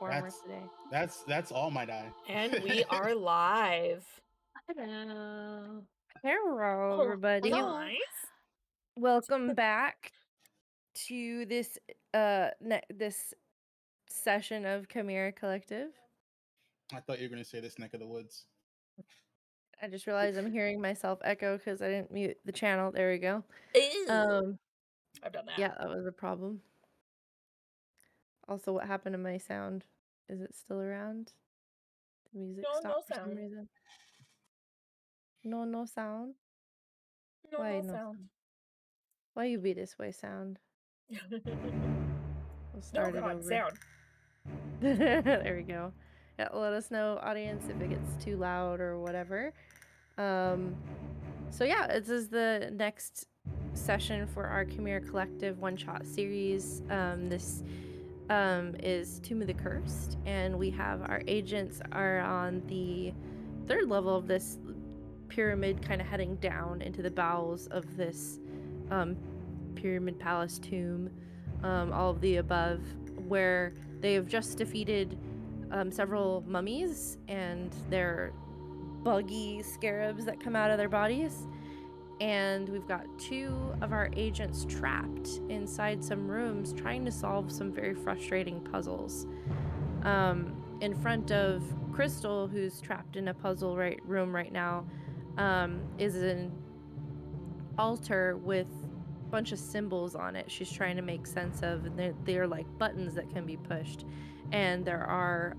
performer today. That's all my die. And we are live. Hello. Hello, Oh, everybody. nice. Welcome back to this this session of Chimera Collective. I thought you were gonna say this neck of the woods. I just realized I'm hearing myself echo because I didn't mute the channel. There we go. Ew. I've done that. Yeah, that was a problem. Also, what happened to my sound? Is it still around? The music No stopped for some sound. reason. No sound. No Why no sound. sound? Why you be this way, sound? We'll Oh start it God, over. sound. There we go. Yeah, let us know, audience, if it gets too loud or whatever. So yeah, this is the next session for our Chimera Collective one-shot series. This is Tomb of the Cursed, and we have our agents are on the third level of this pyramid, kind of heading down into the bowels of this pyramid palace tomb, all of the above, where they have just defeated several mummies and their buggy scarabs that come out of their bodies. And we've got two of our agents trapped inside some rooms trying to solve some very frustrating puzzles. In front of Crystal, who's trapped in a puzzle room right now, is an altar with a bunch of symbols on it she's trying to make sense of, and they're like buttons that can be pushed. And there are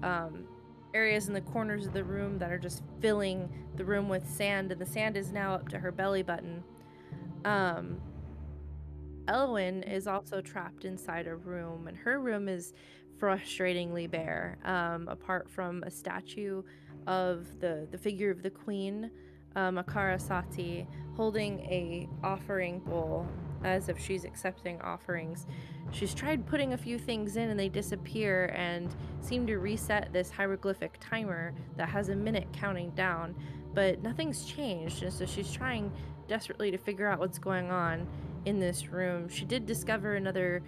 areas in the corners of the room that are just filling the room with sand, and the sand is now up to her belly button. Elwyn is also trapped inside a room, and her room is frustratingly bare, apart from a statue of the figure of the queen, Akara Sati, holding a offering bowl as if she's accepting offerings. She's tried putting a few things in and they disappear and seem to reset this hieroglyphic timer that has a minute counting down, but nothing's changed, and so she's trying desperately to figure out what's going on in this room. She did discover another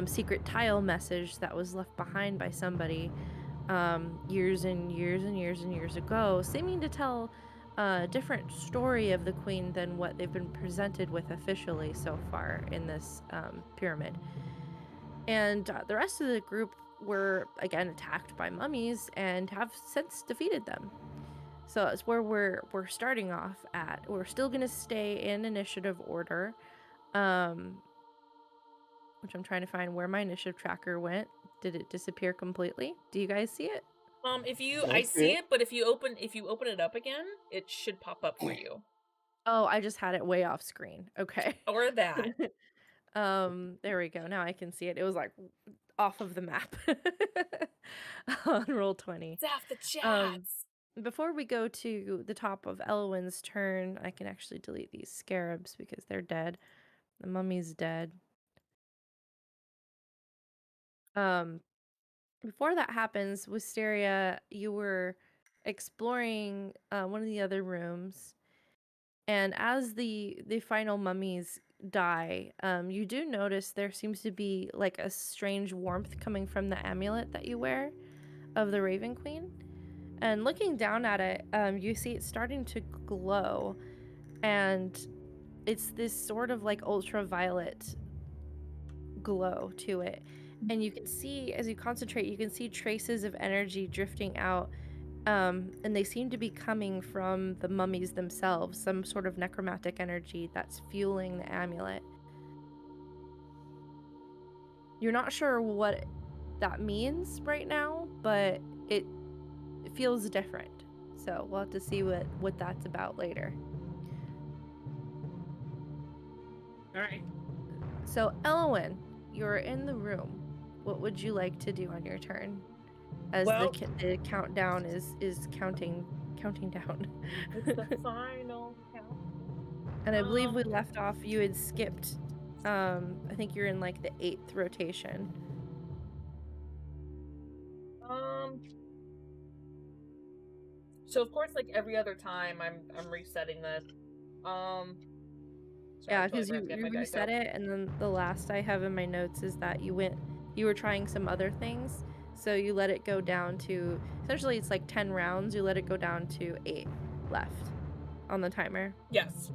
secret tile message that was left behind by somebody years and years ago, seeming to tell a different story of the queen than what they've been presented with officially so far in this pyramid. And the rest of the group were again attacked by mummies and have since defeated them. So that's where we're starting off at. We're still gonna stay in initiative order, which I'm trying to find where my initiative tracker went. Did it disappear completely? Do you guys see it? I see it, but if you open it up again, it should pop up for you. Oh, I just had it way off screen. Okay. Or that. There we go. Now I can see it. It was like off of the map on Roll20. It's off the chats. Before we go to the top of Elwyn's turn, I can actually delete these scarabs because they're dead. The mummy's dead. Before that happens, Wisteria, you were exploring one of the other rooms, and as the final mummies die, you do notice there seems to be like a strange warmth coming from the amulet that you wear of the Raven Queen. And looking down at it, you see it's starting to glow, and it's this sort of like ultraviolet glow to it. And you can see, as you concentrate, you can see traces of energy drifting out, and they seem to be coming from the mummies themselves, some sort of necromantic energy that's fueling the amulet. You're not sure what that means right now, but it feels different. So we'll have to see what that's about later. All right. So Elwyn, you're in the room. What would you like to do on your turn? As the countdown is counting down. It's the final count. And I believe we left off, you had skipped, I think you're in like the 8th rotation. So of course, like every other time, I'm resetting this. Yeah, because you reset it, and then the last I have in my notes is that you were trying some other things. So you let it go down to, essentially it's like 10 rounds. You let it go down to 8 left on the timer. Yes.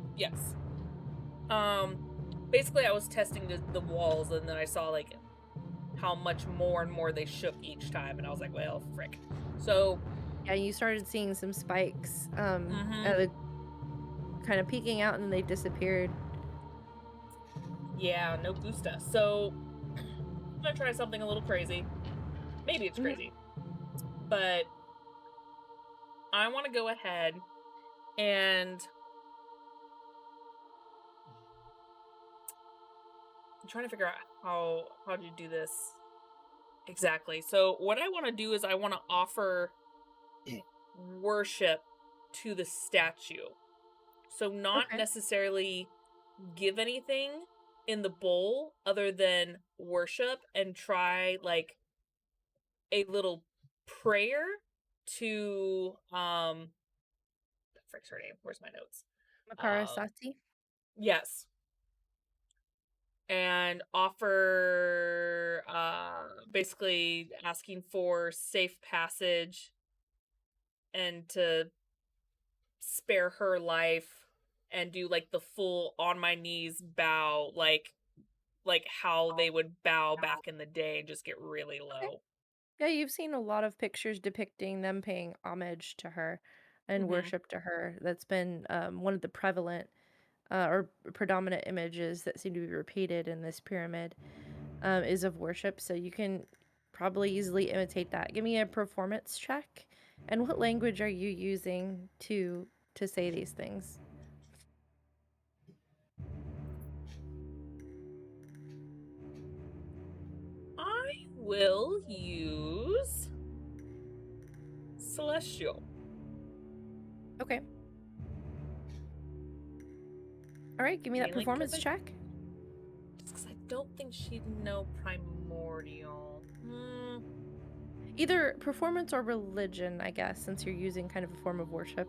Basically I was testing the walls, and then I saw like how much more and more they shook each time, and I was like, well, frick. So Yeah, you started seeing some spikes mhm. kind of peeking out, and then they disappeared. Yeah, no gusta. So I'm gonna try something a little crazy. Maybe it's crazy, but I want to go ahead and I'm trying to figure out how to do this exactly. So what I want to do is I want to offer worship to the statue. So not Okay. necessarily give anything in the bowl other than worship, and try like a little prayer to frick's her name. Where's my notes? Makara Um Sati? yes. And offer basically asking for safe passage and to spare her life, and do like the full on my knees bow, like how they would bow back in the day and just get really Okay. low. Yeah, you've seen a lot of pictures depicting them paying homage to her and Mhm. worship to her. That's been one of the prevalent or predominant images that seem to be repeated in this pyramid is of worship. So you can probably easily imitate that. Give me a performance check. And what language are you using to say these things? I will use celestial. Okay. All right, give me that Mainly because performance check. I don't think she'd know primordial. Either performance or religion, I guess, since you're using kind of a form of worship.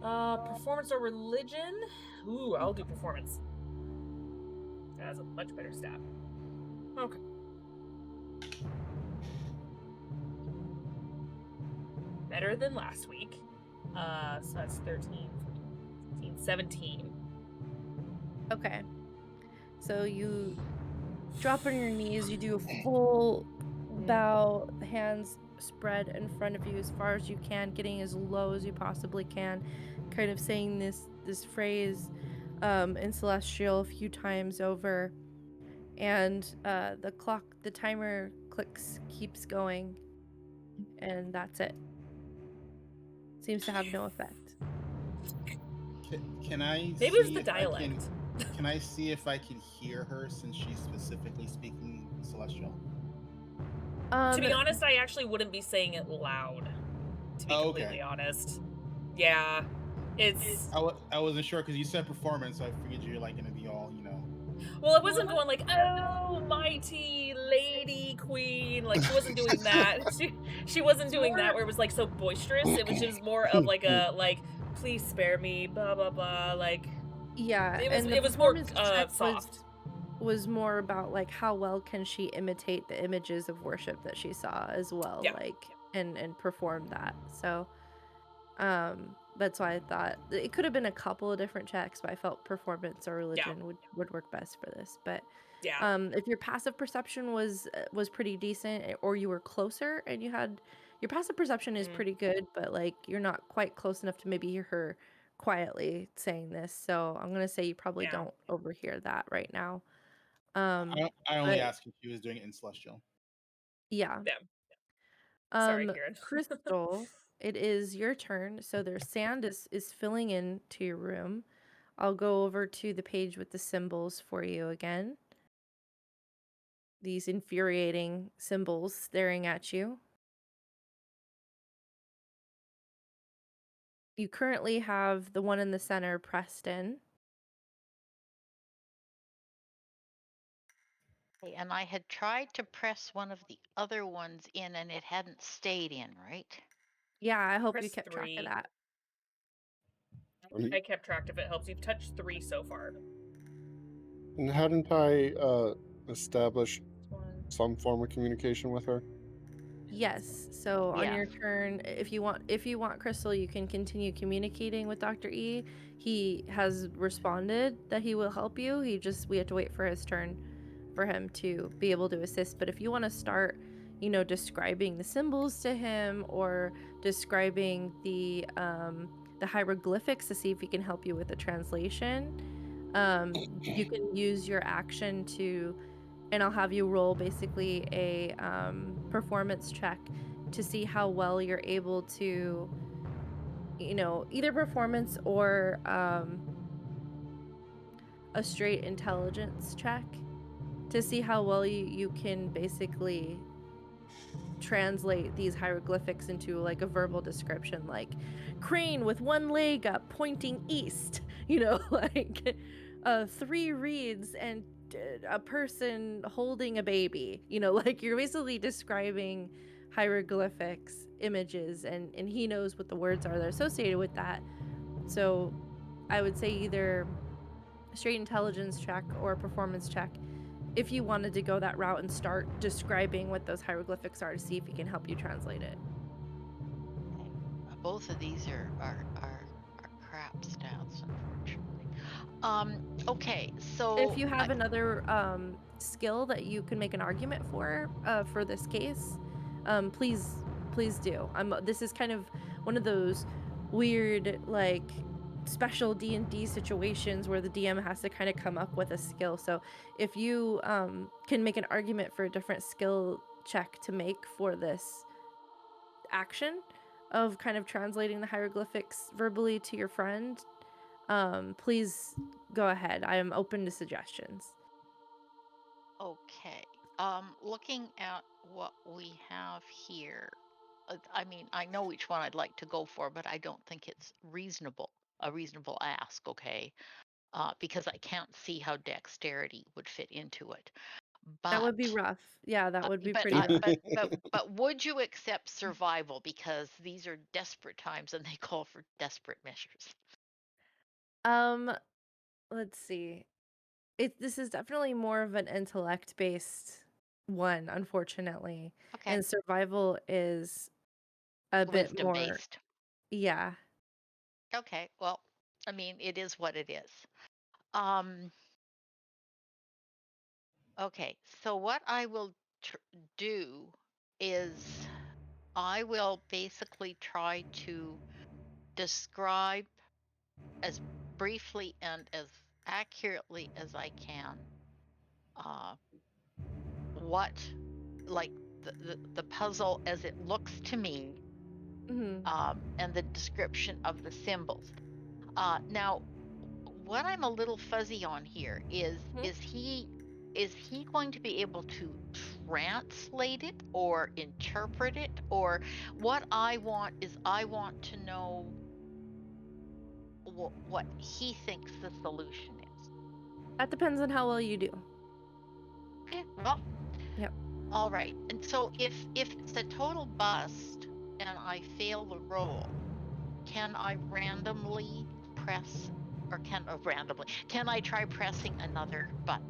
Performance or religion? Ooh, I'll do performance. That has a much better stat. Okay. Better than last week. So that's 13, 14, 15, 17. Okay. So you drop on your knees, you do a full bow, hands spread in front of you as far as you can, getting as low as you possibly can, kind of saying this phrase in celestial a few times over. And the timer clicks, keeps going, and that's it. Seems to have no effect. Can I Maybe it was see the if I can? dialect. Can I see if I can hear her since she's specifically speaking Celestial? To be honest, I actually wouldn't be saying it loud. To be completely honest. Yeah. It's I wasn't sure because you said performance, so I figured you're like gonna be all, you know. well, I wasn't going like, oh, mighty lady queen. Like she wasn't doing that. She wasn't doing that where it was like so boisterous. It was just more of like a like, please spare me, blah blah blah. Like Yeah, and the it was more performance check soft. was more about like how well can she imitate the images of worship that she saw as well, Yeah. like and perform that. So that's why I thought it could have been a couple of different checks, but I felt performance or Yeah. religion would work best for this. But Yeah. if your passive perception was pretty decent, or you were closer and you had your passive perception is pretty good, but like you're not quite close enough to maybe hear her quietly saying this. So I'm gonna say you probably Yeah. don't overhear that right now. I only But asked if she was doing it in Celestial. yeah. Yeah. Sorry, Kieran. Crystal, it is your turn. So there's sand is filling into your room. I'll go over to the page with the symbols for you again. These infuriating symbols staring at you. You currently have the one in the center pressed in. And I had tried to press one of the other ones in and it hadn't stayed in, right? Yeah, I hope you Press kept track of 3. that. I kept track of it. Helps. You've touched 3 so far. And hadn't I established One. some form of communication with her? Yes. So on Yeah. your turn, if you want, Crystal, you can continue communicating with Dr. E. He has responded that he will help you. We have to wait for his turn for him to be able to assist. But if you want to start, describing the symbols to him or describing the hieroglyphics to see if he can help you with the translation, you can use your action to, and I'll have you roll basically a performance check to see how well you're able to, either performance or a straight intelligence check to see how well you can basically translate these hieroglyphics into like a verbal description, like crane with one leg up pointing east, like 3 reeds and a person holding a baby, like you're basically describing hieroglyphics images, and he knows what the words are that are associated with that. So I would say either straight intelligence check or performance check if you wanted to go that route and start describing what those hieroglyphics are to see if he can help you translate it. Okay. Both of these are crap stats, unfortunately. Okay, If so you have another skill that you can make an argument for this case, please do. This is kind of one of those weird, like, special D&D situations where the DM has to kind of come up with a skill. So if you can make an argument for a different skill check to make for this action of kind of translating the hieroglyphics verbally to your friend, please go ahead. I am open to suggestions. okay. Looking at what we have here, I mean, I know which one I'd like to go for, but I don't think it's a reasonable ask, okay? Because I can't see how dexterity would fit into it. That would be But rough. Yeah, that would be but pretty rough. but would you accept survival, because these are desperate times and they call for desperate measures? Um, let's see. This is definitely more of an intellect-based one, unfortunately. Okay, And survival is a bit wisdom more, based. yeah. Okay, well, I mean, it is what it is. Um, okay, so what I will do is I will basically try to describe as briefly and as accurately as I can uh, what, like, the puzzle as it looks to me, Mhm. and the description of the symbols. Now, what I'm a little fuzzy on here is Mhm. is he going to be able to translate it or interpret it? Or what I want to know what he thinks the solution is. That depends on how well you do. Okay, well, Yep. all right. And so if it's a total bust and I fail the roll, can I randomly press, or can I try pressing another button?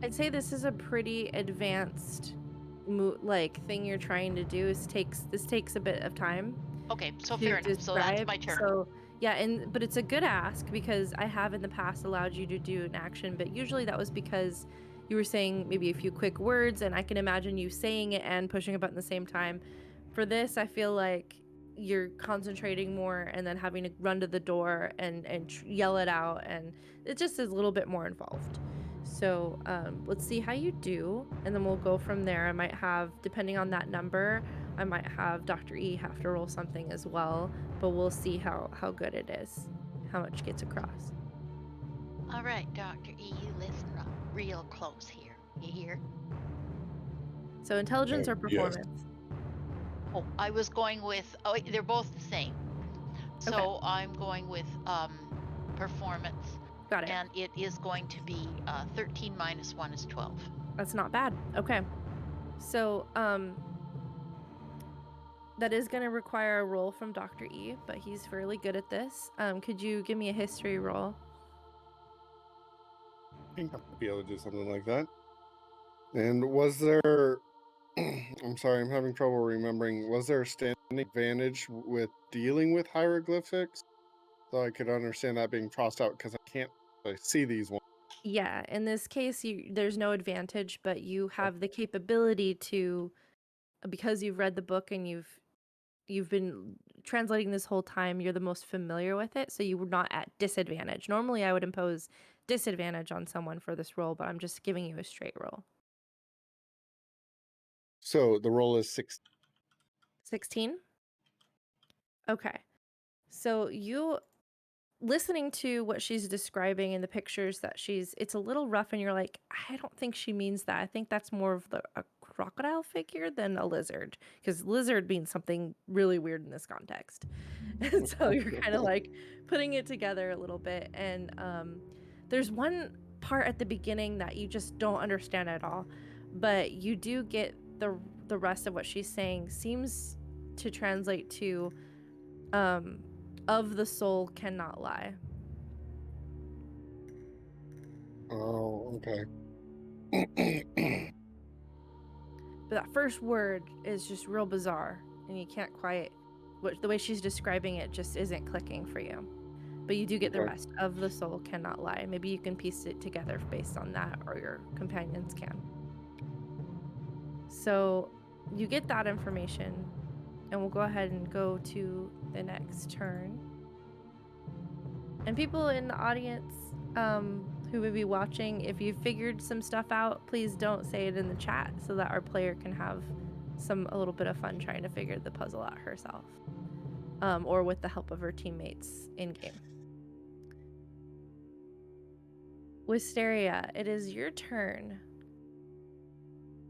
I'd say this is a pretty advanced thing you're trying to do. This takes a bit of time Okay, so to fair enough. So that's describe. my turn. So yeah, but it's a good ask because I have in the past allowed you to do an action, but usually that was because you were saying maybe a few quick words, and I can imagine you saying it and pushing a button at the same time. For this, I feel like you're concentrating more and then having to run to the door and yell it out, and it just is a little bit more involved. So let's see how you do, and then we'll go from there. I might have, depending on that number, I might have Dr. E have to roll something as well, but we'll see how good it is, how much gets across. All right, Dr. E, you listen up real close here. You hear? So intelligence or Yes. performance? Oh, I was going with, oh, they're both the same. Okay, So I'm going with performance, got it. and it is going to be 13 minus 1 is 12. That's not bad. Okay, so that is going to require a roll from Dr. E, but he's fairly good at this. Could you give me a history roll? I think I'll be able to do something like that. And was there I'm sorry, I'm having trouble remembering. Was there a standing advantage with dealing with hieroglyphics? So I could understand that being tossed out because I can't see these ones. Yeah, in this case, there's no advantage, but you have the capability to, because you've read the book and you've been translating this whole time, you're the most familiar with it, so you were not at disadvantage. Normally, I would impose disadvantage on someone for this roll, but I'm just giving you a straight roll. So the roll is 6. 16? Okay. So you listening to what she's describing in the pictures that it's a little rough and you're like, I don't think she means that. I think that's more of a crocodile figure than a lizard, because lizard means something really weird in this context. And so you're kind of like putting it together a little bit. And there's one part at the beginning that you just don't understand at all, but you do get the rest of what she's saying seems to translate to of the soul cannot lie. Oh, okay. But that first word is just real bizarre, and you can't quite, the way she's describing it just isn't clicking for you. But you do get the Okay. rest of the soul cannot lie. Maybe you can piece it together based on that, or your companions can. So you get that information, and we'll go ahead and go to the next turn. And people in the audience who may be watching, if you figured some stuff out, please don't say it in the chat so that our player can have a little bit of fun trying to figure the puzzle out herself, or with the help of her teammates in game. Wisteria, it is your turn.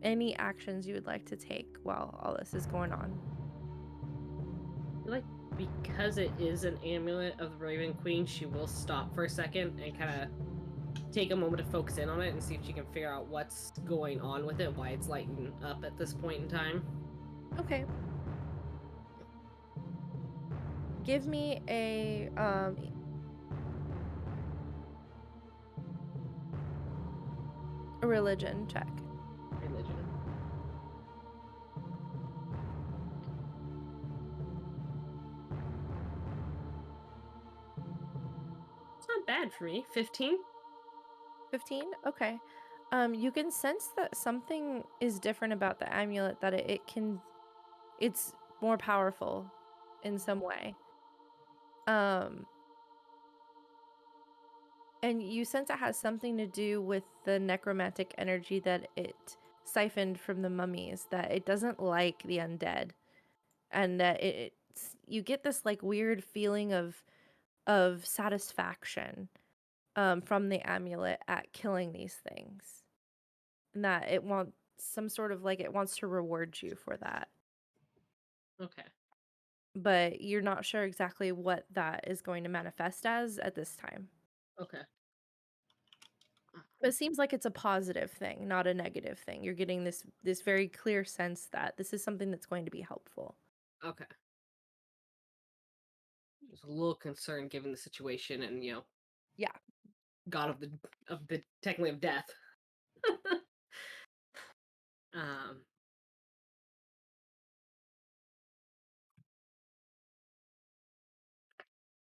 Any actions you would like to take while all this is going on? Like, because it is an amulet of the Raven Queen, she will stop for a second and kind of take a moment to focus in on it and see if she can figure out what's going on with it, why it's lighting up at this point in time. Okay. Give me a religion check. Religion. It's not bad for me. 15? 15? Okay. You can sense that something is different about the amulet, that it's more powerful in some way. And you sense it has something to do with the necromantic energy that it siphoned from the mummies, that it doesn't like the undead. And that you get this like weird feeling of satisfaction from the amulet at killing these things. And that it wants some sort of like, it wants to reward you for that. Okay. But you're not sure exactly what that is going to manifest as at this time. Okay. But it seems like it's a positive thing, not a negative thing. You're getting this very clear sense that this is something that's going to be helpful. Okay. Just a little concerned given the situation and, Yeah. God of the technically of death.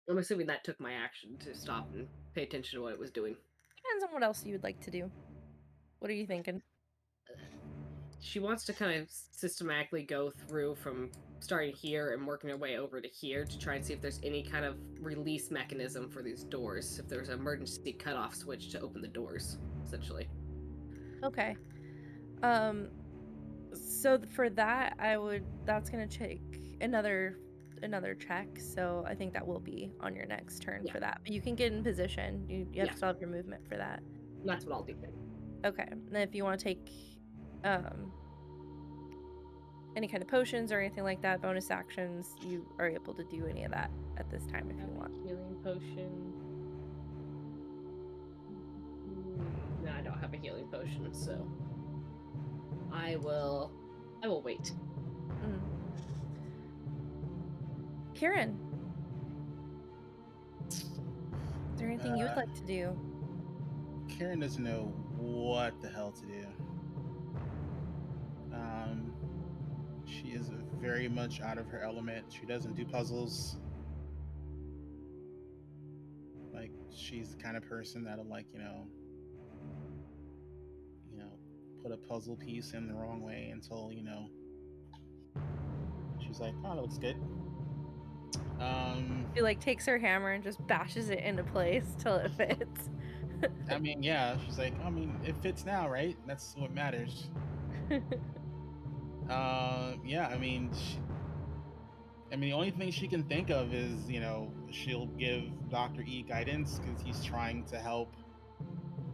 I'm assuming that took my action to stop and pay attention to what it was doing. Depends on what else you would like to do. What are you thinking? She wants to kind of systematically go through from starting here and working her way over to here to try and see if there's any kind of release mechanism for these doors. If there's an emergency cutoff switch to open the doors, essentially. Okay. So for that, that's gonna take another check. So I think that will be on your next turn for that. But you can get in position. You have to still have your movement for that. That's what I'll do then. Okay. And then if you want to take any kind of potions or anything like that, bonus actions, you are able to do any of that at this time if you want. Healing potion. No, I don't have a healing potion, so I will wait. Kieran, is there anything you would like to do? Karen doesn't know what the hell to do. She is very much out of her element. She doesn't do puzzles. Like, she's the kind of person that'll, like, put a puzzle piece in the wrong way until, she's like, oh, that looks good. She like takes her hammer and just bashes it into place till it fits. I mean, yeah, she's like, I mean, it fits now, right? That's what matters. Yeah, I mean, the only thing she can think of is, she'll give Dr. E guidance because he's trying to help.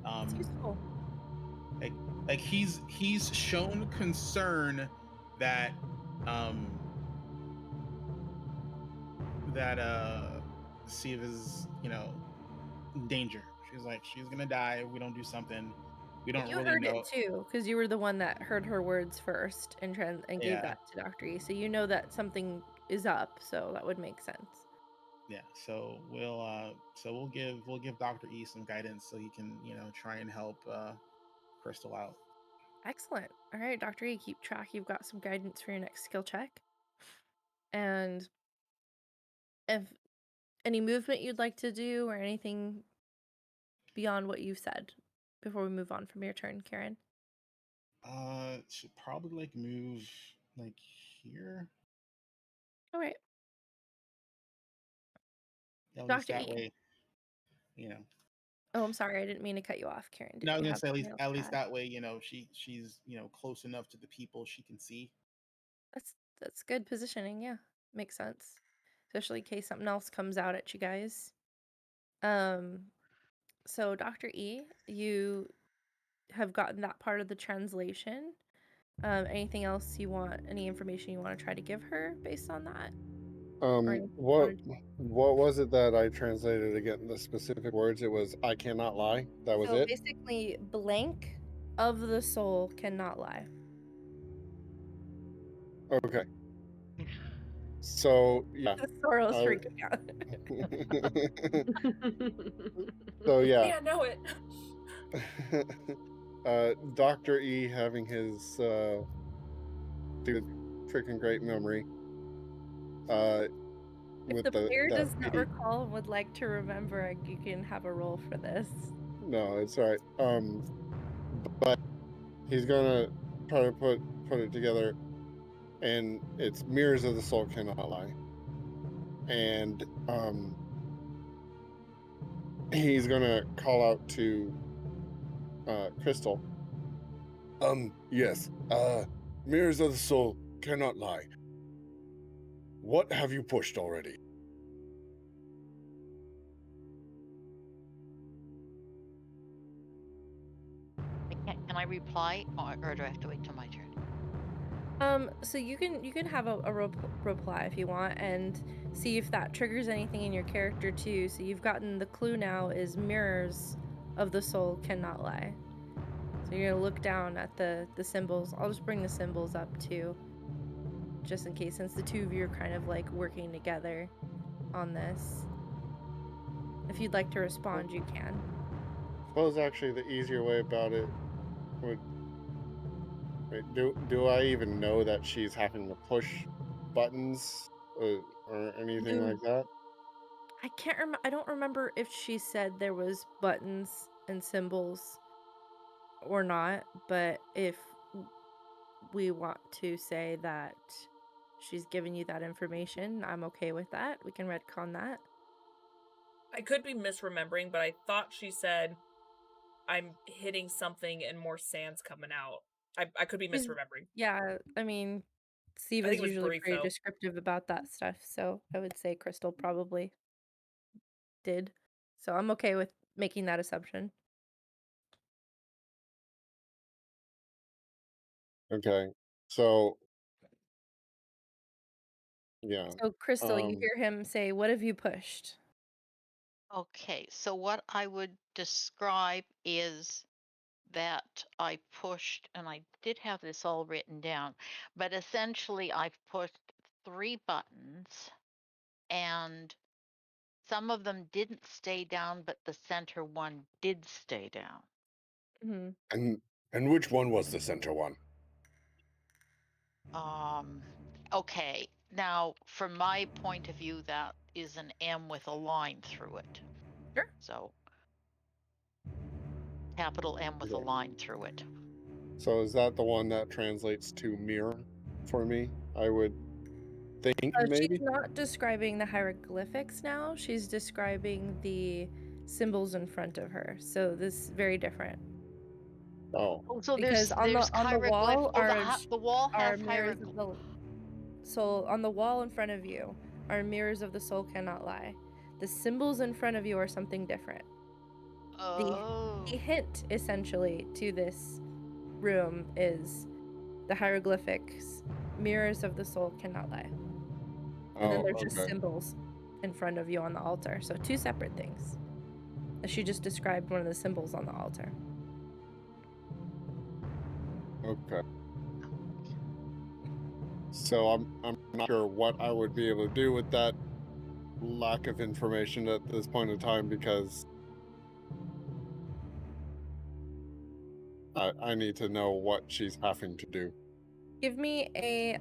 It's useful. Like he's shown concern that Siva's, in danger. She's like, she's gonna die if we don't do something. We don't You really heard know. it too, because you were the one that heard her words first and gave Yeah. that to Dr. E. So you know that something is up, so that would make sense. Yeah, so we'll give Dr. E some guidance so he can, try and help Crystal out. Excellent. All right, Dr. E, keep track. You've got some guidance for your next skill check. And if any movement you'd like to do or anything beyond what you've said before we move on from your turn, Karen. Should probably like move like here. All right. At least Dr. that E. way, Oh, I'm sorry. I didn't mean to cut you off, Karen. Did No, I you was gonna have say something else at to least add? that way, she's close enough to the people she can see. That's good positioning, yeah. Makes sense. Especially in case something else comes out at you guys. So Dr. E, you have gotten that part of the translation. Anything else you want, any information you want to try to give her based on that? What was it that I translated again? The specific words, it was "I cannot lie." That was So it. basically, blank of the soul cannot lie. Okay. So yeah. Sorrel's freaking out. So yeah. Yeah, know it. Dr. E having his freaking great memory. If With the player that does not recall and would like to remember, you can have a roll for this. No, it's all right. But he's gonna try to put it together, and it's mirrors of the soul cannot lie. And he's gonna call out to Crystal. Yes. Mirrors of the soul cannot lie. What have you pushed already? Can I reply, or do I have to wait till my turn? So you can have a reply if you want and see if that triggers anything in your character too. So you've gotten the clue now is mirrors of the soul cannot lie. So you're gonna look down at the symbols. I'll just bring the symbols up too, just in case, since the two of you are kind of like working together on this. If you'd like to respond, you can. I suppose actually the easier way about it would. Wait, do I even know that she's having to push buttons or anything like that? I can't remember. I don't remember if she said there was buttons and symbols or not, but if we want to say that she's giving you that information, I'm okay with that. We can retcon that. I could be misremembering, but I thought she said, I'm hitting something and more sand's coming out. I could be misremembering. Yeah, I mean, Steve I think is it was usually brief, pretty though. descriptive about that stuff, so I would say Crystal probably did. So I'm okay with making that assumption. Okay, so yeah. So Crystal, you hear him say, "What have you pushed?" Okay, so what I would describe is that I pushed, and I did have this all written down, but essentially I've pushed 3 buttons, and some of them didn't stay down, but the center one did stay down. Mm-hmm. And which one was the center one? Okay. Now, from my point of view, that is an M with a line through it. Sure. So, capital M with a Okay. line through it. So is that the one that translates to mirror for me? I would think maybe. She's not describing the hieroglyphics now. She's describing the symbols in front of her. So this is very different. Oh, Oh, so Because there's on the wall Oh, are the wall are has mirrors of the soul. On the wall in front of you are mirrors of the soul cannot lie. The symbols in front of you are something different. Oh. The hint essentially to this room is the hieroglyphics. Mirrors of the soul cannot lie. And then oh, there's just okay. symbols in front of you on the altar. So two separate things. She just described one of the symbols on the altar. Okay. So I'm not sure what I would be able to do with that lack of information at this point in time, because I need to know what she's having to do. Give me a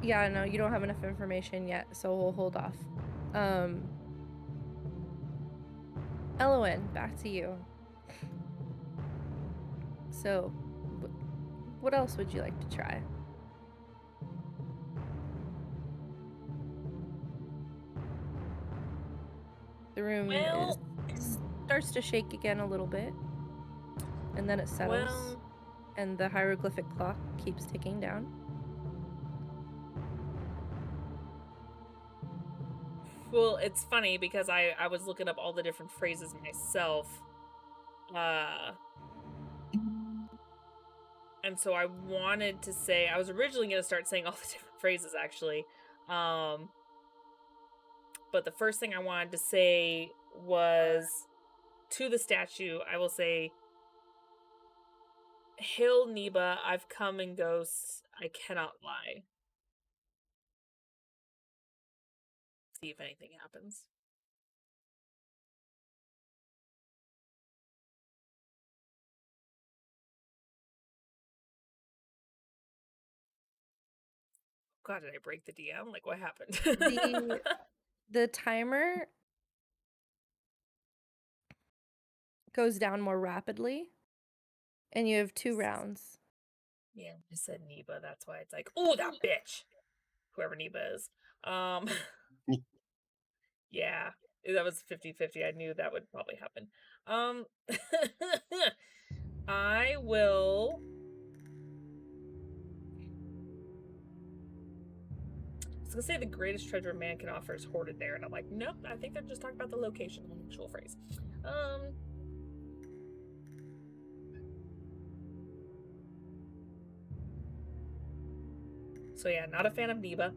yeah, no, you don't have enough information yet, so we'll hold off. Elowen, back to you. So, what else would you like to try? The room starts to shake again a little bit, and then it settles, and the hieroglyphic clock keeps ticking down. Well, it's funny because I was looking up all the different phrases myself. And so I wanted to say, I was originally going to start saying all the different phrases, actually. But the first thing I wanted to say was, to the statue, I will say, "Hail Neba, I've come in ghosts, I cannot lie." See if anything happens. God, did I break the DM? Like, what happened? The timer goes down more rapidly, and you have 2 rounds. Yeah, I said Neba, that's why it's like, oh, that bitch! Whoever Neba is. Yeah, that was 50-50. I knew that would probably happen. I will... I was gonna say the greatest treasure man can offer is hoarded there, and I'm like, nope, I think they're just talking about the location in the actual phrase. So yeah, not a fan of Neba.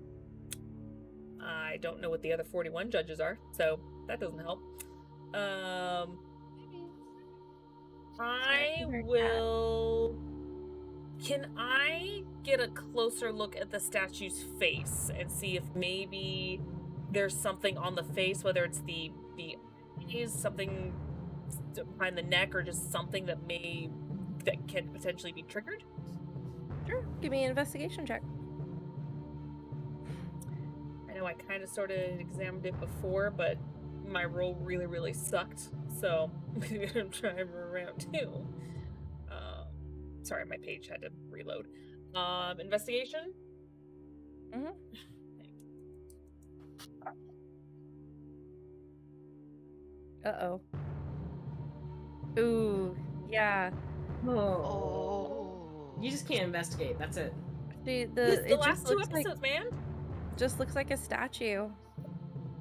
I don't know what the other 41 judges are, so that doesn't help. I will... Can I get a closer look at the statue's face and see if maybe there's something on the face, whether it's the eyes, something behind the neck, or just something that can potentially be triggered? Sure, give me an investigation check. I know I kind of sort of examined it before, but my roll really, really sucked, so maybe I'm trying for round 2. Sorry, my page had to reload. Investigation? Mm-hmm. Uh-oh. Ooh, yeah. Oh. You just can't investigate. That's it. The last 2 episodes, man. Just looks like a statue.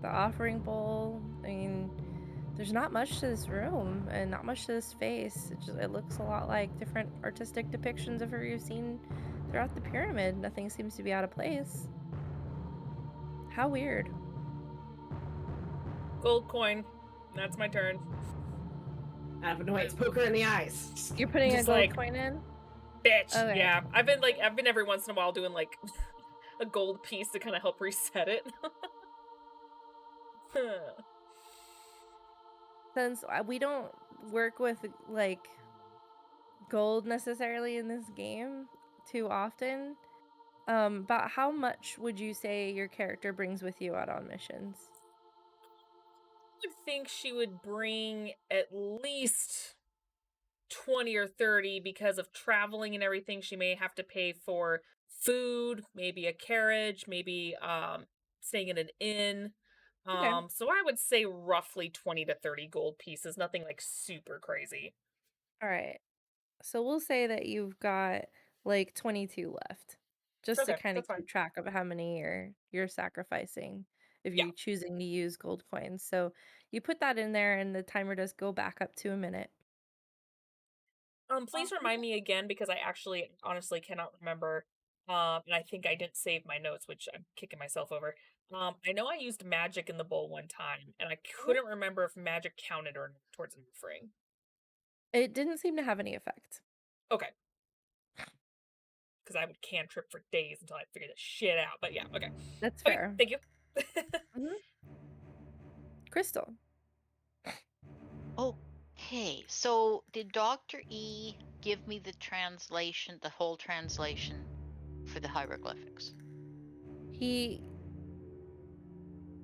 The offering bowl. I mean, there's not much to this room and not much to this face. It looks a lot like different artistic depictions of her you've seen throughout the pyramid. Nothing seems to be out of place. How weird. Gold coin. That's my turn. Wait, poke her in the eyes. You're putting Just a gold like, coin in? Bitch. Okay. Yeah. I've been every once in a while doing like a gold piece to kind of help reset it. Since we don't work with like gold necessarily in this game too often, about how much would you say your character brings with you out on missions? I would think she would bring at least 20 or 30 because of traveling and everything. She may have to pay for food, maybe a carriage, maybe staying in an inn. Okay. So I would say roughly 20 to 30 gold pieces, nothing like super crazy. All right. So we'll say that you've got like 22 left, just to Okay, kind of that's fine. keep track of how many you're sacrificing if Yeah. you're choosing to use gold coins. So you put that in there, and the timer does go back up to a minute. Please remind me again because I actually honestly cannot remember. And I think I didn't save my notes, which I'm kicking myself over. I know I used magic in the bowl one time, and I couldn't remember if magic counted or not towards an offering. It didn't seem to have any effect. Okay. Because I would cantrip for days until I figured this shit out. But yeah, okay. That's Okay, fair. thank you. Crystal. Okay, so did Dr. E give me the translation, the whole translation for the hieroglyphics? He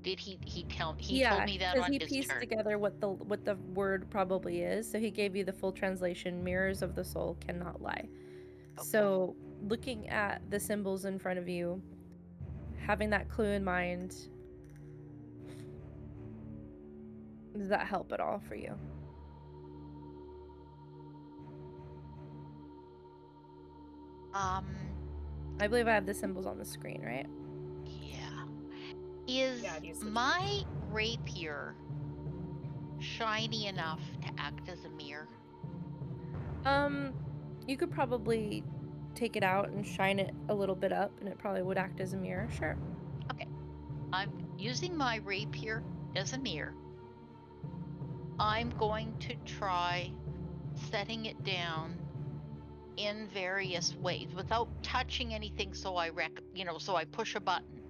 Did he tell yeah, told me that because on he his pieced turn? together what the word probably is. So he gave you the full translation. Mirrors of the soul cannot lie. Okay. So looking at the symbols in front of you, having that clue in mind, does that help at all for you? I believe I have the symbols on the screen, right? Yeah. Is Yeah, I'd use switch my rapier shiny enough to act as a mirror? You could probably take it out and shine it a little bit up, and it probably would act as a mirror. Sure. Okay. I'm using my rapier as a mirror. I'm going to try setting it down in various ways without touching anything, so I so I push a button.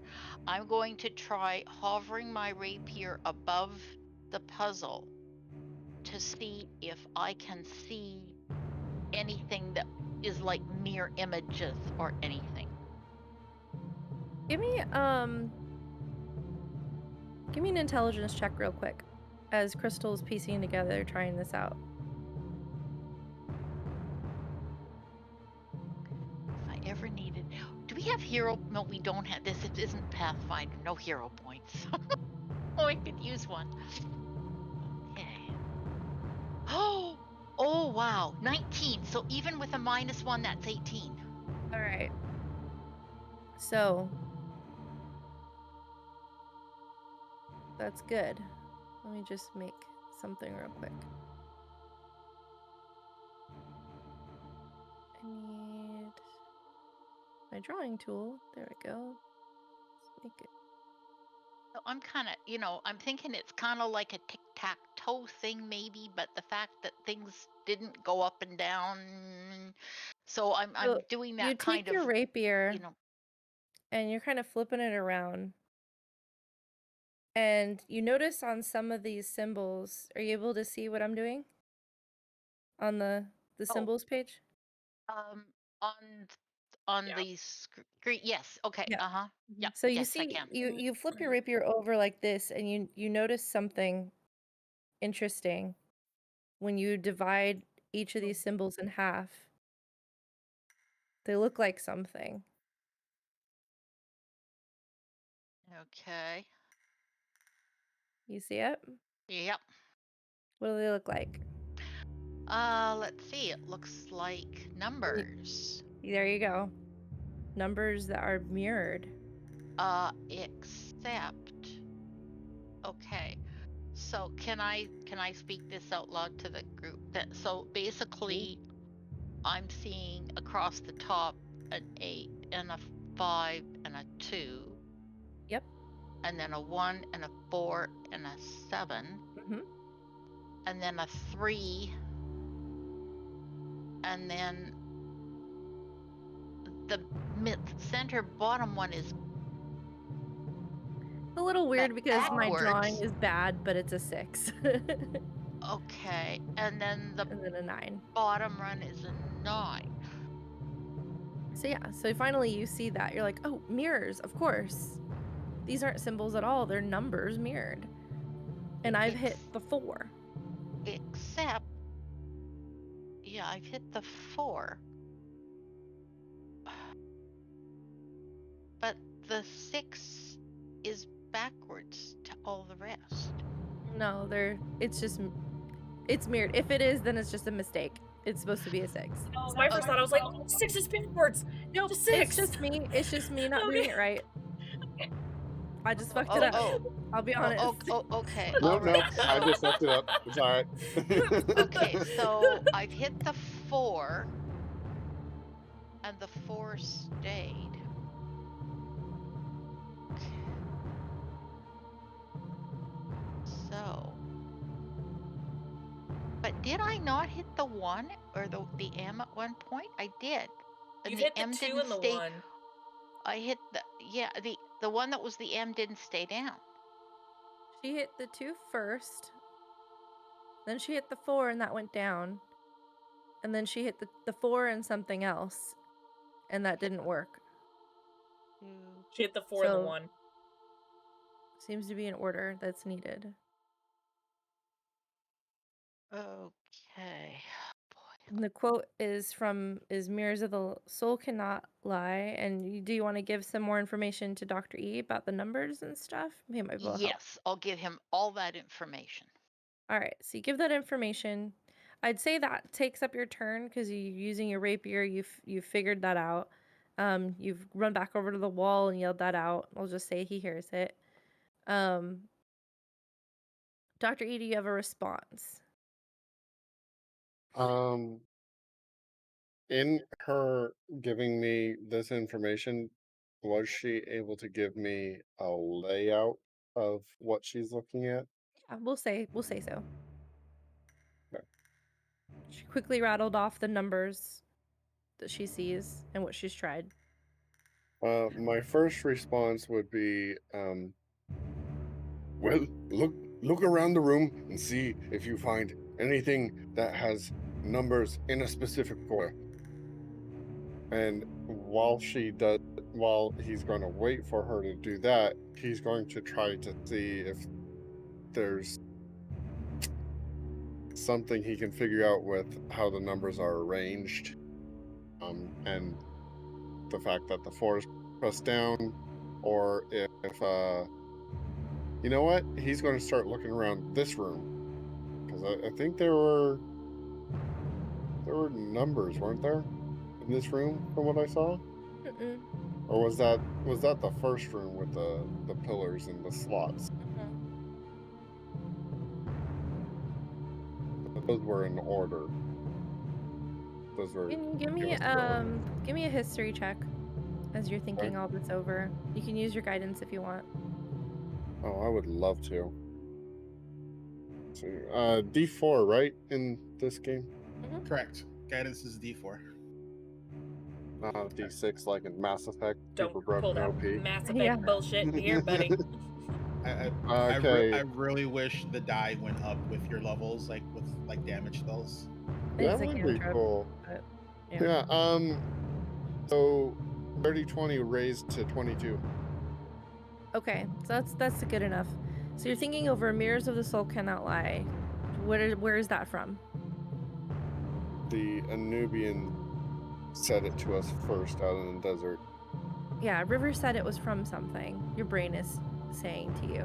I'm going to try hovering my rapier above the puzzle to see if I can see anything that is like mirror images or anything. Give me an intelligence check real quick as Crystal's piecing together trying this out. If I ever needed, do we have hero? No, we don't have this. It isn't Pathfinder. No hero points. Oh, I could use one. Okay. Oh wow, 19. So even with a -1, that's 18. All right. So that's good. Let me just make something real quick. I need my drawing tool. There we go. Let's make it. So I'm kind of, I'm thinking it's kind of like a tic-tac-toe thing maybe, but the fact that things didn't go up and down. So I'm doing that You kind take your of, rapier and you're kind of flipping it around. And you notice on some of these symbols, are you able to see what I'm doing? On the symbols page? on Yeah. the screen. Yes. Okay. Yeah. Uh-huh. Yeah. So you yes, I see, can. you flip your rapier over like this, and you notice something interesting when you divide each of these symbols in half. They look like something. Okay. You see it? Yep. What do they look like? Let's see. It looks like numbers. There you go. Numbers that are mirrored. Except. Okay. So can I speak this out loud to the group? So basically, I'm seeing across the top an 8 and a 5 and a 2. Yep. And then a 1 and a 4 and a 7. And then a 3. And then the center bottom one is a little weird because my drawing backwards. is bad, but it's a 6. Okay, and then the and then a 9. bottom run is a 9. So yeah, so finally you see that. You're like, oh, mirrors, of course. These aren't symbols at all, they're numbers mirrored. And I've hit the 4. Except, yeah, I've hit the 4. But the 6 is backwards to all the rest. No, it's mirrored. If it is, then it's just a mistake. It's supposed to be a 6. So my first thought, I was like, oh, 6 is backwards. Nope, The 6. It's just me not doing Okay. it right. I just fucked Oh, it up. oh, I'll be oh, honest. okay. No, All no, right. I So, just fucked it up. It's all right. okay, so I've hit the 4, and the 4 stayed. So, but did I not hit the 1 or the M at one point? I did. And You've the hit the M 2 didn't and the stay. 1. I hit the one that was the M didn't stay down. She hit the 2 first. Then she hit the 4 and that went down. And then she hit the 4 and something else. And that didn't work. She hit the 4 and the So 1. seems to be an order that's needed. Okay. And the quote is Mirrors of the Soul Cannot Lie. And do you want to give some more information to Dr. E about the numbers and stuff? He might be able to help. Yes, I'll give him all that information. All right, so you give that information. I'd say that takes up your turn because you're using your rapier. You've figured that out. You've run back over to the wall and yelled that out. I'll just say he hears it. Dr. E, do you have a response? In her giving me this information, was she able to give me a layout of what she's looking at? Yeah, we'll say so. Okay. She quickly rattled off the numbers that she sees and what she's tried. My first response would be, well, look around the room and see if you find anything that has numbers in a specific order. And while he's going to wait for her to do that, he's going to try to see if there's something he can figure out with how the numbers are arranged, and the fact that the 4 is pressed down, or if you know what, he's going to start looking around this room, because I think there were numbers, weren't there, in this room from what I saw? Mm-mm. Or was that the first room with the pillars and the slots? Those were in order. Those were. Can you give me a history check as you're thinking all this over? You can use your guidance if you want. Oh, I would love to. So, D4, right, in this game? Correct. Guidance is D4. D6 like in Mass Effect. Don't Super broken pull that OP. Mass Effect Yeah. bullshit here, buddy. Okay. I really wish the die went up with your levels, like with damage spells. That It's a would be cantrip, cool. but, Yeah. So 30-20 raised to 22. Okay, so that's good enough. So you're thinking over Mirrors of the Soul Cannot Lie. Where is that from? The Anubian said it to us first out in the desert. Yeah, River said it was from something. Your brain is saying to you.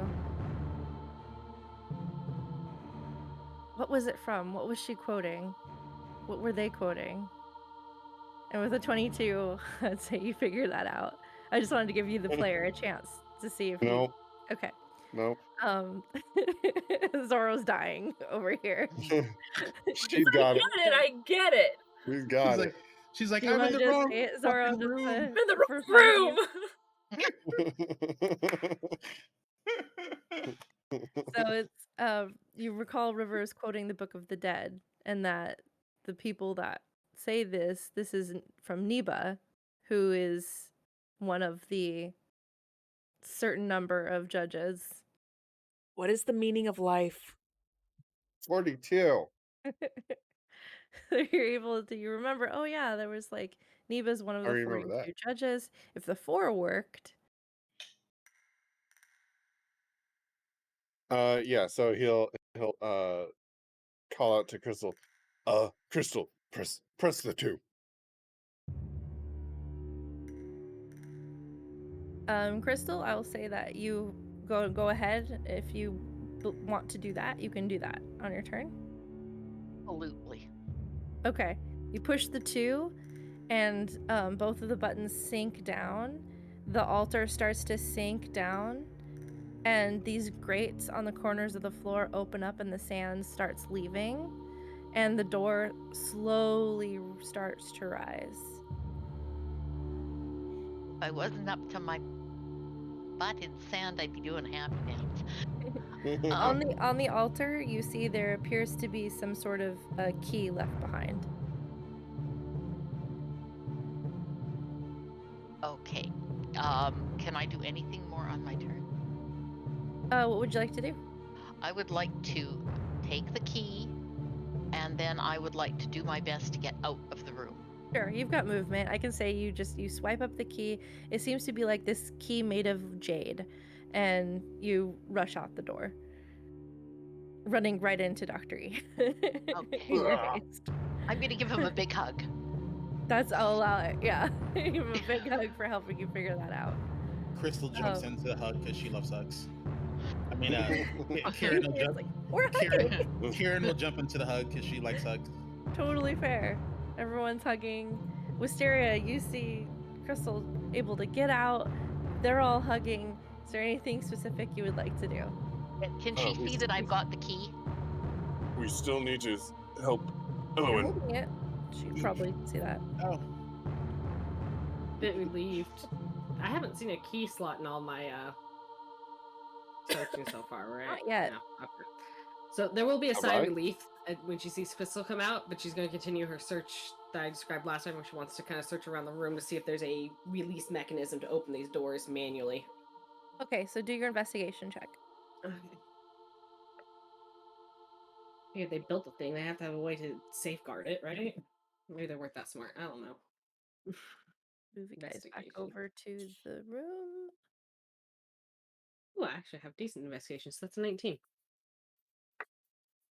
What was it from? What was she quoting? What were they quoting? And with a 22, I'd say you figure that out. I just wanted to give you the player a chance to see if Nope. you... Okay. Nope. Zoro's dying over here. She's got it. I get it. She's got it. She's like, Do you I'm in want to the just wrong say it, Zoro, fucking room. I'm in the for wrong room? So it's you recall Rivers quoting the Book of the Dead, and that the people that say this is from Neba, who is one of the certain number of judges. What is the meaning of life? 42. You're able to, you remember, oh yeah, there was like, Neva's one of I the remember that. 42 judges. If the 4 worked, Yeah, so he'll call out to Crystal. Crystal, press the 2. Crystal, I will say that you go ahead. If you want to do that, you can do that on your turn. Absolutely. Okay, you push the 2, and both of the buttons sink down. The altar starts to sink down, and these grates on the corners of the floor open up, and the sand starts leaving, and the door slowly starts to rise. If I wasn't up to my butt in sand, I'd be doing happy dance. On the altar, you see there appears to be some sort of key left behind. Okay. Can I do anything more on my turn? What would you like to do? I would like to take the key, and then I would like to do my best to get out of the room. Sure, you've got movement. I can say you swipe up the key. It seems to be like this key made of jade, and you rush out the door, running right into Dr. E. Okay. In your haste. I'm gonna give him a big hug. I'll allow it. Yeah, give him a big hug for helping you figure that out. Crystal jumps into the hug because she loves hugs. I mean, Kieran Kieran will jump. We're hugging. Kieran will jump into the hug because she likes hugs. Totally fair. Everyone's hugging. Wisteria, you see Crystal able to get out. They're all hugging. Is there anything specific you would like to do? Can she see that I've got the key? We still need to help You're Owen. holding it. She'd probably see that. Oh, Bit relieved. I haven't seen a key slot in all my searching so far, right? Not yet. No. Okay. So there will be a Have sigh I? of relief when she sees Crystal come out, but she's going to continue her search that I described last time, where she wants to kind of search around the room to see if there's a release mechanism to open these doors manually. Okay, so do your investigation check. Okay. Yeah, they built the thing. They have to have a way to safeguard it, right? Maybe they weren't that smart. I don't know. Move you guys back Investigation. over to the room. Oh, I actually have decent investigation, so that's a 19.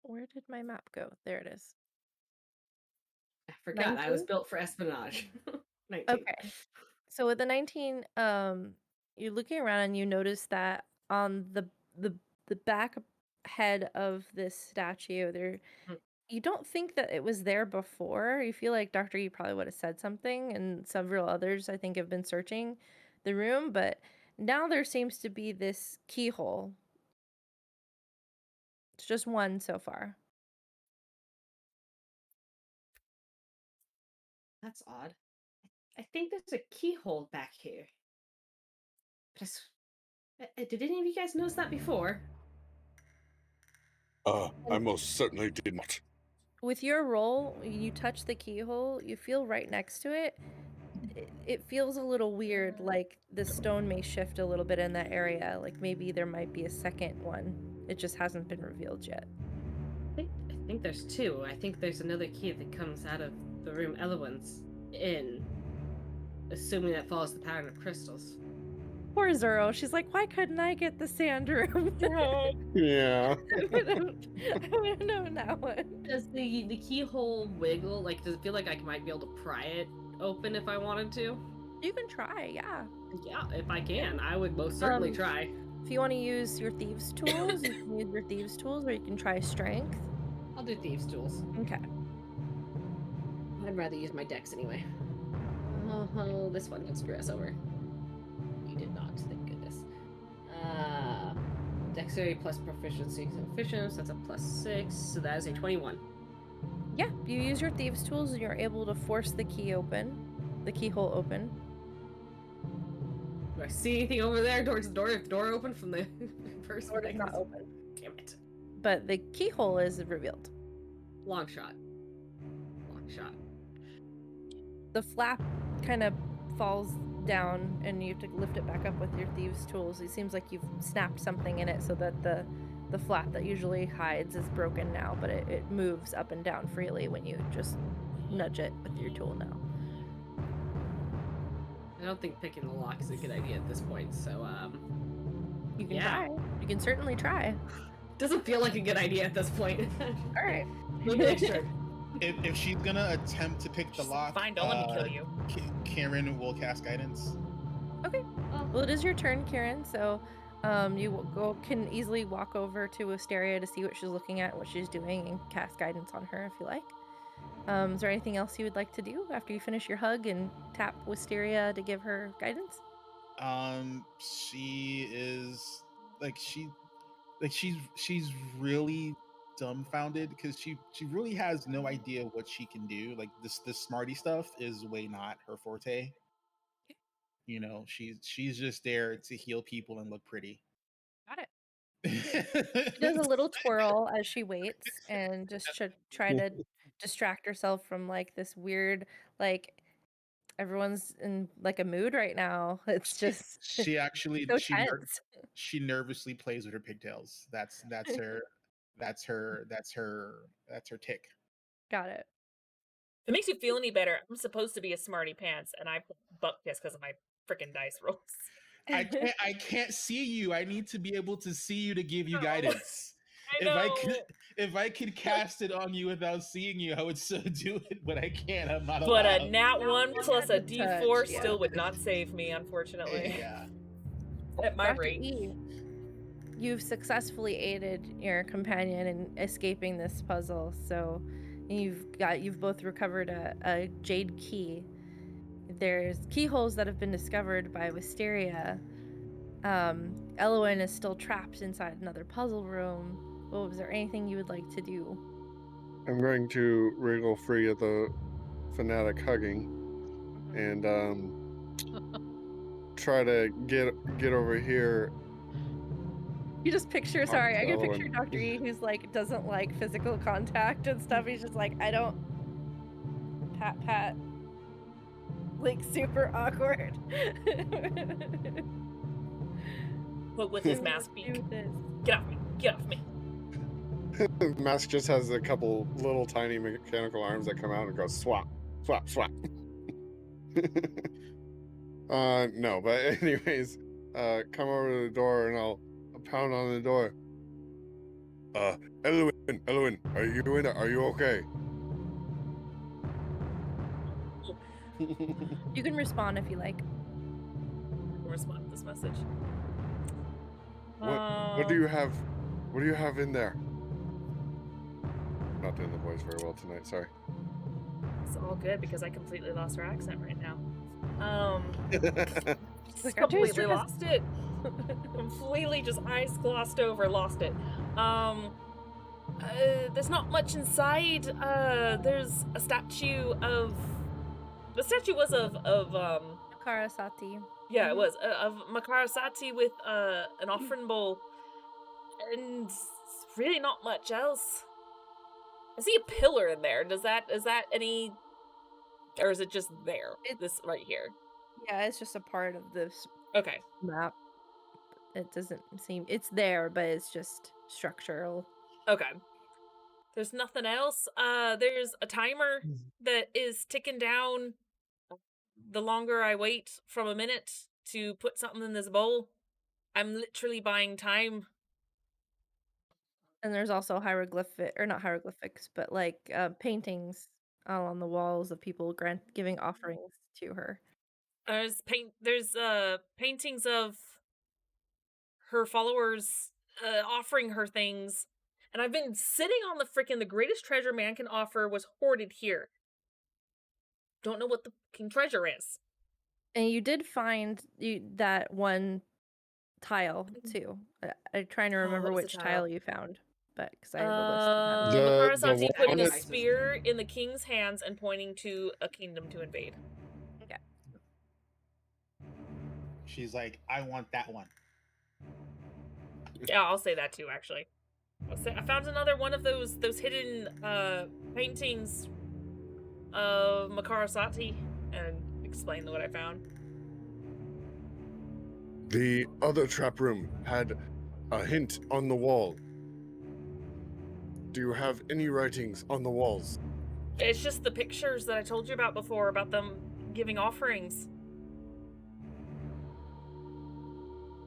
Where did my map go? There it is. I forgot. 19? I was built for espionage. 19. Okay. So with the 19, you're looking around and you notice that on the back head of this statue, there, you don't think that it was there before. You feel like Dr. E probably would have said something, and several others I think have been searching the room, but now there seems to be this keyhole. It's just one so far. That's odd. I think there's a keyhole back here. But did any of you guys notice that before? I most certainly did not. With your roll, you touch the keyhole, you feel right next to it. It feels a little weird, like the stone may shift a little bit in that area. Like maybe there might be a second one. It just hasn't been revealed yet. I think there's two. I think there's another key that comes out of the room Elowen's in, assuming that follows the pattern of crystals. Poor Zoro. She's like, why couldn't I get the sand room? Yeah. I would have known that one. Does the keyhole wiggle? Like, does it feel like I might be able to pry it open if I wanted to? You can try, yeah. Yeah, if I can, I would most certainly try. If you want to use your thieves' tools, you can use your thieves' tools, or you can try strength. I'll do thieves' tools. Okay. I'd rather use my dex anyway. Oh, this one didn't screw us over. You did not, thank goodness. Dexterity plus proficiency. So efficiency, that's a +6, so that is a 21. Yeah, you use your thieves' tools and you're able to force the keyhole open. Do I see anything over there towards the door? If the door open from the first Door is not open. Damn it. But the keyhole is revealed. Long shot. Long shot. The flap kind of falls down and you have to lift it back up with your thieves' tools. It seems like you've snapped something in it so that the the flat that usually hides is broken now, but it moves up and down freely when you just nudge it with your tool now. I don't think picking the lock is a good idea at this point, so You can Yeah. try. You can certainly try. doesn't feel like a good idea at this point. All right. Maybe next turn. If she's gonna attempt to pick the She's lock, fine, don't let me kill you. Karen will cast guidance. Okay. Well, it is your turn, Karen. So, can easily walk over to Wisteria to see what she's looking at, what she's doing, and cast guidance on her if you like. Is there anything else you would like to do after you finish your hug and tap Wisteria to give her guidance? She is she's really dumbfounded because she really has no idea what she can do. Like this smarty stuff is way not her forte. You know, she's just there to heal people and look pretty. Got it. She does a little twirl as she waits and just try to distract herself from like this weird, like everyone's in like a mood right now. It's just she actually so tense. she nervously plays with her pigtails. That's her tick. Got it. If it makes you feel any better, I'm supposed to be a smarty pants, and I buck this because of my freaking dice rolls. I can't see you. I need to be able to see you to give you No. guidance. I know. If I could cast it on you without seeing you, I would so do it, but I can't. I'm not But allowed. a nat 1 plus a D4 touch, yeah. still would not save me, unfortunately. Yeah. At my Dr. rate. E, you've successfully aided your companion in escaping this puzzle. So you've both recovered a jade key. There's keyholes that have been discovered by Wisteria. Elowen is still trapped inside another puzzle room. Well, was there anything you would like to do? I'm going to wriggle free of the fanatic hugging and try to get over here. You just picture, Talk sorry, to I can Elowen. picture Dr. E who's like, doesn't like physical contact and stuff. He's just like, I don't, pat, like super awkward. But with his mask Do beak. this. Get off me. Get off me. Mask just has a couple little tiny mechanical arms that come out and go swap, swap, swap. No, but anyways, come over to the door and I'll pound on the door. Elowen, are you in there? Are you okay? You can respond if you like. Respond to this message. What do you have? What do you have in there? Not doing the voice very well tonight. Sorry. It's all good because I completely lost her accent right now. Like, Completely lost it. Completely just eyes glossed over, lost it. There's not much inside. There's a statue of. The statue was of Karasati. Yeah, it was of Makarasati with an offering bowl, and really not much else. I see a pillar in there. Is that any, or is it just there? This right here. Yeah, it's just a part of this Okay. map. It doesn't seem it's there, but it's just structural. Okay. There's nothing else. There's a timer that is ticking down. The longer I wait from a minute to put something in this bowl, I'm literally buying time. And there's also not hieroglyphics, but like paintings on the walls of people giving offerings to her. There's paintings of her followers offering her things, and I've been sitting on the greatest treasure man can offer was hoarded here. Don't know what the fucking treasure is. And you did find that one tile too. I'm trying to remember what was which the tile tile? you found, but because I have a list of them. The Makarasati putting a one- spear in the king's hands and pointing to a kingdom to invade. Okay. She's like, I want that one. Yeah, I'll say that too. Actually, I found another one of those hidden paintings of Makarasati and explain what I found. The other trap room had a hint on the wall. Do you have any writings on the walls? It's just the pictures that I told you about before, about them giving offerings.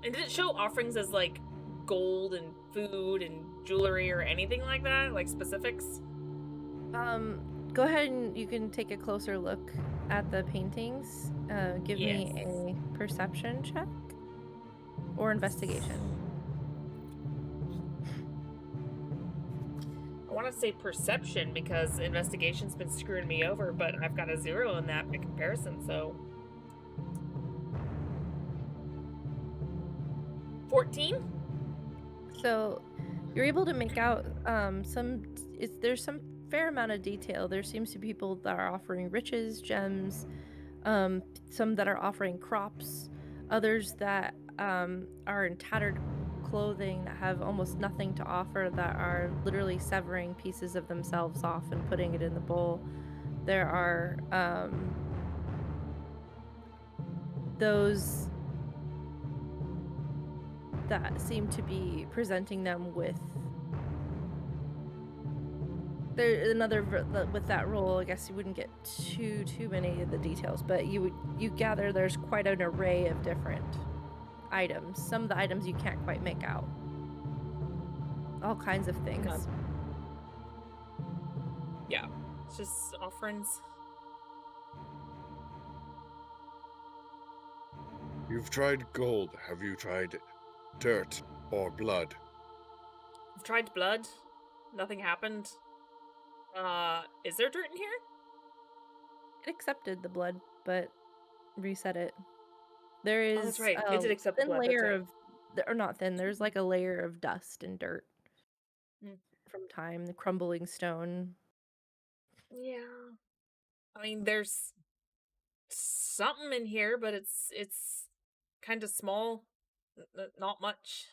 And did it show offerings as, like, gold and food and jewelry or anything like that? Like, specifics? Go ahead and you can take a closer look at the paintings. Give me Yes. a perception check or investigation. I want to say perception because investigation's been screwing me over, but I've got a 0 in that by comparison, so... 14? So you're able to make out there's some fair amount of detail. There seems to be people that are offering riches, gems, some that are offering crops, others that are in tattered clothing that have almost nothing to offer, that are literally severing pieces of themselves off and putting it in the bowl. There are those that seem to be presenting them with with that role. I guess you wouldn't get too many of the details, but you gather there's quite an array of different items. Some of the items you can't quite make out. All kinds of things. Okay. Yeah, it's just offerings. You've tried gold. Have you tried dirt or blood? I've tried blood. Nothing happened. Is there dirt in here? It accepted the blood, but reset it. There is Oh, that's right. It did a accept the thin blood. That's layer right. of, or not thin, there's like a layer of dust and dirt Mm. from time, the crumbling stone. Yeah. I mean, there's something in here, but it's kind of small. Not much.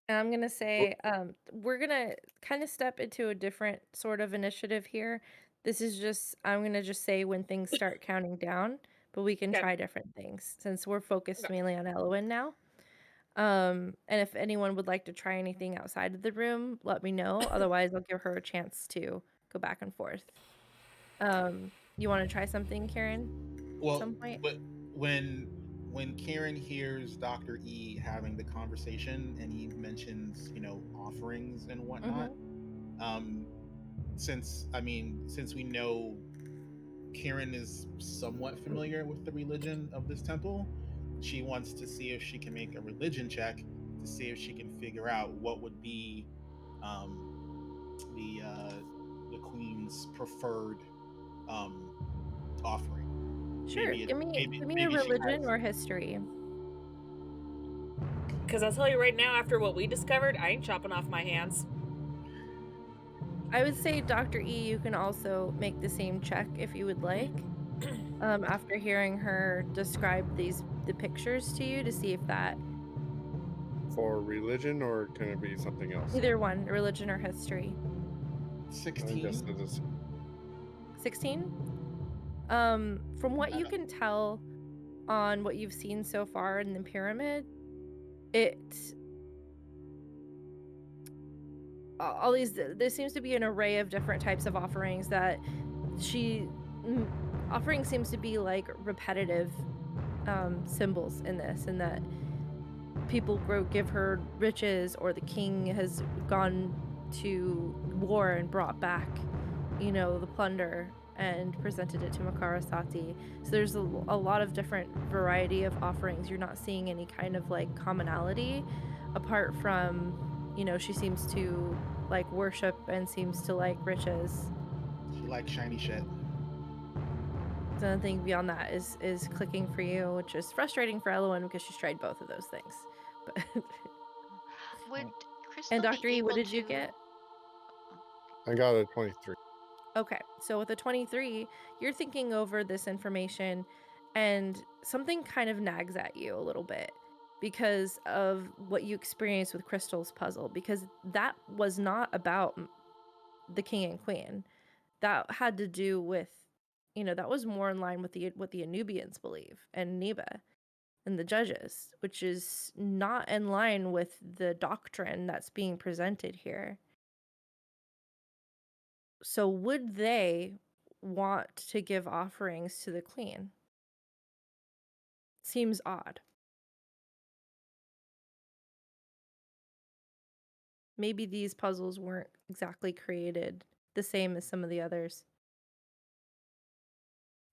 And I'm gonna say, we're gonna kind of step into a different sort of initiative here. This is just, I'm gonna just say when things start counting down, but we can Okay. try different things since we're focused Okay. mainly on Elwyn now. And if anyone would like to try anything outside of the room, let me know. Otherwise, I'll give her a chance to go back and forth. You want to try something, Karen? Well, Some point? but when Karen hears Dr. E having the conversation and he mentions, offerings and whatnot, Mm-hmm. since we know Karen is somewhat familiar with the religion of this temple, she wants to see if she can make a religion check to see if she can figure out what would be the queen's preferred offering. Sure. Give me a Maybe she religion has. or history. Because I'll tell you right now, after what we discovered, I ain't chopping off my hands. I would say, Dr. E, you can also make the same check if you would like. After hearing her describe the pictures to you, to see if that, For religion, or can it be something else? either one, religion or history. I 16. guess it is. 16? From what you can tell on what you've seen so far in the pyramid, there seems to be an array of different types of offerings that offering seems to be like repetitive symbols in this, and that people give her riches, or the king has gone to war and brought back the plunder and presented it to Makarasati. So there's a lot of different variety of offerings. You're not seeing any kind of like commonality, apart from she seems to like worship and seems to like riches. She likes shiny shit. So nothing beyond that is clicking for you, which is frustrating for Elowen because she's tried both of those things. But Would Crystal and be Dr. E, what able did you to? get? I got a 23. Okay, so with a 23, you're thinking over this information, and something kind of nags at you a little bit because of what you experienced with Crystal's puzzle, because that was not about the king and queen. That had to do with, that was more in line with what the Anubians believe and Neba. and the judges, which is not in line with the doctrine that's being presented here. So would they want to give offerings to the queen? Seems odd. Maybe these puzzles weren't exactly created the same as some of the others.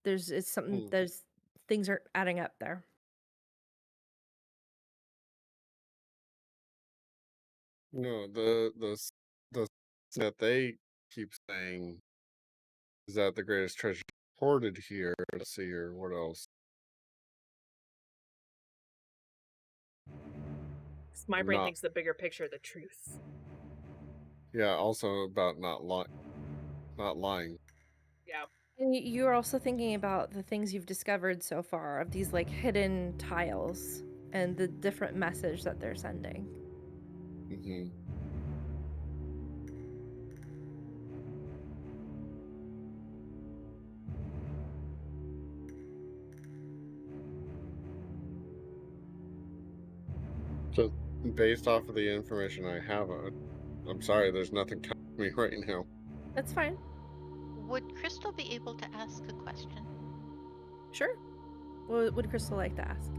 There's things aren't adding up there. No, the that they keep saying is that the greatest treasure hoarded here. Let's see here. What else? My Or brain not. thinks the bigger picture, the truth. Yeah. Also about not lying. Yeah. And you're also thinking about the things you've discovered so far of these like hidden tiles and the different message that they're sending. Mm-hmm. Just based off of the information I have, I'm sorry, there's nothing coming to me right now. That's fine. Would Crystal be able to ask a question? Sure. What would Crystal like to ask?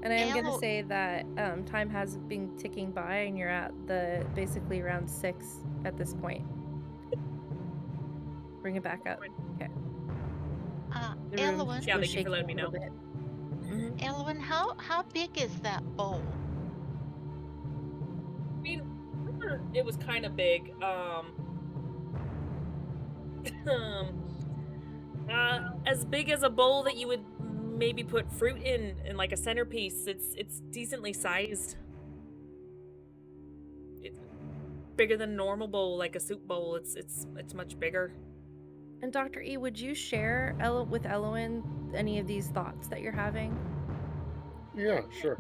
And I am going to say that time has been ticking by and you're at the basically round 6 at this point. Bring it back up. Okay. The room Elowen? Yeah, was thank you for letting me shaking a know. little bit. Elowen, how big is that bowl? I mean, it was kind of big. As big as a bowl that you would maybe put fruit in like a centerpiece. It's decently sized. It's bigger than a normal bowl, like a soup bowl. It's much bigger. And Dr. E, would you share with Elowen any of these thoughts that you're having? Yeah, sure.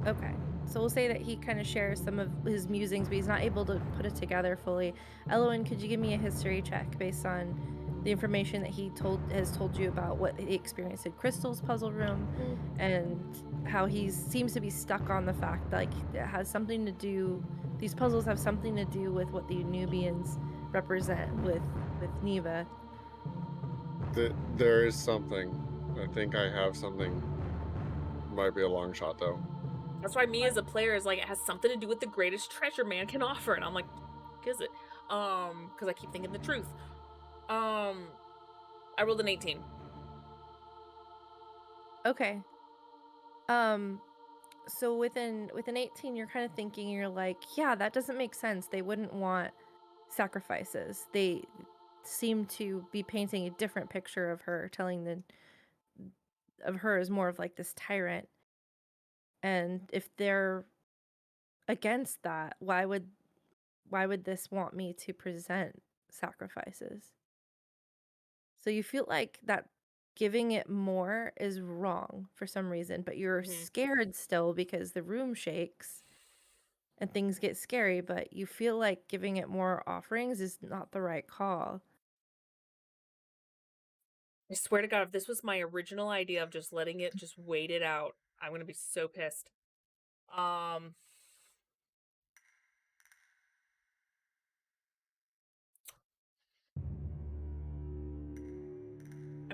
Okay. So we'll say that he kind of shares some of his musings, but he's not able to put it together fully. Elowen, could you give me a history check based on the information that he has told you about what he experienced in Crystal's puzzle room and how he seems to be stuck on the fact that like it has something to do, these puzzles have something to do with what the Nubians represent with Neva. There is something. I think I have something. Might be a long shot though. That's why me as a player is like, it has something to do with the greatest treasure man can offer, and I'm like, what is it? Because I keep thinking the truth. I rolled an 18. Okay. So with an 18, you're kind of thinking, you're like, yeah, that doesn't make sense. They wouldn't want sacrifices. They seem to be painting a different picture of her, telling of her as more of like this tyrant. And if they're against that, why would this want me to present sacrifices? So you feel like that giving it more is wrong for some reason, but you're scared still because the room shakes and things get scary, but you feel like giving it more offerings is not the right call. I swear to God, if this was my original idea of just letting it just wait it out, I'm going to be so pissed. I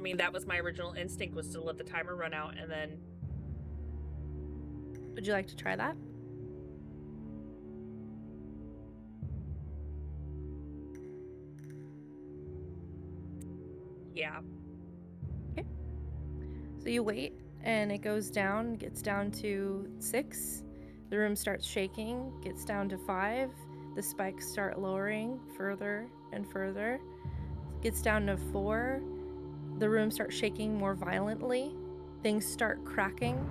mean, that was my original instinct, was to let the timer run out and then... Would you like to try that? Yeah. Okay. So you wait, and it goes down, gets down to 6. The room starts shaking, gets down to 5. The spikes start lowering further and further. Gets down to 4. The room starts shaking more violently. Things start cracking.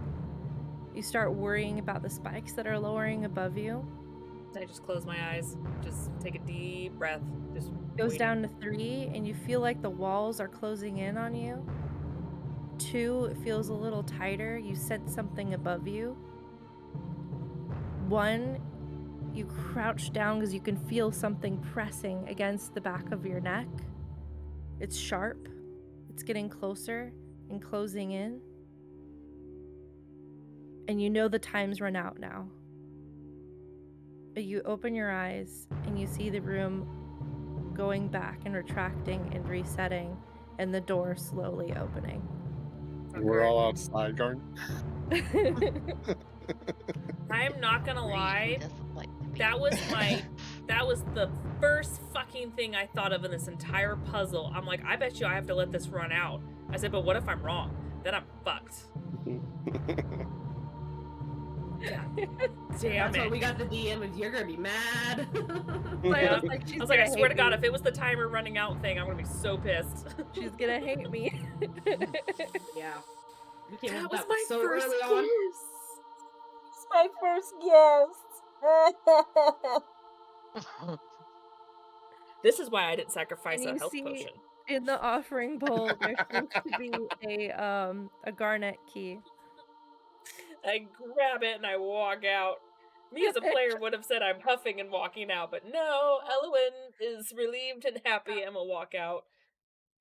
You start worrying about the spikes that are lowering above you. I just close my eyes, just take a deep breath, just Goes waiting. down to 3, and you feel like the walls are closing in on you. 2, it feels a little tighter. You sense something above you. 1, you crouch down because you can feel something pressing against the back of your neck. It's sharp. It's getting closer and closing in. and you know the time's run out now. But you open your eyes and you see the room going back and retracting and resetting, and the door slowly opening. We're all outside going. I'm not gonna Agreed, who lie. doesn't like to be? That was the first fucking thing I thought of in this entire puzzle. I'm like, I bet you I have to let this run out. I said, but what if I'm wrong? Then I'm fucked. God damn That's why it. we got the DM, and you're gonna be mad. Yeah. Like, I was like, I swear to God, if it was the timer running out thing, I'm gonna be so pissed. she's gonna hate me. Yeah. You came That up was with my so first early guess. on. It's my first guess. This is why I didn't sacrifice And a you health see potion. in the offering bowl there seems to be a garnet key. I grab it and I walk out. Me as a player would have said I'm huffing and walking out, but no, Elowen is relieved and happy and will walk out.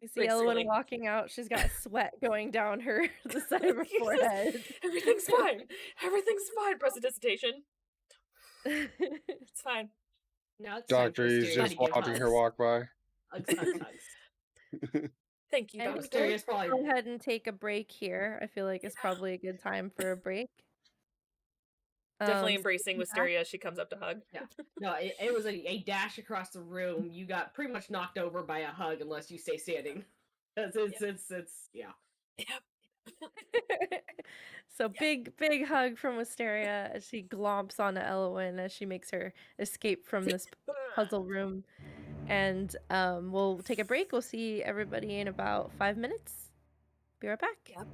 You see Elowen Gracefully. walking out. She's got sweat going down the side of her forehead. Everything's fine. Everything's fine. Prestidigitation. It's fine. Now it's time for Doctor, he's Asteria just to give watching hugs. her walk by. Hugs, hugs, hugs. Thank you, And Doctor. Asteria's probably go ahead and take a break here. I feel like it's probably a good time for a break. Definitely So embracing Wisteria as she comes up to hug. Yeah. No, it was a dash across the room. You got pretty much knocked over by a hug unless you stay standing. It's yeah. Yep. So big hug from Wisteria as she glomps onto Elowen as she makes her escape from this puzzle room. And we'll take a break. We'll see everybody in about 5 minutes. Be right back. Yep.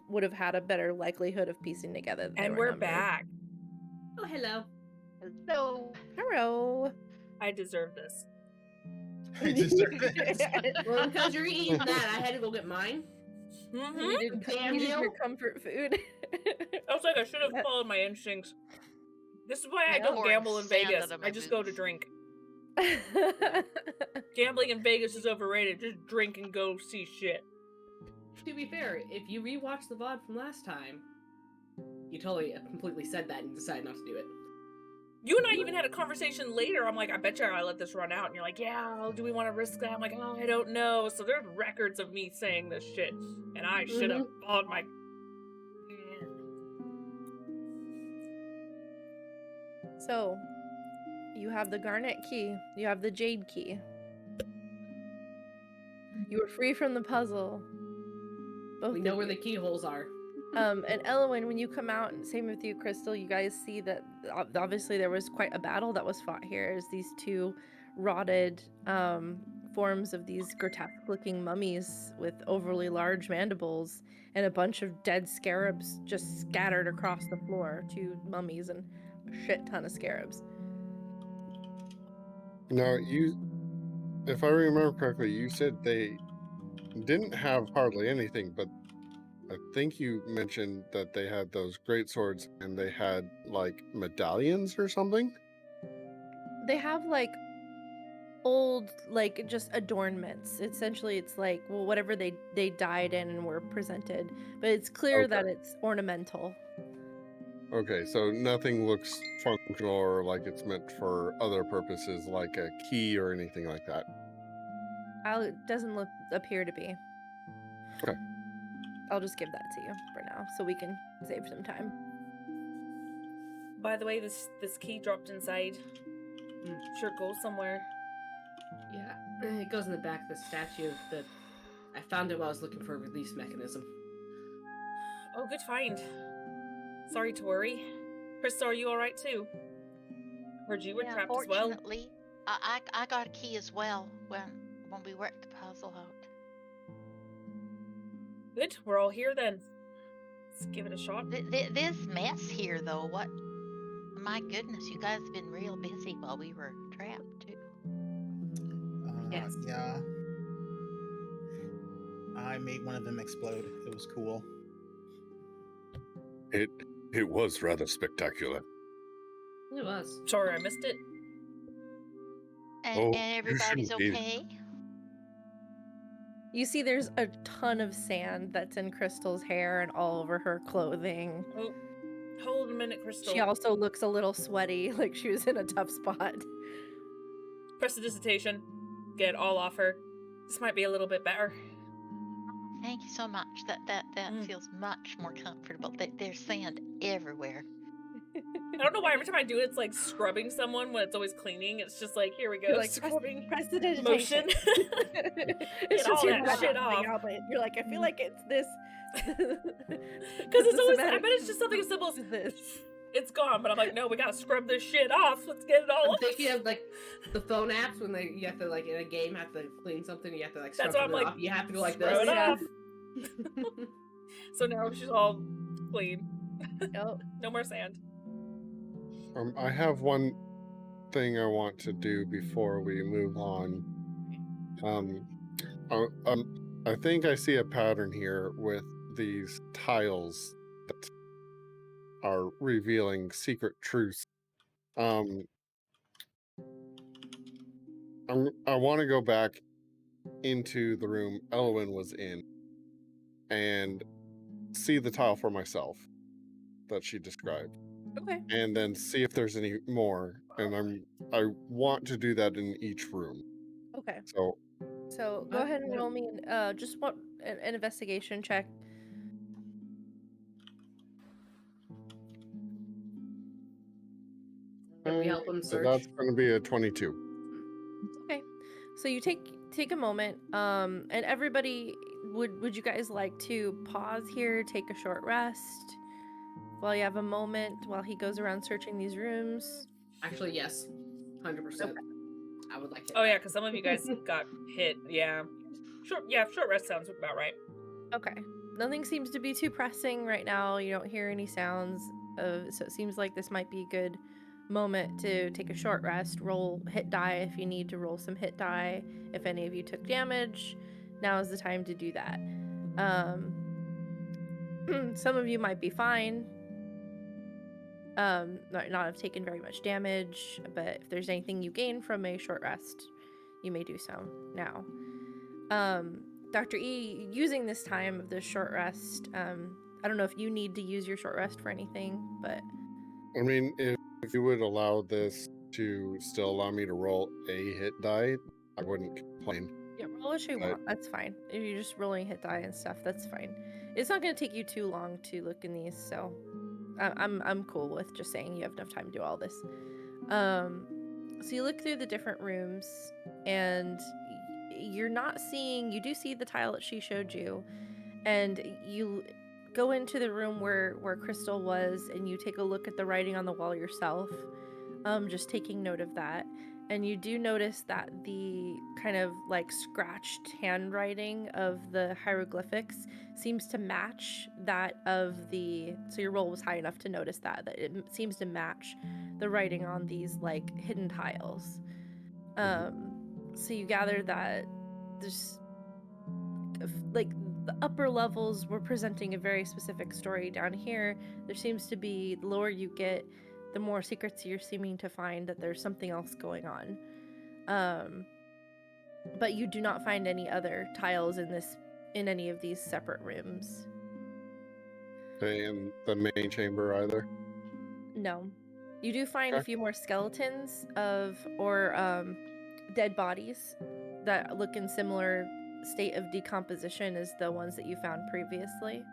would have had a better likelihood of piecing together that they And were we're numbered. back. Oh, hello. So Hello. I deserve this. I deserve it. Well, because you're eating that, I had to go get mine. Mm-hmm. You did, Damn you did your you. comfort food. I was like, I should have followed my instincts. This is why I Like don't pouring gamble in sand Vegas. out of my I just go to boots. drink. Gambling in Vegas is overrated. Just drink and go see shit. To be fair, if you rewatch the VOD from last time, you totally completely said that and decided not to do it. You and I even had a conversation later. I'm like, I bet you I let this run out. And you're like, yeah, do we want to risk that? I'm like, oh, I don't know. So there's records of me saying this shit. And I should have followed my... So, you have the garnet key. You have the jade key. You were free from the puzzle. Both We of know where you. the keyholes are. And Elwyn, when you come out, and same with you, Crystal, you guys see that obviously there was quite a battle that was fought here. As these two rotted forms of these grotesque-looking mummies with overly large mandibles and a bunch of dead scarabs just scattered across the floor. Two mummies and a shit ton of scarabs. Now, if I remember correctly, you said they didn't have hardly anything, but I think you mentioned that they had those great swords and they had like medallions or something. They have like old, like just adornments. Essentially, it's like, well, whatever they died in and were presented, but it's clear that it's ornamental. Okay, so nothing looks functional or like it's meant for other purposes, like a key or anything like that. It doesn't appear to be. Okay. I'll just give that to you for now, so we can save some time. By the way, this key dropped inside. Sure it goes somewhere. Yeah, it goes in the back of the statue. I found it while I was looking for a release mechanism. Oh, good find. Sorry to worry. Krista, are you alright too? Heard you were trapped as well. Fortunately, I got a key as well when we worked the puzzle out. Good, we're all here then. Let's give it a shot. This mess here, though, what? My goodness, you guys have been real busy while we were trapped, too. Yes. Yeah. I made one of them explode. It was cool. It was rather spectacular. It was. Sorry, I missed it. And everybody's okay? You see there's a ton of sand that's in Crystal's hair and all over her clothing. Oh, hold a minute, Crystal. She also looks a little sweaty, like she was in a tough spot. Prestidigitation. Get it all off her. This might be a little bit better. Thank you so much. That feels much more comfortable. There's sand everywhere. I don't know why every time I do it, it's like scrubbing someone when it's always cleaning. It's just like, here we go, You're like, scrubbing prestidigitation. motion. It's Get all your that shit breath off. out, but you're like, I feel like it's this. Because it's always, I bet it's just something as simple as this. It's gone, but I'm like, no, we gotta scrub this shit off. Let's get it all I'm off. thinking of like the phone apps when you have to like in a game have to clean something, you have to like That's scrub what I'm it like, off. You have to go like scrub this. it off. So now she's all clean. Yep. No more sand. I have one thing I want to do before we move on. I think I see a pattern here with these tiles that are revealing secret truths. I want to go back into the room Elwyn was in and see the tile for myself that she described. Okay. And then see if there's any more. And I want to do that in each room. Okay. So go ahead and roll me just an investigation check. Can we help them so search? that's going to be a 22. Okay. So you take a moment, and everybody, would you guys like to pause here, take a short rest while you have a moment while he goes around searching these rooms? Actually, yes, 100%. Okay. I would like to. Oh yeah, because some of you guys got hit. Yeah. Short rest sounds about right. Okay. nothing seems to be too pressing right now. You don't hear any sounds so it seems like this might be a good moment to take a short rest, roll hit die if you need to roll some hit die. If any of you took damage, now is the time to do that. Some of you might be fine, not have taken very much damage, but if there's anything you gain from a short rest, you may do so now. Dr. E, using this time of this short rest, I don't know if you need to use your short rest for anything, but I mean, if you would allow this to still allow me to roll a hit die, I wouldn't complain. yeah, roll what you want. That's fine. If you're just rolling hit die and stuff, that's fine. It's not going to take you too long to look in these, so I'm cool with just saying you have enough time to do all this. So you look through the different rooms, and you're not seeing. You do see the tile that she showed you, and you go into the room where Crystal was, and you take a look at the writing on the wall yourself. Just taking note of that. And you do notice that the kind of like scratched handwriting of the hieroglyphics seems to match that of the. So your roll was high enough to notice that it seems to match the writing on these like hidden tiles. So you gather that there's like the upper levels were presenting a very specific story. Down here, there seems to be, the lower you get, the more secrets you're seeming to find that there's something else going on. But you do not find any other tiles in any of these separate rooms. In the main chamber either? No. You do find a few more skeletons or dead bodies that look in similar state of decomposition as the ones that you found previously,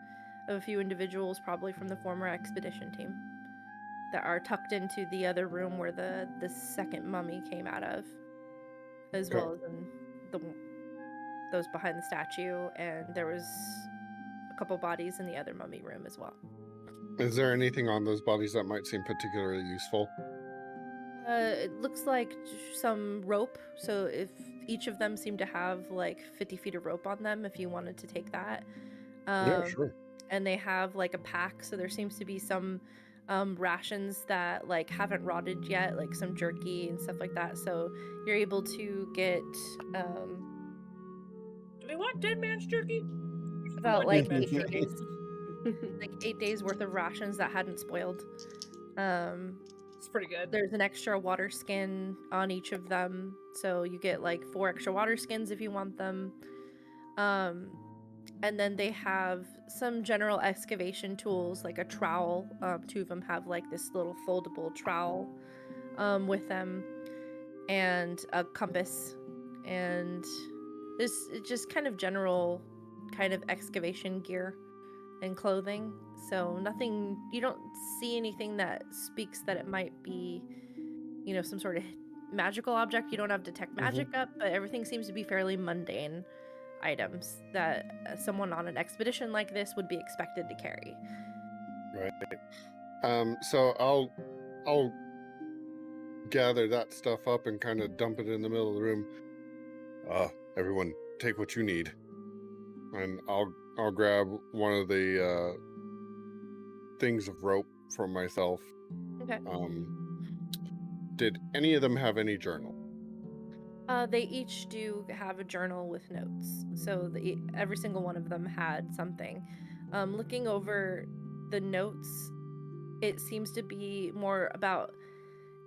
of a few individuals probably from the former expedition team that are tucked into the other room where the second mummy came out of, as well as in those behind the statue, and there was a couple bodies in the other mummy room as well. Is there anything on those bodies that might seem particularly useful? It looks like some rope, so if each of them seem to have like 50 feet of rope on them, if you wanted to take that. Yeah, sure. And they have like a pack, so there seems to be some rations that like haven't rotted yet, like some jerky and stuff like that, so you're able to get Do we want dead man's jerky? about like dead man's 8 jerky. days like 8 days worth of rations that hadn't spoiled. It's pretty good. There's an extra water skin on each of them, so you get like 4 extra water skins if you want them. And then they have some general excavation tools, like a trowel. 2 of them have like this little foldable trowel with them, and a compass, and this just kind of general kind of excavation gear and clothing. So nothing, you don't see anything that speaks that it might be, some sort of magical object. You don't have detect magic up, but everything seems to be fairly mundane items that someone on an expedition like this would be expected to carry. Right. So I'll gather that stuff up and kind of dump it in the middle of the room. Everyone take what you need. And I'll grab one of the things of rope for myself. Okay. Did any of them have any journal? They each do have a journal with notes. So every single one of them had something. Looking over the notes, it seems to be more about,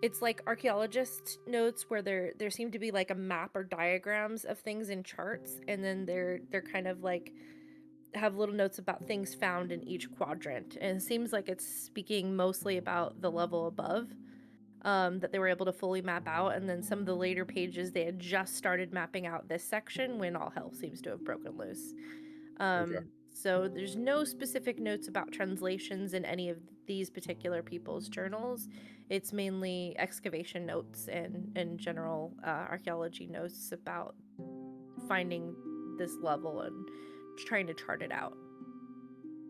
it's like archaeologist notes where there seem to be like a map or diagrams of things in charts, and then they're kind of like have little notes about things found in each quadrant. And it seems like it's speaking mostly about the level above. That they were able to fully map out, and then some of the later pages they had just started mapping out this section when all hell seems to have broken loose. So there's no specific notes about translations in any of these particular people's journals. It's mainly excavation notes and general archaeology notes about finding this level and trying to chart it out.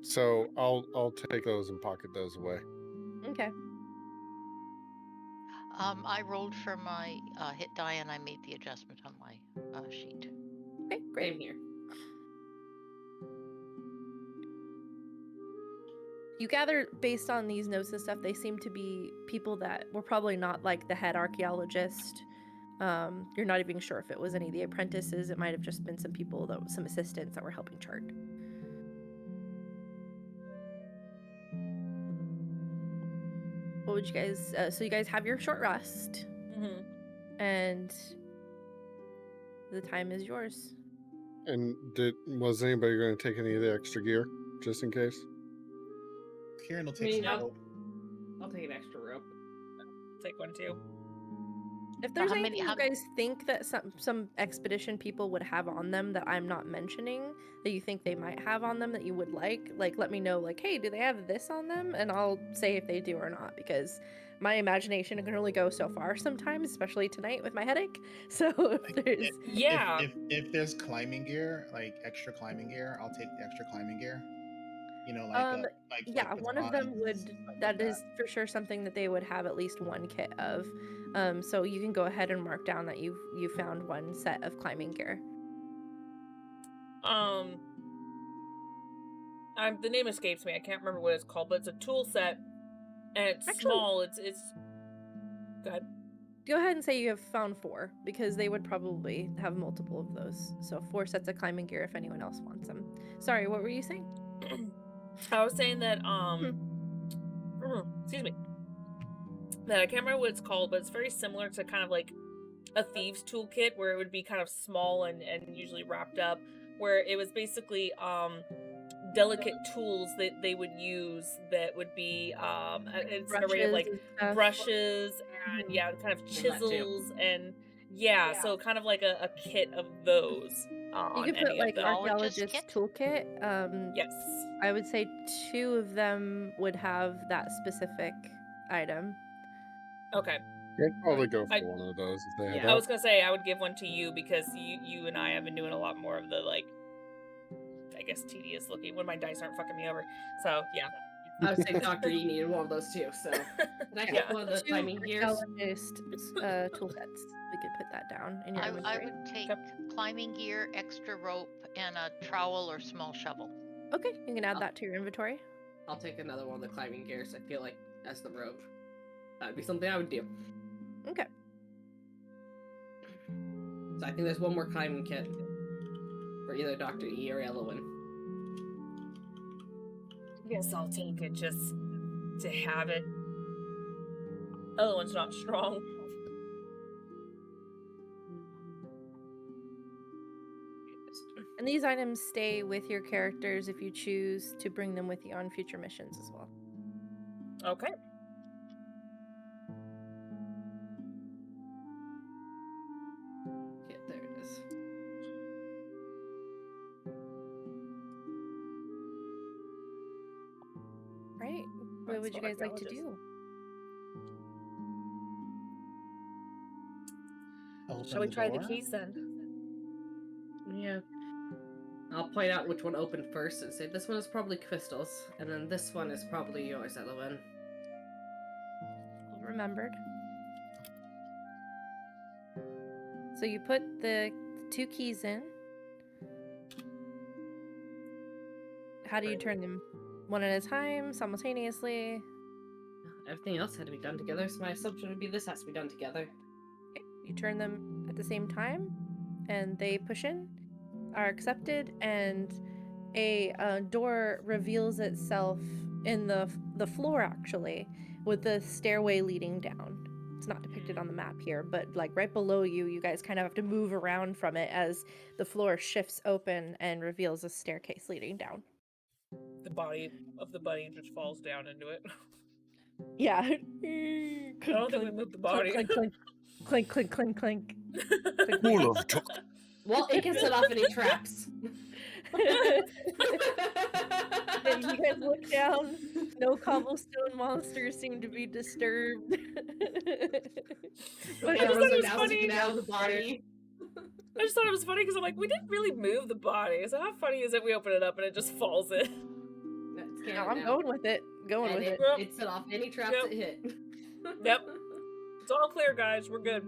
So I'll take those and pocket those away. Okay. I rolled for my hit die and I made the adjustment on my sheet. Okay, great. Same here. You gather, based on these notes and stuff, they seem to be people that were probably not like the head archaeologist. You're not even sure if it was any of the apprentices. It might have just been some people, some assistants that were helping chart. What would you guys? So you guys have your short rest, and the time is yours. And was anybody going to take any of the extra gear, just in case? Kieran will take some rope. I'll take an extra rope. Take one too. If there's anything you guys think that some expedition people would have on them that I'm not mentioning, that you think they might have on them that you would like, let me know, like, hey, do they have this on them? And I'll say if they do or not, because my imagination can only go so far sometimes, especially tonight with my headache. So if there's... If there's climbing gear, like extra climbing gear, I'll take the extra climbing gear. You know, one of them would. That is for sure something that they would have at least one kit of. So you can go ahead and mark down that you found one set of climbing gear. The name escapes me. I can't remember what it's called, but it's a tool set, and it's small. It's. Go ahead. Go ahead and say you have found 4, because they would probably have multiple of those. So 4 sets of climbing gear if anyone else wants them. Sorry, what were you saying? I was saying that, excuse me, that I can't remember what it's called, but it's very similar to kind of like a thieves toolkit, where it would be kind of small and usually wrapped up, where it was basically, delicate tools that they would use that would be, it's an array of like brushes and kind of chisels and so kind of like a kit of those. You could put like archaeologist toolkit. Yes. I would say 2 of them would have that specific item. Okay. I'd probably go for one of those if they have that. I was gonna say I would give one to you because you and I have been doing a lot more of the, like, I guess, tedious looking when my dice aren't fucking me over. So yeah. I would say Dr. E needed one of those too. So can I get one of the climbing gears? Toolsets. We could put that down in your I would take climbing gear, extra rope, and a trowel or small shovel. Okay, you can add that to your inventory. I'll take another one of the climbing gears. I feel like as the rope, that'd be something I would do. Okay. So I think there's one more climbing kit for either Dr. E or Elowen. Guess I'll take it just to have it. Other one's not strong. And these items stay with your characters if you choose to bring them with you on future missions as well. Okay. Yeah, there it is. Right. What would you guys like to do? Shall we try the keys then? Yeah. I'll point out which one opened first and say this one is probably Crystal's, and then this one is probably yours, Elowen. Remembered. So you put the 2 keys in. How do you turn them? One at a time, simultaneously? Everything else had to be done together, so my assumption would be this has to be done together. Okay. You turn them at the same time, and they push in, are accepted, and a door reveals itself in the floor, actually, with the stairway leading down. It's not depicted on the map here, but like right below you, you guys kind of have to move around from it as the floor shifts open and reveals a staircase leading down. The body of the bunny just falls down into it. Yeah. I don't think we moved the body. Clink, clink, clink, clink, clink, clink. Full of chocolate. Well, it can set off any traps. And you guys look down. No cobblestone monsters seem to be disturbed. I just thought it was funny. Out of the body. I just thought it was funny because I'm like, we didn't really move the body. So how funny is it we open it up and it just falls in? No, I'm going with it. It set off any traps it hit. Yep. It's all clear, guys. We're good.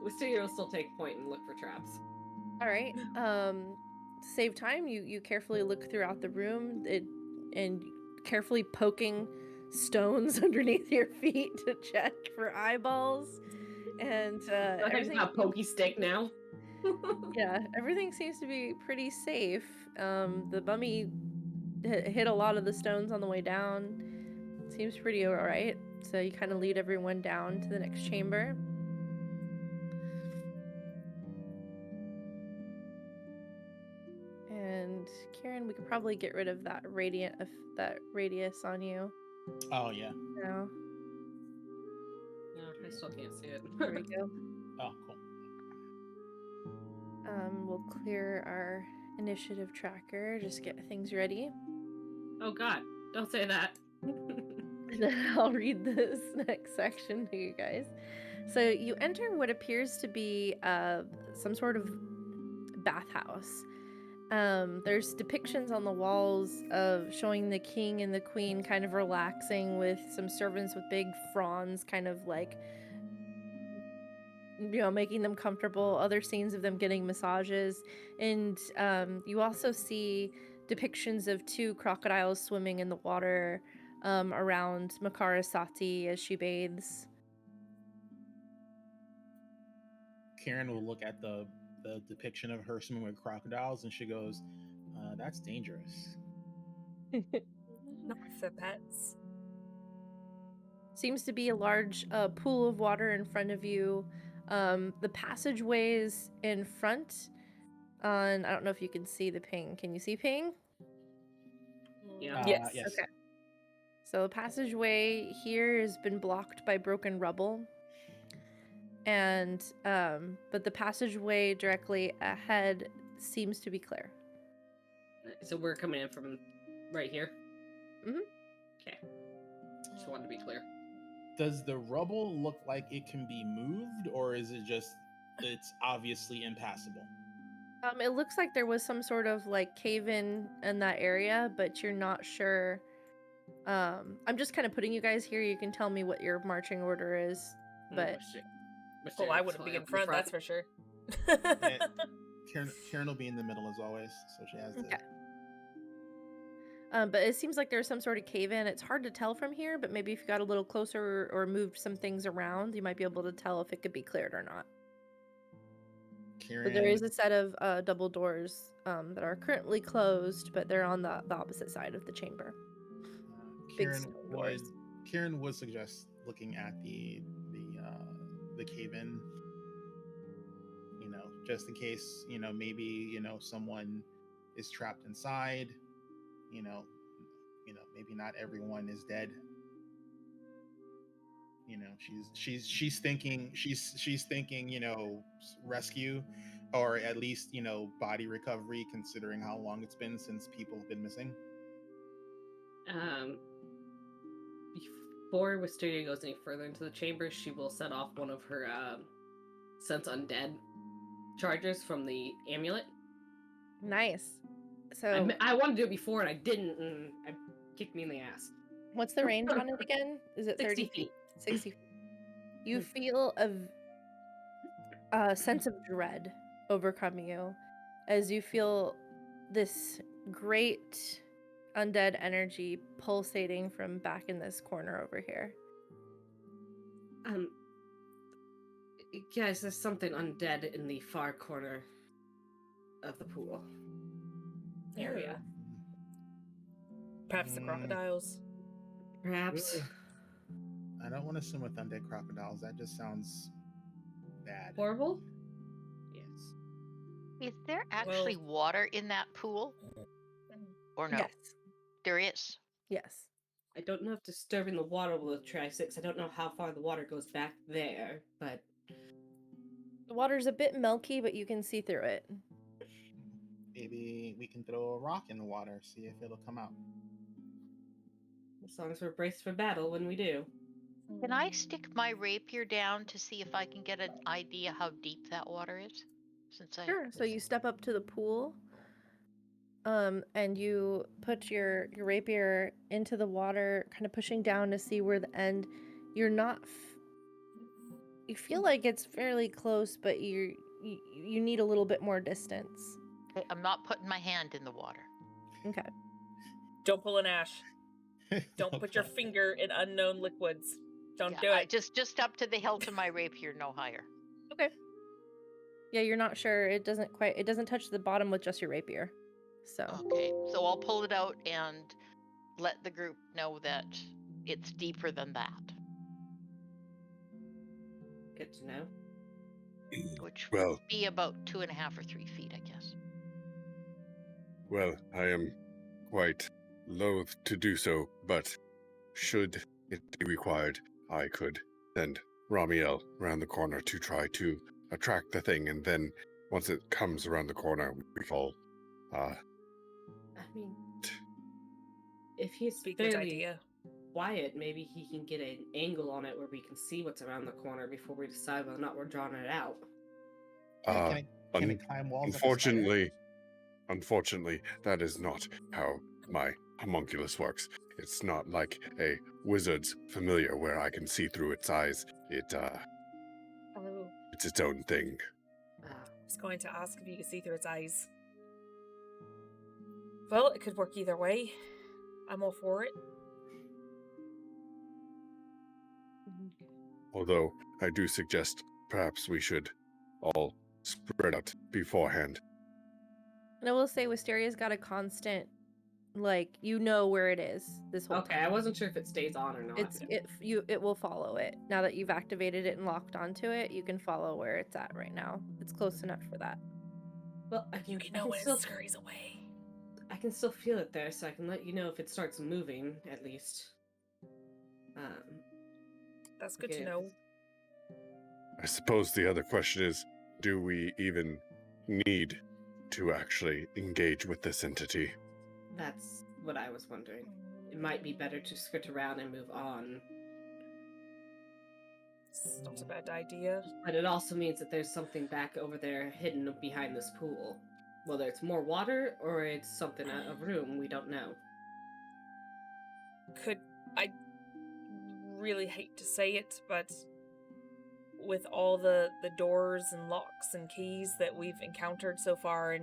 We'll still take point and look for traps. All right. To save time, you carefully look throughout the room and carefully poking stones underneath your feet to check for eyeballs, and I just got a pokey stick now. yeah, everything seems to be pretty safe. The mummy hit a lot of the stones on the way down. Seems pretty alright. So you kind of lead everyone down to the next chamber. And Kieran, we could probably get rid of that radius on you. Oh yeah. No. No, I still can't see it. There we go. Oh cool. We'll clear our initiative tracker. Just get things ready. Oh god, don't say that. And then I'll read this next section to you guys. So you enter what appears to be some sort of bathhouse. There's depictions on the walls of showing the king and the queen kind of relaxing, with some servants with big fronds kind of like, making them comfortable. Other scenes of them getting massages. And you also see depictions of 2 crocodiles swimming in the water around Makara Sati as she bathes. Karen will look at the depiction of her swimming with crocodiles, and she goes, "That's dangerous." Not for pets. Seems to be a large pool of water in front of you. The passageways in front. I don't know if you can see the ping. Can you see ping? Yeah. Yes. Yes. Okay. So the passageway here has been blocked by broken rubble. And but the passageway directly ahead seems to be clear. So we're coming in from right here? Mhm. Okay. Just wanted to be clear. Does the rubble look like it can be moved, or is it just it's obviously impassable? It looks like there was some sort of like cave-in that area, but you're not sure. I'm just kind of putting you guys here. You can tell me what your marching order is, but Well, I wouldn't be in front, that's for sure. Yeah, Karen will be in the middle as always, so she has to. Okay. But it seems like there's some sort of cave-in. It's hard to tell from here, but maybe if you got a little closer or moved some things around, you might be able to tell if it could be cleared or not. But there is a set of double doors that are currently closed, but they're on the opposite side of the chamber. Karen would suggest looking at the cave-in, just in case, maybe, someone is trapped inside, maybe not everyone is dead. She's thinking, rescue, or at least, body recovery, considering how long it's been since people have been missing. Before Wisteria goes any further into the chamber, she will set off one of her sense undead charges from the amulet. Nice. So I wanted to do it before and I didn't, and it kicked me in the ass. What's the range on it again? Is it 30 feet? 60 feet. You feel a sense of dread overcome you as you feel this great undead energy pulsating from back in this corner over here. Guys, there's something undead in the far corner of the pool area. Perhaps the crocodiles. Perhaps. I don't want to swim with undead crocodiles. That just sounds bad. Horrible? Yes. Is there actually water in that pool? Or no? Yes. There is. Yes. I don't know if disturbing the water will try 6. I don't know how far the water goes back there, but the water's a bit milky, but you can see through it. Maybe we can throw a rock in the water, see if it'll come out. As long as we're braced for battle when we do. Can I stick my rapier down to see if I can get an idea how deep that water is? Sure. So you step up to the pool, and you put your rapier into the water, kind of pushing down to see where the end. You're not. You feel like it's fairly close, but you need a little bit more distance. Okay, I'm not putting my hand in the water. Okay. Don't pull an Ash. Don't put your finger in unknown liquids. Don't do I it. just up to the hilt of my rapier, no higher. Okay. Yeah, you're not sure. It doesn't touch the bottom with just your rapier. So. Okay, so I'll pull it out and let the group know that it's deeper than that. Good to know. Which Well, would be about 2.5 or 3 feet, I guess. well, I am quite loath to do so, but should it be required, I could send Ramiel around the corner to try to attract the thing, and then once it comes around the corner, we fall. I mean, if he's Be a good fairly idea. quiet, maybe he can get an angle on it where we can see what's around the corner before we decide whether or not we're drawing it out. Can I climb walls? Unfortunately, that is not how my homunculus works. It's not like a wizard's familiar where I can see through its eyes. Oh. It's its own thing. I was going to ask if you could see through its eyes. Well, it could work either way. I'm all for it. Although I do suggest perhaps we should all spread out beforehand. And I will say, Wisteria's got a constant, like, you know where it is this whole Okay, I time. wasn't sure if it stays on or not. It will follow it. Now that you've activated it and locked onto it, you can follow where it's at right now. It's close enough for that. Well, You can know when it scurries away. I can still feel it there, so I can let you know if it starts moving, at least. That's good Okay. to know. I suppose the other question is, do we even need to actually engage with this entity? That's what I was wondering. It might be better to skirt around and move on. It's not a bad idea. But it also means that there's something back over there hidden behind this pool. Whether it's more water or it's something, a room, we don't know. I really hate to say it, but with all the doors and locks and keys that we've encountered so far,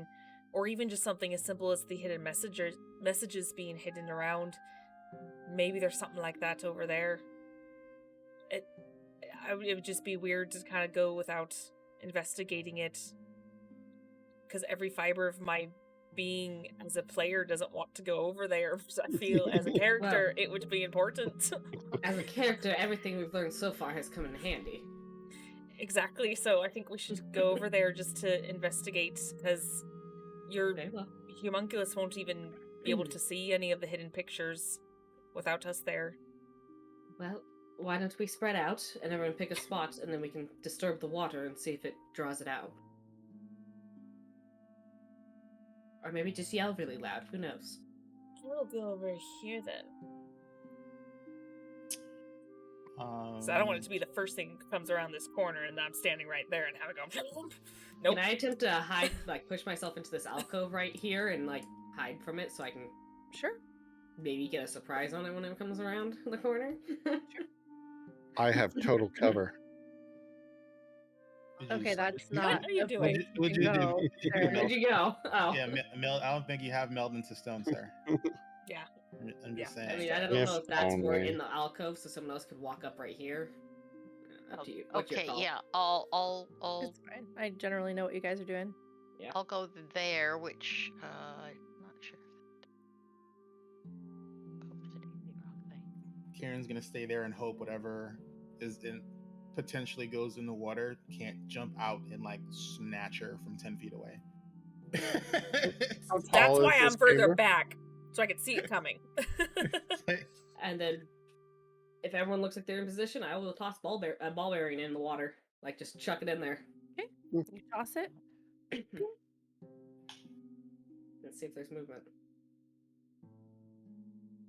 or even just something as simple as the hidden messages being hidden around, maybe there's something like that over there. It would just be weird to kind of go without investigating it, because every fiber of my being as a player doesn't want to go over there. I feel as a character it would be important. As a character, everything we've learned so far has come in handy. Exactly, so I think we should go over there just to investigate, because your homunculus won't even be able to see any of the hidden pictures without us there. Well, why don't we spread out and everyone pick a spot, and then we can disturb the water and see if it draws it out. Or maybe just yell really loud, who knows? We'll go over here then. So I don't want it to be the first thing that comes around this corner and I'm standing right there and have it go. Nope. Can I attempt to hide, push myself into this alcove right here and, hide from it so I can Sure. maybe get a surprise on it when it comes around the corner? Sure. I have total cover. Okay, that's not. What are you doing? What'd you do? Where'd you go? Oh. Yeah, I don't think you have melded into stone, sir. Yeah. I'm just saying. I mean, I don't know if that's where in the alcove, so someone else could walk up right here. Up to you. What's your Okay, call? yeah, I'll It's fine. I generally know what you guys are doing. Yeah. I'll go there, which I'm not sure. Kieran's gonna stay there and hope whatever is potentially goes in the water can't jump out and snatch her from 10 feet away. That's why I'm further back, so I can see it coming. And then, if everyone looks like they're in position, I will toss ball bearing in the water. Just chuck it in there. Okay. You toss it. Let's see if there's movement.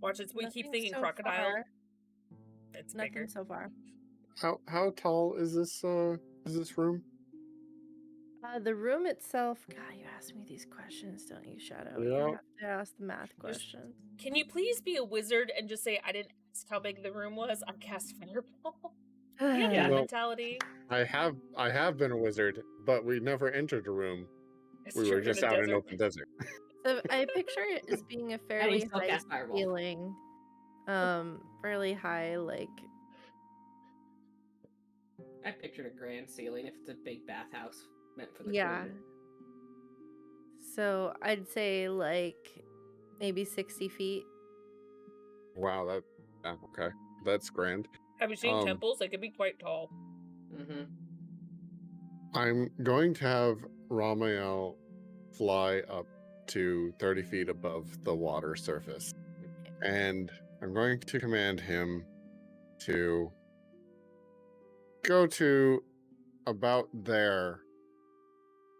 Watch it. We keep Nothing thinking so crocodile. far. It's Nothing bigger. so far. How tall is this room? The room itself. God, you ask me these questions, don't you, Shadow? You Yeah. have to ask the math questions. Can you please be a wizard and just say I didn't ask how big the room was? I cast fireball. You have that Well, mentality. I have been a wizard, but we never entered a room. It's We true, were just in a out in desert. open desert. So I picture it as being a And fairly you still high cast fireball. ceiling. fairly high, like I pictured a grand ceiling if it's a big bathhouse meant for the yeah. queen. So I'd say like maybe 60 feet. Wow, okay. That's grand. Have you seen Um, temples? They could be quite tall. Mm-hmm. I'm going to have Ramael fly up to 30 feet above the water surface. And I'm going to command him to go to about there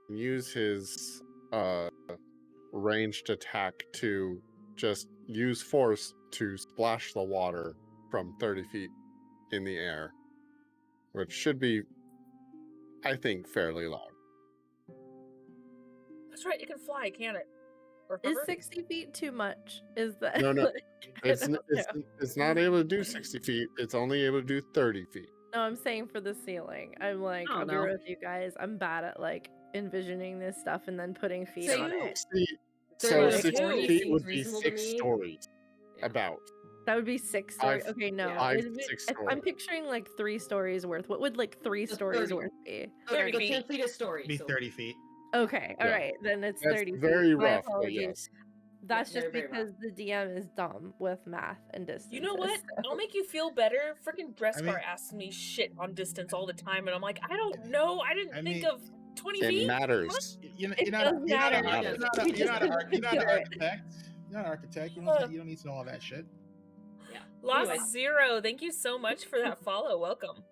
and use his ranged attack to just use force to splash the water from 30 feet in the air, which should be, I think, fairly loud. That's right. It can fly, can't it? Or Is hover? 60 feet too much? Is that No, no. like, I It's don't know. it's not able to do 60 feet. It's only able to do 30 feet. No, I'm saying for the ceiling. I'm like, Oh, I'll be no. real with you guys. I'm bad at like envisioning this stuff and then putting feet So on you- it. 60, 30 so to 60 40 feet seems would be reasonable to 6 me. stories. Yeah. About. That would be 6 stories. Five- Okay, no. yeah. 5 It'd to be- 6 if I'm stories. picturing like 3 stories worth. What would like 3 So stories 30. worth be? 30 so feet. 10 feet a story. Be so 30 feet. Okay, all Yeah. right. Then it's That's 30 very feet. My rough, but apologies. yes. That's Yeah, just very, very rough. because the DM is dumb with math and distance. You know what? I'll make you feel better. Freaking Dresscar asks me shit on distance all the time, and I'm like, I don't know. I didn't I think mean, of 20 It feet. matters. You're It does matter. matter. You're not an Figure it. architect. You're not an architect. You don't need to know all that shit. Yeah. Lost Anyways. Zero, thank you so much for that follow. Welcome.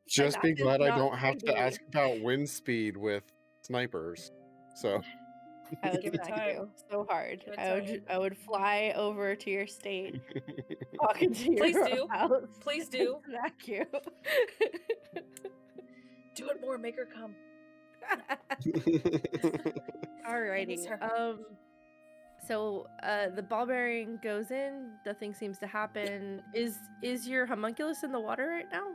Just be that is glad I not don't have to 3D. ask about wind speed with snipers. So I would Give it smack time. you so hard. Give it I would time. I would fly over to your state, walk into your Please do. house, Please and do. smack you. Do it more. Make her come. Alrighty. her. So the ball bearing goes in. Nothing seems to happen. Is your homunculus in the water right now?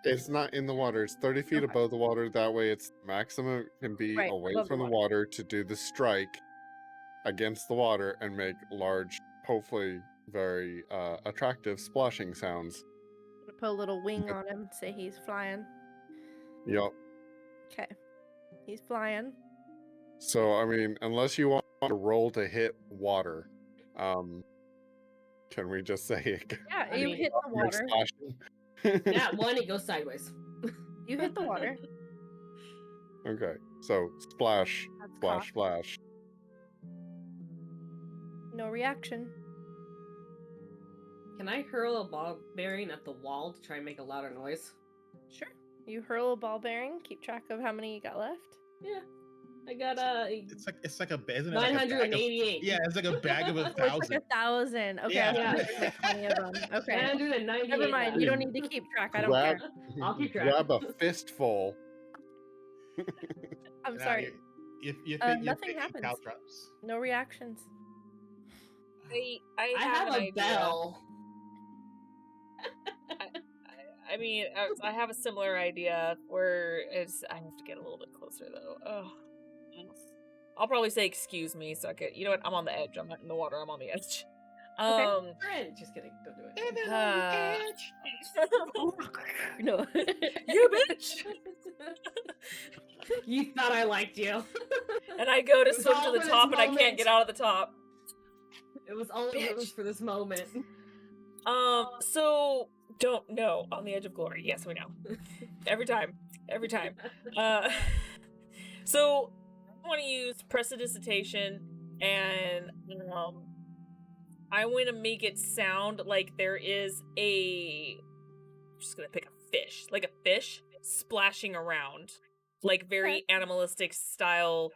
It's not in the water. It's 30 feet Okay. above the water. That way it's maximum it can be Right, away above the from the water to do the strike against the water and make large, hopefully very attractive splashing sounds. Put a little wing on him. Say he's flying. Yup. Okay, he's flying. So, I mean, unless you want to roll to hit water, can we just say it? Yeah, I you mean, hit the You're water. splashing? That one, it goes sideways. You hit the water. Okay, so splash, That's splash, cocked. splash. No reaction. Can I hurl a ball bearing at the wall to try and make a louder noise? Sure. You hurl a ball bearing. Keep track of how many you got left. Yeah. I got It's like a isn't it like a bag of, 988. yeah, it's like a bag of Oh, it's like 1,000. 1,000. Okay, Yeah. I was like 20 of them. Okay. 998. Never mind. You don't need to keep track. I don't care. I'll keep track. Grab a fistful. I'm Nah, sorry. You Nothing happens. caltrops. No reactions. I I have have an a idea. bell. I mean, I have a similar idea where I have to get a little bit closer though. Oh, I'll probably say excuse me, so I could. You know what? I'm on the edge. I'm not in the water. I'm on the edge. Friend. Just kidding. Don't do it. No. You bitch! You thought I liked you. And I go to It was swim all to the for this top, and I moment. can't get out of the top. It was all it was Bitch. for this moment. So don't know on the edge of glory. Yes, we know. Every time. So I want to use prestidigitation, and I want to make it sound like there is I'm just gonna pick a fish, like a fish splashing around, like very animalistic style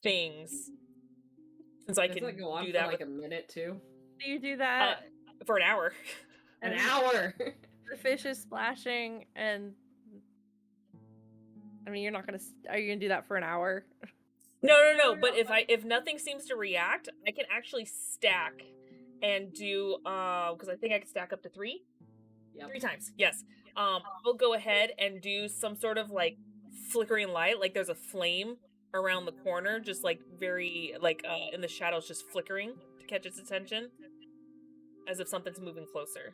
things. Since I Does can that go on do for that like with, a minute too? Do you do that? for an hour. An hour. The fish is splashing, and I mean, you're not gonna. Are you gonna do that for an hour? No. But if nothing seems to react, I can actually stack and do because I think I can stack up to 3. Yep. 3 times. Yes. We'll go ahead and do some sort of like flickering light, like there's a flame around the corner, just like very like in the shadows, just flickering to catch its attention. as if something's moving closer.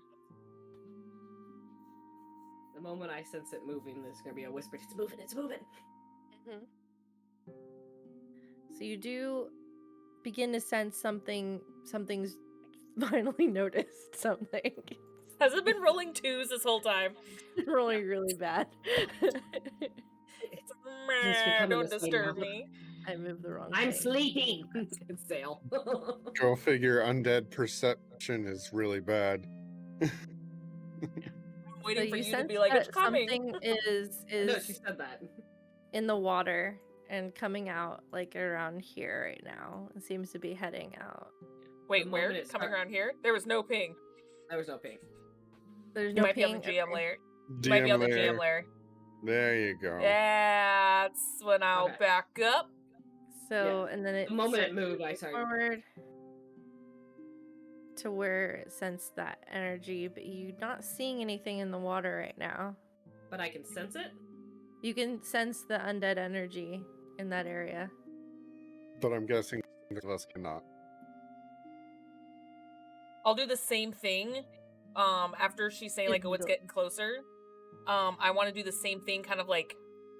The moment I sense it moving, there's gonna be a whisper. It's moving. It's moving. Mhm. So you do begin to sense something's finally noticed something. Has it been rolling 2s this whole time? It's rolling really bad. It's It's becoming don't this way disturb now. me. I moved the wrong I'm thing. sleeping. It's Sail. Go figure. Undead perception is really bad. I'm waiting So for you you to sense be like, that it's coming. something is No, she said that. in the water and coming out like around here right now. It seems to be heading out. Wait, The where? moment it Coming start- around here? There was no ping. There was no ping. There's You no might be on ping. the GM Okay. layer. You might be on the GM layer. There you go. Yeah, that's when I'll Okay. back up. So and then it The moment it starts moved, I started. forward to where it sensed that energy, but you're not seeing anything in the water right now. But I can sense it. You can sense the undead energy in that area. But I'm guessing most of us cannot. I'll do the same thing. After she's saying like, oh, it's getting closer. I want to do the same thing, kind of like,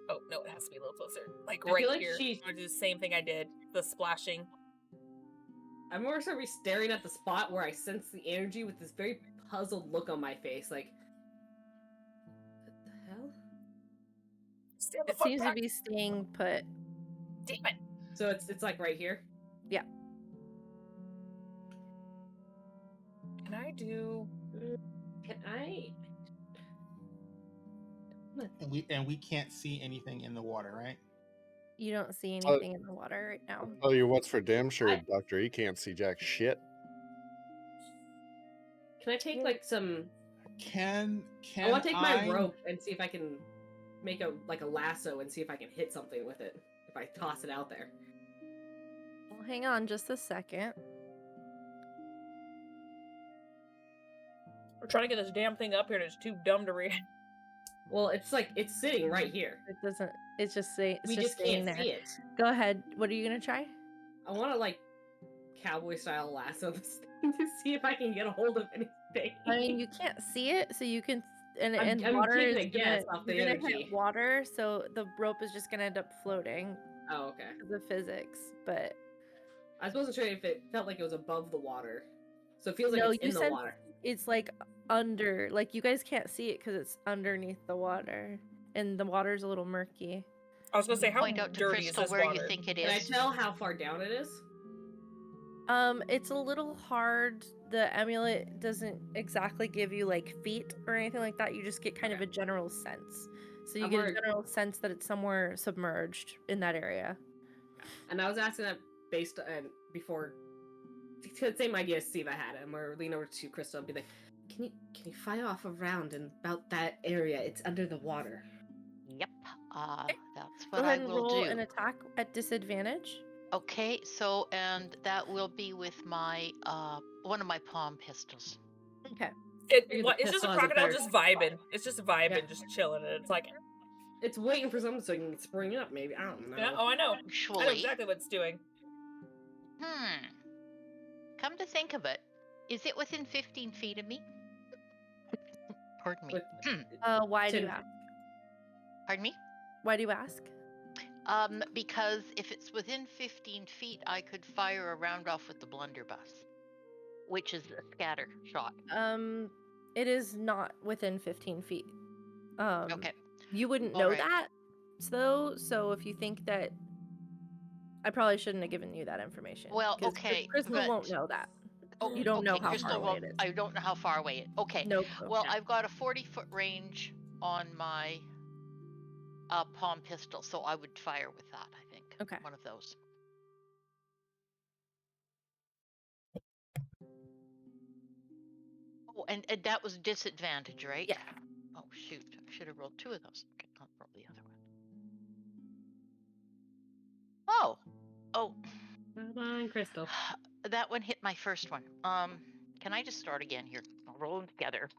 oh no, it has to be a little closer, like I right feel like here. she's- I want to do the same thing I did, the splashing. I'm more so staring at the spot where I sense the energy with this very puzzled look on my face, like, what the hell? Stand the It fuck seems back. to be staying put. Damn it. So it's like right here. Yeah. Can I do? Can I? And we can't see anything in the water, right? You don't see anything in the water right now. I'll tell you what's for damn sure, Doctor. He can't see jack shit. Can I take like some? Can I want to take my rope and see if I can make a lasso and see if I can hit something with it if I toss it out there. Well, hang on just a second. We're trying to get this damn thing up here, and it's too dumb to read. Well, it's like it's sitting right here. It doesn't. It's just saying. We just staying can't there. see it. Go ahead. What are you gonna try? I want to like cowboy style lasso this thing to see if I can get a hold of anything. I mean, you can't see it, so you can. And I'm water taking is a guess gonna, off the you're gonna energy. hit water, so the rope is just gonna end up floating. Oh, okay. Because of physics, but I was wasn't sure if it felt like it was above the water, so it feels like no, it's you in the sense water. it's like under. Like you guys can't see it because it's underneath the water, and the water's a little murky. I was gonna say, how Point out to dirty is Crystal this where water? you think it Can I is. tell how far down it is? It's a little hard. The amulet doesn't exactly give you like feet or anything like that. You just get kind of a general sense. So you get a general sense that it's somewhere submerged in that area. And I was asking that based on before. The same idea as Steve I had him, or lean over to Crystal and be like, "Can you fire off a round in about that area? It's under the water." Yep. That's Go what ahead I and will roll do. an attack at disadvantage. Okay, so and that will be with my one of my palm pistols. Okay. It's just a crocodile just vibing. It's just vibing, just chilling. And it's like it's waiting for something so it can spring up. Maybe I don't know. Yeah. Oh, I know. Actually, I know exactly what it's doing. Come to think of it, is it within 15 feet of me? Pardon me. Why do you ask? Pardon me? Why do you ask? Because if it's within 15 feet, I could fire a round off with the blunderbuss, which is a scatter shot. It is not within 15 feet. Okay. You wouldn't All know right. that, though. So if you think that, I probably shouldn't have given you that information. Well, 'cause okay, Crystal but- won't know that. Oh, You don't know okay, how Crystal far away won't. it is. I don't know how far away it. Okay. No clue. Well, I've got a 40-foot range on my palm pistol, so I would fire with that. I think. Okay. One of those. Oh, and that was disadvantage, right? Yeah. Oh shoot! I should have rolled 2 of those. Okay, I'll roll the other one. Oh. Come on, Crystal. That one hit my first one. Can I just start again here? I'll roll them together.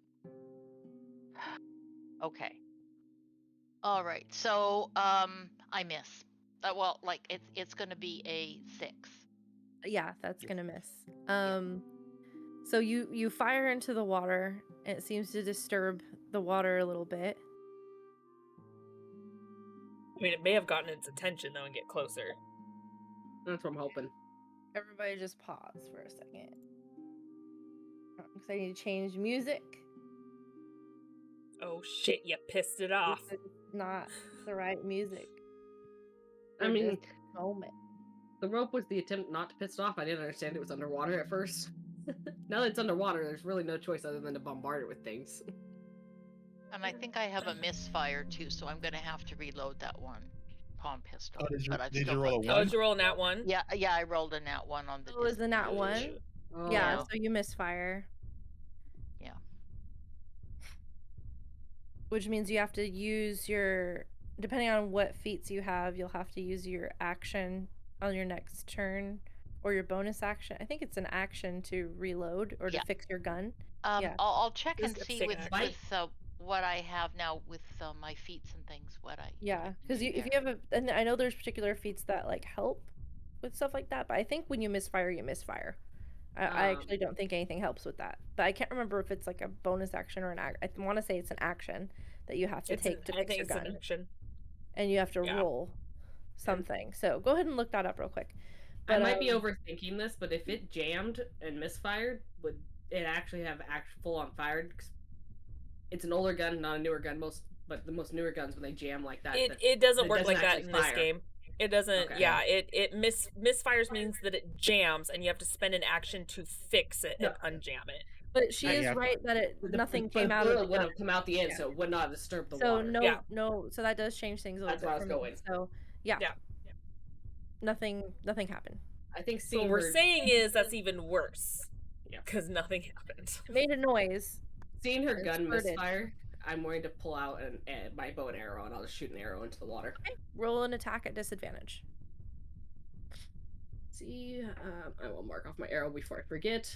Okay. All right. So, I miss. Well, like it's going to be a 6. Yeah, that's gonna miss. So you fire into the water, and it seems to disturb the water a little bit. I mean, it may have gotten its attention though and get closer. That's what I'm hoping. Everybody just pause for a second. Because I need to change music. Oh shit, you pissed it off. This is not the right music. I for mean, this moment. the rope was the attempt not to piss it off. I didn't understand it was underwater at first. Now that it's underwater, there's really no choice other than to bombard it with things. And I think I have a misfire too, so I'm gonna have to reload that one palm pistol. Oh, did you, but I've did still you roll a got Oh, one? did you roll nat one? Yeah, I rolled a nat 1 on the. Oh, it was the nat 1? Oh. Yeah, so you misfire. Yeah. Which means you have to use your, depending on what feats you have, you'll have to use your action on your next turn, or your bonus action. I think it's an action to reload or to fix your gun. Yeah. I'll check Just and a see big with action. what I have now with my feats and things. What I Yeah, because if you there. have a, and I know there's particular feats that like help with stuff like that, but I think when you misfire, you misfire. I actually don't think anything helps with that, but I can't remember if it's like a bonus action or an act. I want to say it's an action that you have to take to I fix think your it's an gun, action. and you have to roll something. So go ahead and look that up real quick. I might be overthinking this, but if it jammed and misfired, would it actually have full on fired? It's an older gun, not a newer gun. But the most newer guns, when they jam like that, It doesn't work like that in this fire. game. It doesn't. Okay. Yeah, it misfires means that it jams, and you have to spend an action to fix it and unjam it. But she is right that nothing came out of it. Would have come out the end, so it would not disturb the water. So no, so that does change things a little That's bit. where I was going. So yeah. Nothing happened. I think so what we're saying is that's even worse. Yeah. Because nothing happened. It made a noise. Seeing her gun misfire, I'm going to pull out my bow and arrow, and I'll just shoot an arrow into the water. Okay. Roll an attack at disadvantage. See, I will mark off my arrow before I forget.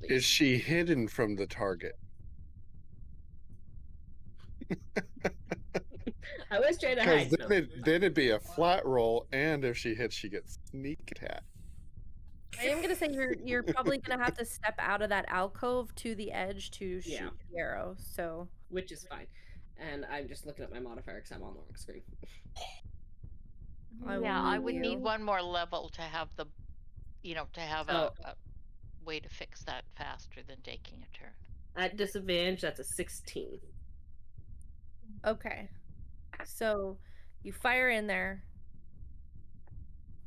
Is she hidden from the target? I was trying to hide. Then it'd be a flat roll, and if she hits, she gets sneak attack. I am gonna say you're probably gonna have to step out of that alcove to the edge to shoot the arrow. So, which is fine, and I'm just looking at my modifier because I'm on the wrong screen. I would need one more level to have the, to have a way to fix that faster than taking a turn. At disadvantage, that's a 16. Okay, so you fire in there,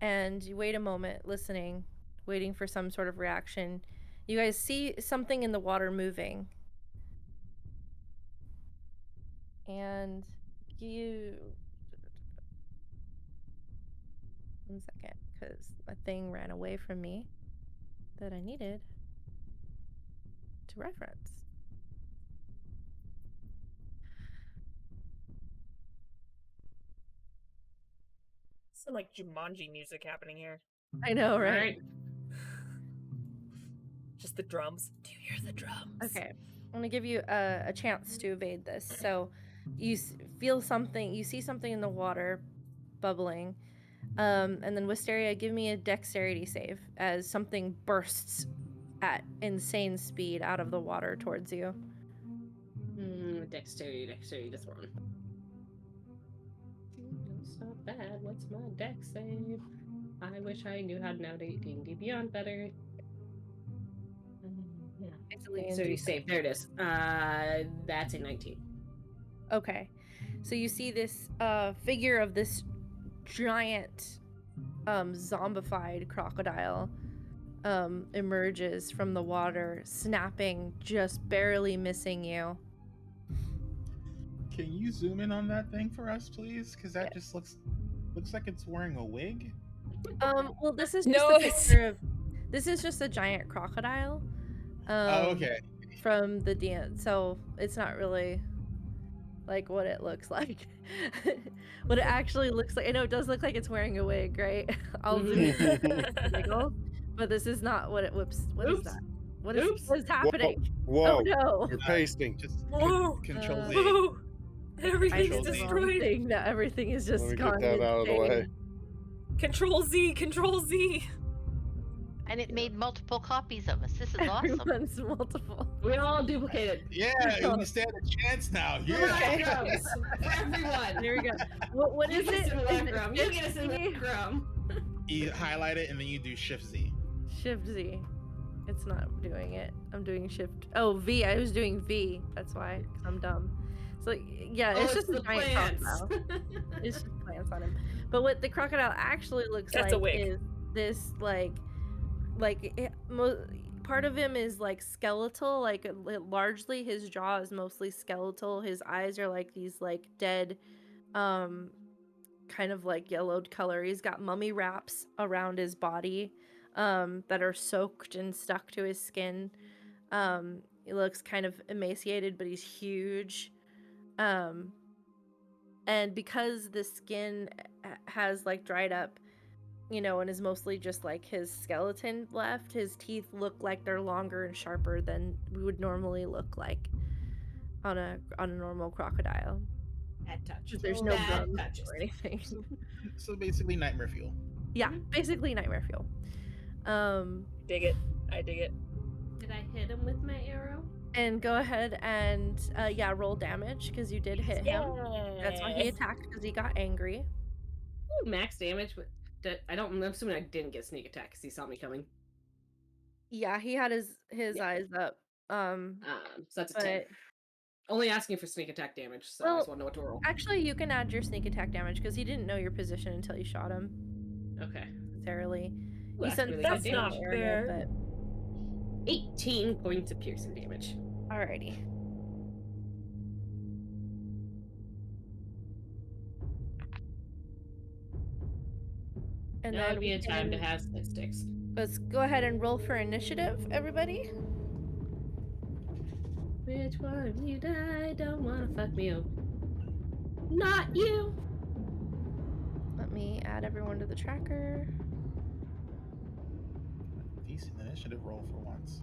and you wait a moment, listening, waiting for some sort of reaction. You guys see something in the water moving, and you. One second, because a thing ran away from me that I needed to reference. Some like Jumanji music happening here. I know, right? Just the drums. Do you hear the drums? Okay, I'm gonna give you a chance to evade this. So you feel something, you see something in the water bubbling. And then Wisteria, give me a dexterity save as something bursts at insane speed out of the water towards you. Dexterity, this one. It's not bad. What's my dex save? I wish I knew how to navigate D&D Beyond better. Dexterity save. There it is. That's a 19. Okay, so you see this figure of this giant zombified crocodile emerges from the water, snapping, just barely missing you. Can you zoom in on that thing for us, please? Because that just looks like it's wearing a wig. Well, this is just a picture of. This is just a giant crocodile. Okay. From the dance, so it's not really like what it looks like. What it actually looks like. I know it does look like it's wearing a wig, right? I'll zoom in. But this is not what it whoops. What is that? What is happening? Whoa. Oh no. You're pasting. Just control Z. Whoa. Everything's Control Z. destroyed. That everything is just Let me gone. get that out of the way. Control Z. Control Z. And it made multiple copies of us. This is awesome. Everyone's multiple. We all duplicated. Yeah, we stand a chance now. Yeah. Simulacrums for everyone. There we go. What You is get a it? Is it simulacrum. You get a Shift Z? simulacrum. You highlight it and then you do Shift Z. Shift Z. It's not doing it. I'm doing Shift. Oh, V. I was doing V. That's why. 'Cause I'm dumb. So yeah, Oh, it's just a the giant plants. crocodile. It's just plants on him. But what the crocodile actually looks That's a like wig. is this part of him is like skeletal, like largely his jaw is mostly skeletal. His eyes are like these like dead kind of like yellowed color. He's got mummy wraps around his body that are soaked and stuck to his skin. He looks kind of emaciated, but he's huge. And because the skin has like dried up, you know, and is mostly just like his skeleton left, his teeth look like they're longer and sharper than we would normally look like on a normal crocodile. Bad touch. There's no Bad gums touches. or anything. So basically nightmare fuel. Yeah, basically nightmare fuel. Dig it. I dig it. Did I hit him with my arrow? And go ahead and roll damage because you did hit him. That's why he attacked, because he got angry. Ooh, max damage. I'm assuming I didn't get sneak attack because he saw me coming. Yeah, he had his eyes up. So that's a 10. But Only asking for sneak attack damage, so I Well, just want to know what to roll. actually, you can add your sneak attack damage because he didn't know your position until you shot him. Okay. Necessarily. Ooh, You said really That's good not damage. fair. 18 points of piercing damage. But alrighty. And Now then would be a time to can- have statistics. Let's go ahead and roll for initiative, everybody. Which one of you die? Don't wanna fuck me up. Not you! Let me add everyone to the tracker. Decent initiative roll for once.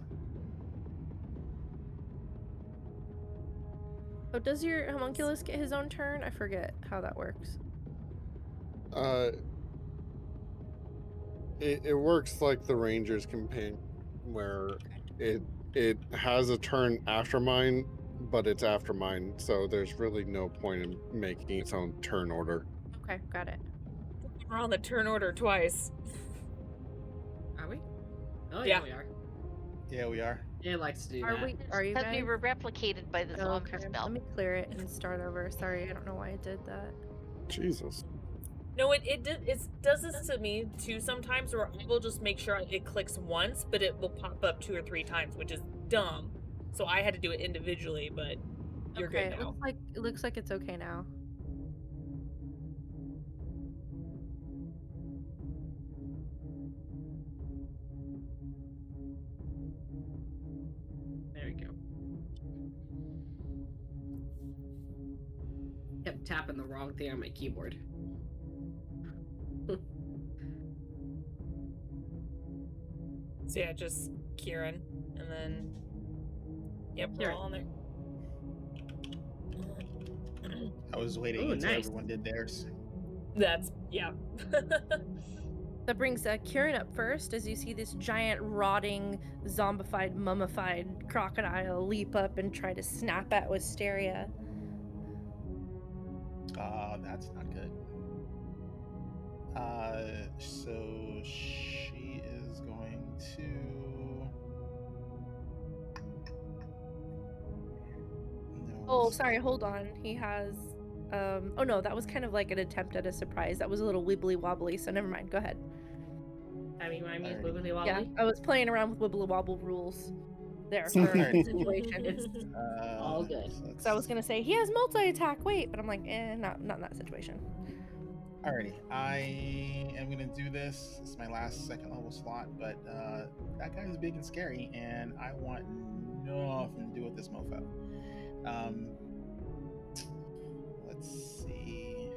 Oh, does your homunculus get his own turn? I forget how that works. It works like the Ranger's Companion, where it has a turn after mine, but it's after mine, so there's really no point in making its own turn order. Okay, got it. We're on the turn order twice. Are we? Oh, Yeah. yeah, we are. Yeah, we are. It likes to do Are that. we? Are you Because we guys? were replicated by the Oh, zombie okay. spell. Let me clear it and start over. Sorry, I don't know why I did that. Jesus. No, it does this to me too sometimes, where I will just make sure it clicks once, but it will pop up 2 or 3 times, which is dumb. So I had to do it individually, but you're Okay, good now. it looks like it's okay now. There we go. Kept tapping the wrong thing on my keyboard. So yeah, just Kieran, and then yep, we're all on there. I was waiting Ooh, until nice. everyone did theirs. That's yeah. That brings Kieran up first as you see this giant, rotting, zombified, mummified crocodile leap up and try to snap at Wisteria. That's not good. So she is going to. No. Oh, sorry, hold on. He has. Oh no, that was kind of like an attempt at a surprise. That was a little wibbly wobbly, so never mind. Go ahead. I mean, I mean, Alrighty. wibbly wobbly. Yeah, I was playing around with wibbly wobble rules there for our Alright. situation. It's all good. So Because I was gonna say he has multi-attack. Wait, but I'm like, not in that situation. Alrighty, I am gonna do this. It's my last second level slot, but that guy is big and scary, and I want nothing to do with this mofo. Let's see.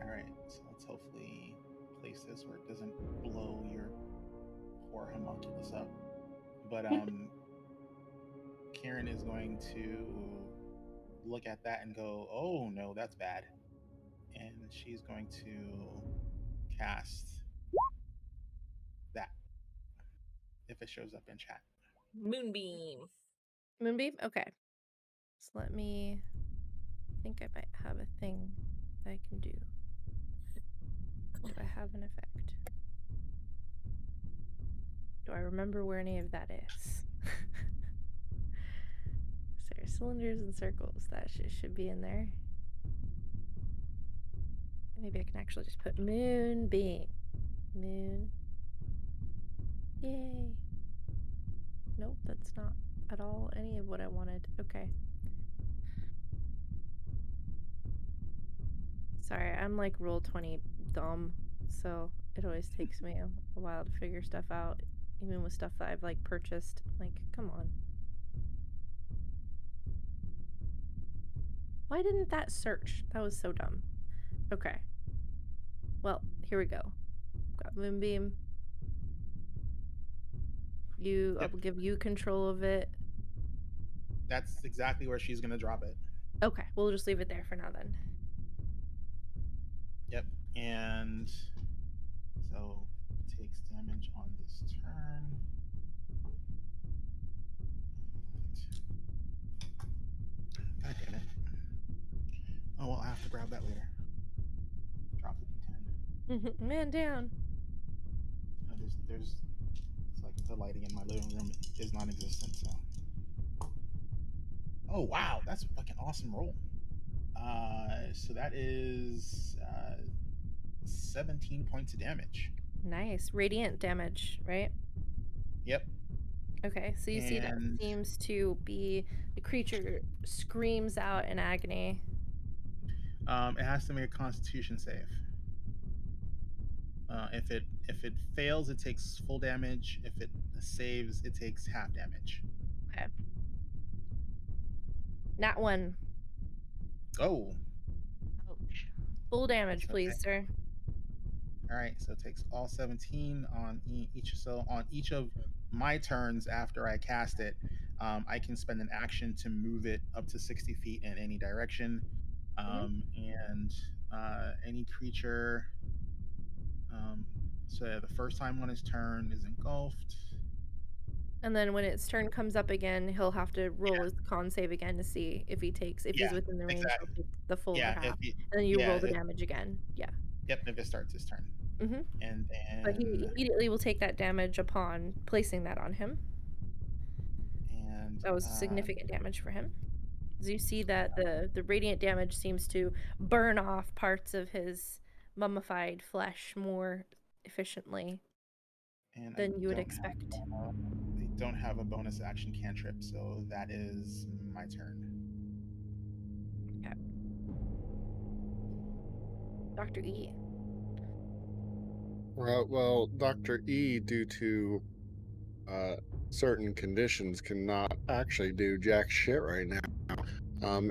Alright, so let's hopefully place this where it doesn't blow your poor homunculus up. But Kieran is going to look at that and go, oh no, that's bad. And she's going to cast that if it shows up in chat. Moonbeam. Moonbeam? Okay. So let me... I think I might have a thing that I can do. Do I have an effect? Do I remember where any of that is? So there are cylinders and circles. That should be in there. Maybe I can actually just put Moonbeam. Moon. Yay. Nope, that's not at all any of what I wanted. Okay. Sorry, I'm like Rule 20 dumb, so it always takes me a while to figure stuff out, even with stuff that I've like purchased. Like, come on. Why didn't that search? That was so dumb. Okay. Well, here we go. Got Moonbeam. I'll give you control of it. That's exactly where she's gonna drop it. Okay, we'll just leave it there for now then. Yep, and so it takes damage on this turn. God damn it. Oh, well, I have to grab that later. Drop the D10. Man down. There's it's like the lighting in my living room is non-existent, so. Oh, wow, that's a fucking awesome roll. So that is 17 points of damage. Nice. Radiant damage, right? Yep. Okay, so you see that seems to be the creature screams out in agony. It has to make a Constitution save. If it fails, it takes full damage. If it saves, it takes half damage. Okay. Nat 1. Oh. Ouch. Full damage, please, sir. All right, so it takes all 17 on each. So on each of my turns after I cast it, I can spend an action to move it up to 60 feet in any direction. And any creature. So the first time on his turn is engulfed. And then when its turn comes up again, he'll have to roll his con save again to see if he's within the range, exactly. he'll take the full or half. And then you roll the damage again. Yeah. Yep, if it starts his turn. And then... But he immediately will take that damage upon placing that on him. And that was significant damage for him. As you see that the radiant damage seems to burn off parts of his mummified flesh more efficiently than you would expect. They don't have a bonus action cantrip, so that is my turn. Okay. Dr. E. Well, Dr. E, due to certain conditions, cannot actually do jack shit right now.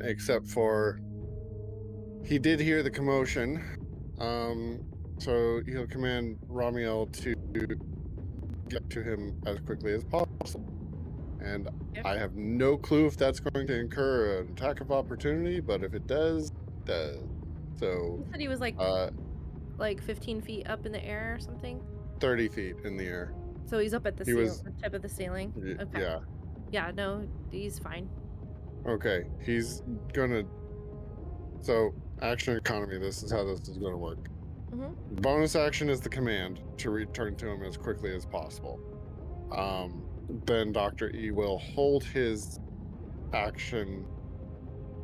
Except for he did hear the commotion. So he'll command Ramiel to get to him as quickly as possible. And I have no clue if that's going to incur an attack of opportunity, but if it does, it does. So he said he was like 15 feet up in the air or something? 30 feet in the air. So he's up at the tip of the ceiling? Okay. Yeah. Yeah, no, he's fine. Okay, he's gonna... So, action economy, this is how this is gonna work. Bonus action is the command to return to him as quickly as possible. Then Dr. E will hold his action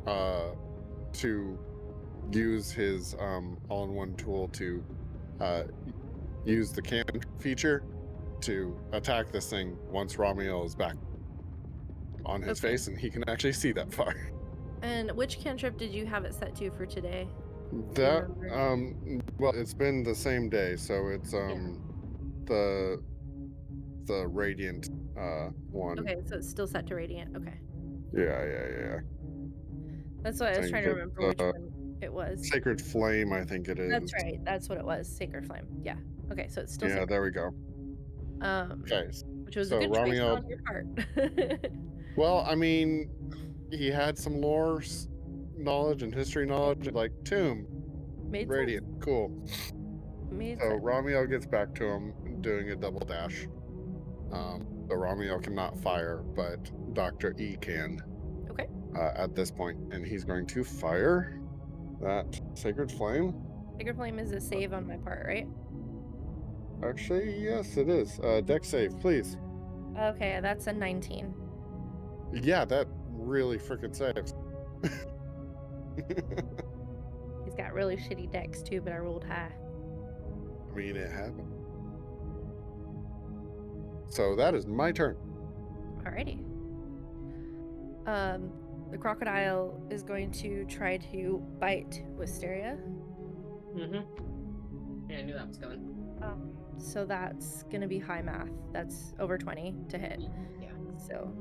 to use his all-in-one tool to use the cantrip feature to attack this thing once Ramiel is back on his face and he can actually see that far. And which cantrip did you have it set to for today? That well, it's been the same day, so it's the radiant one. Okay, so it's still set to radiant. Okay. Yeah. That's what I was trying to remember which one it was. Sacred Flame, I think it is. That's right. That's what it was. Sacred Flame. Yeah. Okay, so it's still Yeah, there we go. Okay. Which was a good choice on your part. Well, I mean, he had some lore knowledge and history knowledge, like tomb, Made radiant, sense. cool. So Ramiel gets back to him, doing a double dash. So Ramiel cannot fire, but Dr. E can. Okay. At this point, and he's going to fire that Sacred Flame. Sacred Flame is a save on my part, right? Actually, yes, it is. Dex save, please. Okay, that's a 19. Yeah, that really freaking saves. He's got really shitty decks too, but I rolled high. I mean, it happened. So that is my turn. Alrighty. The crocodile is going to try to bite Wisteria. Yeah, I knew that was coming. So that's gonna be high math. That's over 20 to hit. Yeah. So,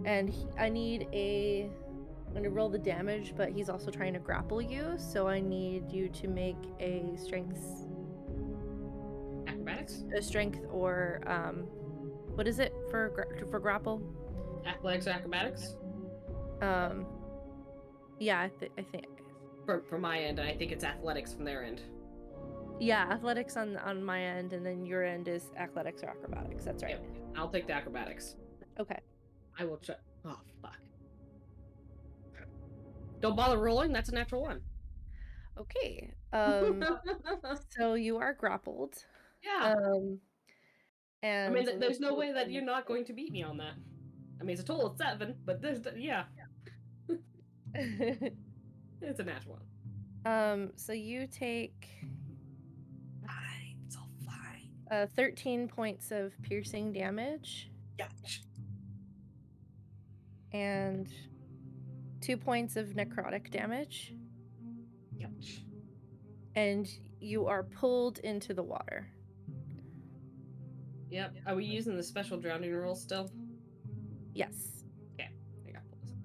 and I'm gonna roll the damage, but he's also trying to grapple you. So I need you to make a strength. Acrobatics? A strength or what is it for grapple? Athletics or acrobatics? Yeah, I think. From my end, I think it's athletics from their end. Yeah, athletics on my end, and then your end is athletics or acrobatics. That's right. Yeah, I'll take the acrobatics. Okay. I will try. Oh, fuck. Don't bother rolling, that's a natural 1. Okay. So you are grappled. Yeah. And I mean, there's no way that you're not going to beat me on that. I mean, it's a total of 7, but there's, yeah. It's a natural 1. So you take... Fine, it's all fine. 13 points of piercing damage. Yeah. And 2 points of necrotic damage. Yep. And you are pulled into the water. Yep. Are we using the special drowning rule still? Yes. Okay. I gotta pull this up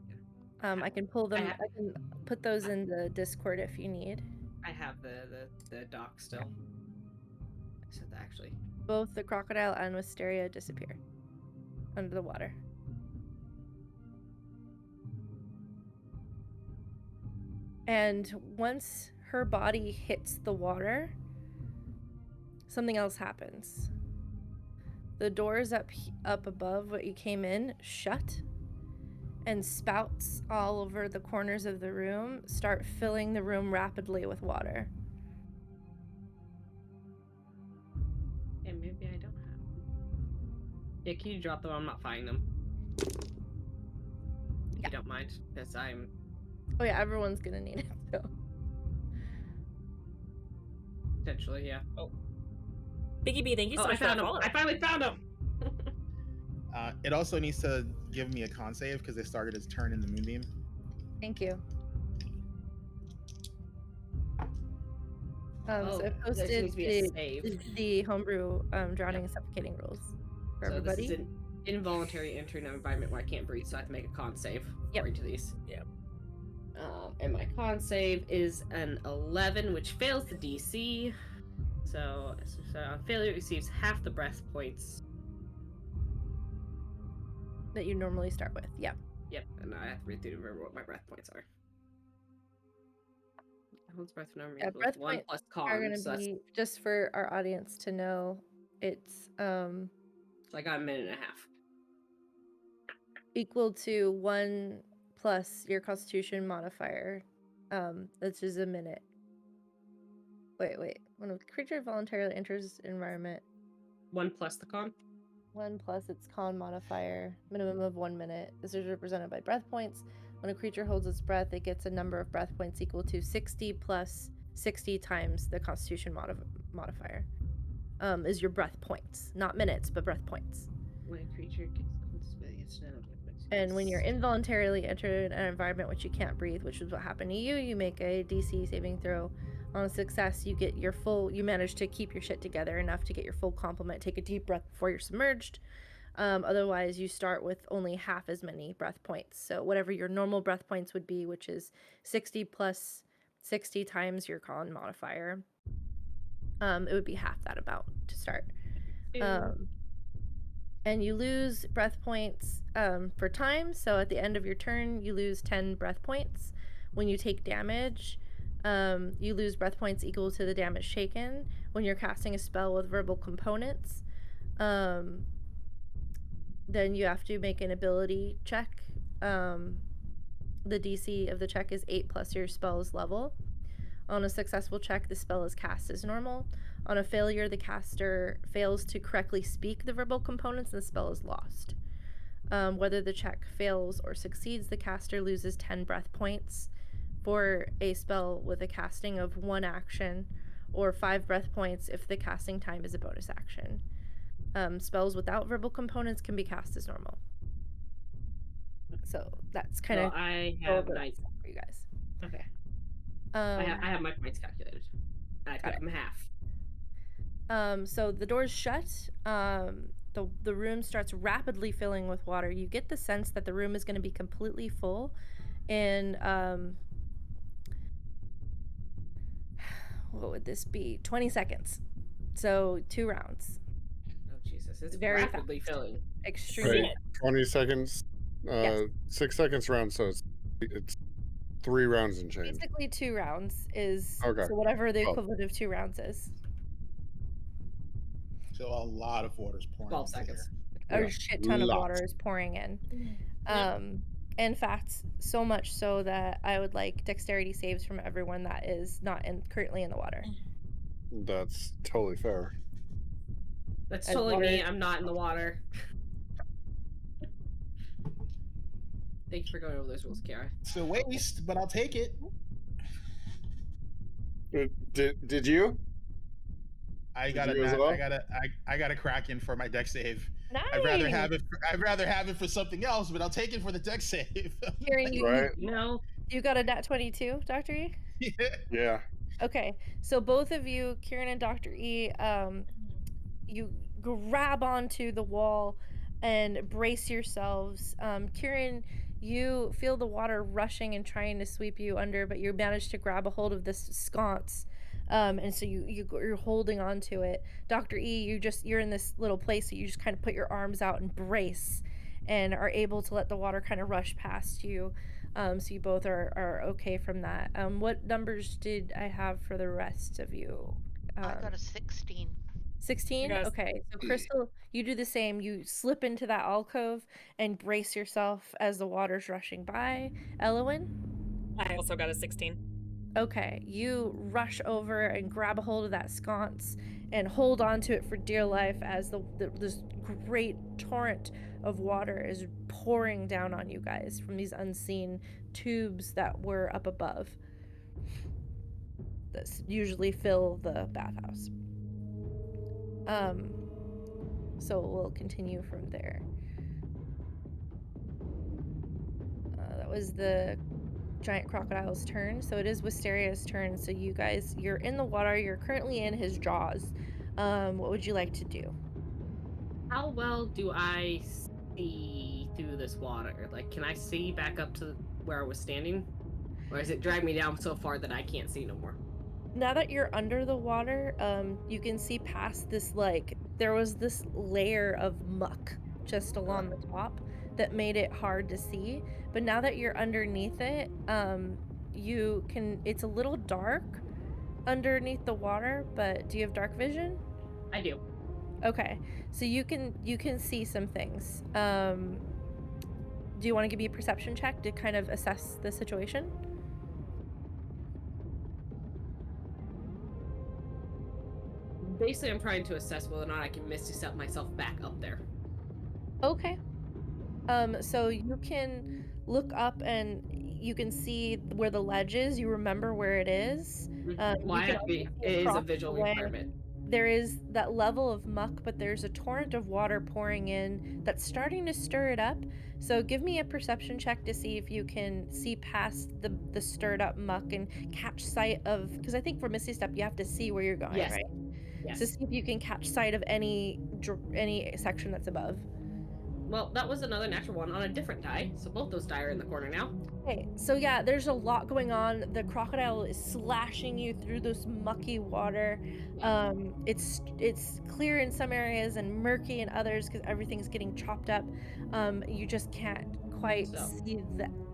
again. I can pull them. I can put those in the Discord if you need. I have the doc still. I said that actually. Both the crocodile and Wisteria disappear under the water. And once her body hits the water, something else happens. The doors up above what you came in shut, and spouts all over the corners of the room start filling the room rapidly with water. And maybe I don't have them. Yeah, can you drop them? I'm not finding them. If you don't mind, because I'm... Oh yeah, everyone's gonna need it, so... Potentially, yeah. Oh. Biggie B, thank you so much for that follow. I finally found him! It also needs to give me a con save because it started its turn in the Moonbeam. Thank you. So I posted the homebrew drowning and suffocating rules for everybody. This is an involuntary entry in an environment where I can't breathe, so I have to make a con save according to these. Yep. And my con save is an 11, which fails the DC. So on failure, it receives half the breath points that you normally start with. Yep. And I have to read through to remember what my breath points are. Everyone's breath number breath 1 plus con. Are going to be, just for our audience to know, it's so I got a minute and a half. Equal to 1 plus your Constitution modifier, which is a minute. Wait. When a creature voluntarily enters an environment, 1 plus the con. 1 plus its con modifier, minimum of 1 minute. This is represented by breath points. When a creature holds its breath, it gets a number of breath points equal to 60 plus 60 times the Constitution modifier. Is your breath points, not minutes, but breath points. When a creature gets and when you're involuntarily entered an environment which you can't breathe, which is what happened to you, you make a DC saving throw. On a success, you get your full. You manage to keep your shit together enough to get your full complement. Take a deep breath before you're submerged. Otherwise, you start with only half as many breath points. So whatever your normal breath points would be, which is 60 plus 60 times your con modifier, it would be half that amount to start. And you lose breath points for time. So at the end of your turn, you lose 10 breath points. When you take damage, You lose breath points equal to the damage taken when you're casting a spell with verbal components. Then you have to make an ability check. The DC of the check is 8 plus your spell's level. On a successful check, the spell is cast as normal. On a failure, the caster fails to correctly speak the verbal components and the spell is lost. Whether the check fails or succeeds, the caster loses 10 breath points for a spell with a casting of 1 action, or 5 breath points if the casting time is a bonus action. Spells without verbal components can be cast as normal. So that's kind of I have 9 for you guys. Okay. I have my points calculated. I took them half. So the doors shut. The room starts rapidly filling with water. You get the sense that the room is going to be completely full in what would this be? 20 seconds. So 2 rounds. Oh Jesus! It's Very rapidly filling. Extremely. Right. 20 seconds. Yes. 6 seconds round, so it's 3 rounds and change. Basically 2 rounds is Okay. so whatever the equivalent of 2 rounds is. So a lot of water's pouring 12 into seconds. here. A shit ton of water is pouring in. In fact, so much so that I would like dexterity saves from everyone that is not currently in the water. That's totally fair. That's totally me. I'm not in the water. Thank you for going over those rules, Kiara. It's a waste, but I'll take it. Did you? I got a crack in for my dex save. Nice. I'd rather have it for something else, but I'll take it for the dex save. Kieran, No. You got a nat 22, Dr. E? Yeah. Okay, so both of you, Kieran and Dr. E, you grab onto the wall and brace yourselves. Kieran, you feel the water rushing and trying to sweep you under, but you manage to grab a hold of this sconce. And so you're holding on to it. Dr. E, you're in this little place, so you just kind of put your arms out and brace and are able to let the water kind of rush past you. So you both are okay from that. What numbers did I have for the rest of you? I got a 16. 16? Okay, so Crystal, you do the same. You slip into that alcove and brace yourself as the water's rushing by. Elowyn? I also got a 16. Okay, you rush over and grab a hold of that sconce and hold on to it for dear life as this great torrent of water is pouring down on you guys from these unseen tubes that were up above that usually fill the bathhouse. So we'll continue from there. That was the giant crocodile's turn, so it is Wisteria's turn. So you guys, you're in the water, you're currently in his jaws. What would you like to do? How well do I see through this water? Like, can I see back up to where I was standing? Or is it drag me down so far that I can't see no more? Now that you're under the water, you can see past this, like, there was this layer of muck just along the top that made it hard to see. But now that you're underneath it, it's a little dark underneath the water, but do you have dark vision? I do. Okay, so you can see some things. Do you want to give me a perception check to kind of assess the situation? Basically, I'm trying to assess whether or not I can misty step myself back up there. Okay. So you can look up and you can see where the ledge is. You remember where it is. It is a visual requirement. There is that level of muck, but there's a torrent of water pouring in that's starting to stir it up. So give me a perception check to see if you can see past the stirred up muck and catch sight of, because I think for Misty Step you have to see where you're going, right? Yes. So see if you can catch sight of any section that's above. Well, that was another natural one on a different die, so both those die are in the corner now. Okay, so yeah, there's a lot going on. The crocodile is slashing you through this mucky water. It's clear in some areas and murky in others because everything's getting chopped up. You just can't quite So. see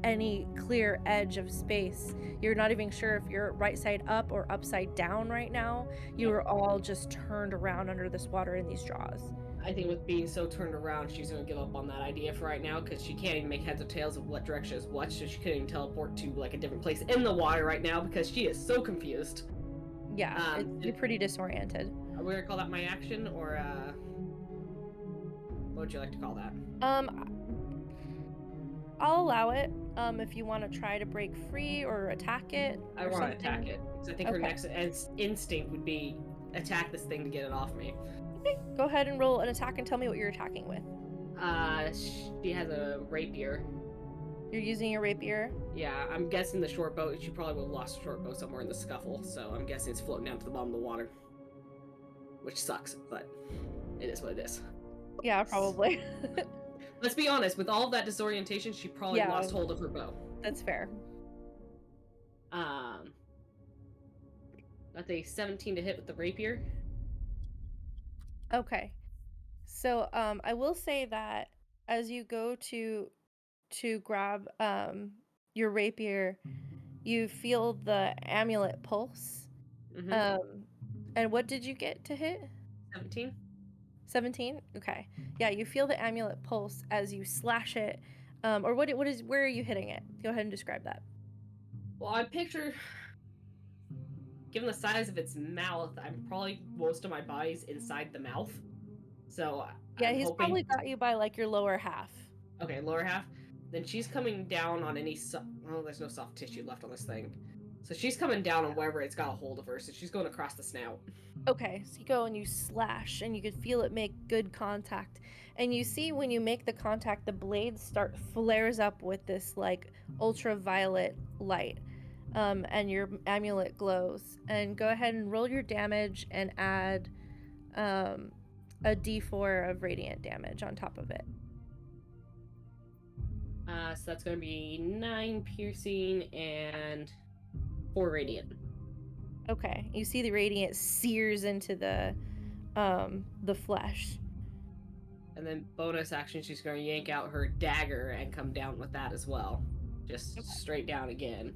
any clear edge of space. You're not even sure if you're right side up or upside down right now. You Yep. are all just turned around under this water in these jaws. I think with being so turned around, she's going to give up on that idea for right now because she can't even make heads or tails of what direction is what, so she couldn't even teleport to like a different place in the water right now because she is so confused. Yeah, you're pretty disoriented. Are we going to call that my action, or what would you like to call that? I'll allow it if you want to try to break free or attack it. I want to attack it because I think her next instinct would be attack this thing to get it off me. Okay, go ahead and roll an attack and tell me what you're attacking with. She has a rapier. You're using your rapier? Yeah, I'm guessing the short bow. She probably would have lost a short bow somewhere in the scuffle, so I'm guessing it's floating down to the bottom of the water, which sucks, but it is what it is. Yeah, probably. Let's be honest, with all of that disorientation, she probably lost hold of her bow. That's fair. That's a 17 to hit with the rapier. Okay. So I will say that as you go to grab your rapier, you feel the amulet pulse. And what did you get to hit? 17. 17? Okay. Yeah, you feel the amulet pulse as you slash it. Or where are you hitting it? Go ahead and describe that. Well, I picture, given the size of its mouth, I'm probably most of my body's inside the mouth. So yeah, he's probably got you by like your lower half. Okay, lower half. Then she's coming down on any there's no soft tissue left on this thing. So she's coming down on wherever it's got a hold of her. So she's going across the snout. Okay, so you go and you slash, and you can feel it make good contact. And you see when you make the contact, the blade flares up with this like ultraviolet light. And your amulet glows. And go ahead and roll your damage and add a d4 of radiant damage on top of it. So that's going to be 9 piercing and 4 radiant. Okay, you see the radiant sears into the flesh. And then bonus action, she's going to yank out her dagger and come down with that as well. Just straight down again.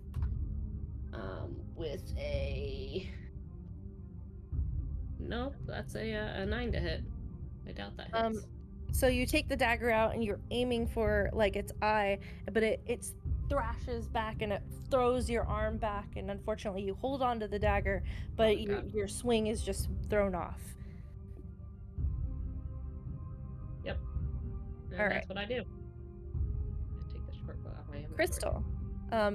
With a... Nope, that's a 9 to hit. I doubt that hits. So you take the dagger out and you're aiming for like its eye, but it thrashes back and it throws your arm back, and unfortunately you hold on to the dagger, but your swing is just thrown off. Yep. And all that's right. what I do. I take the short bow out my inventory. Crystal,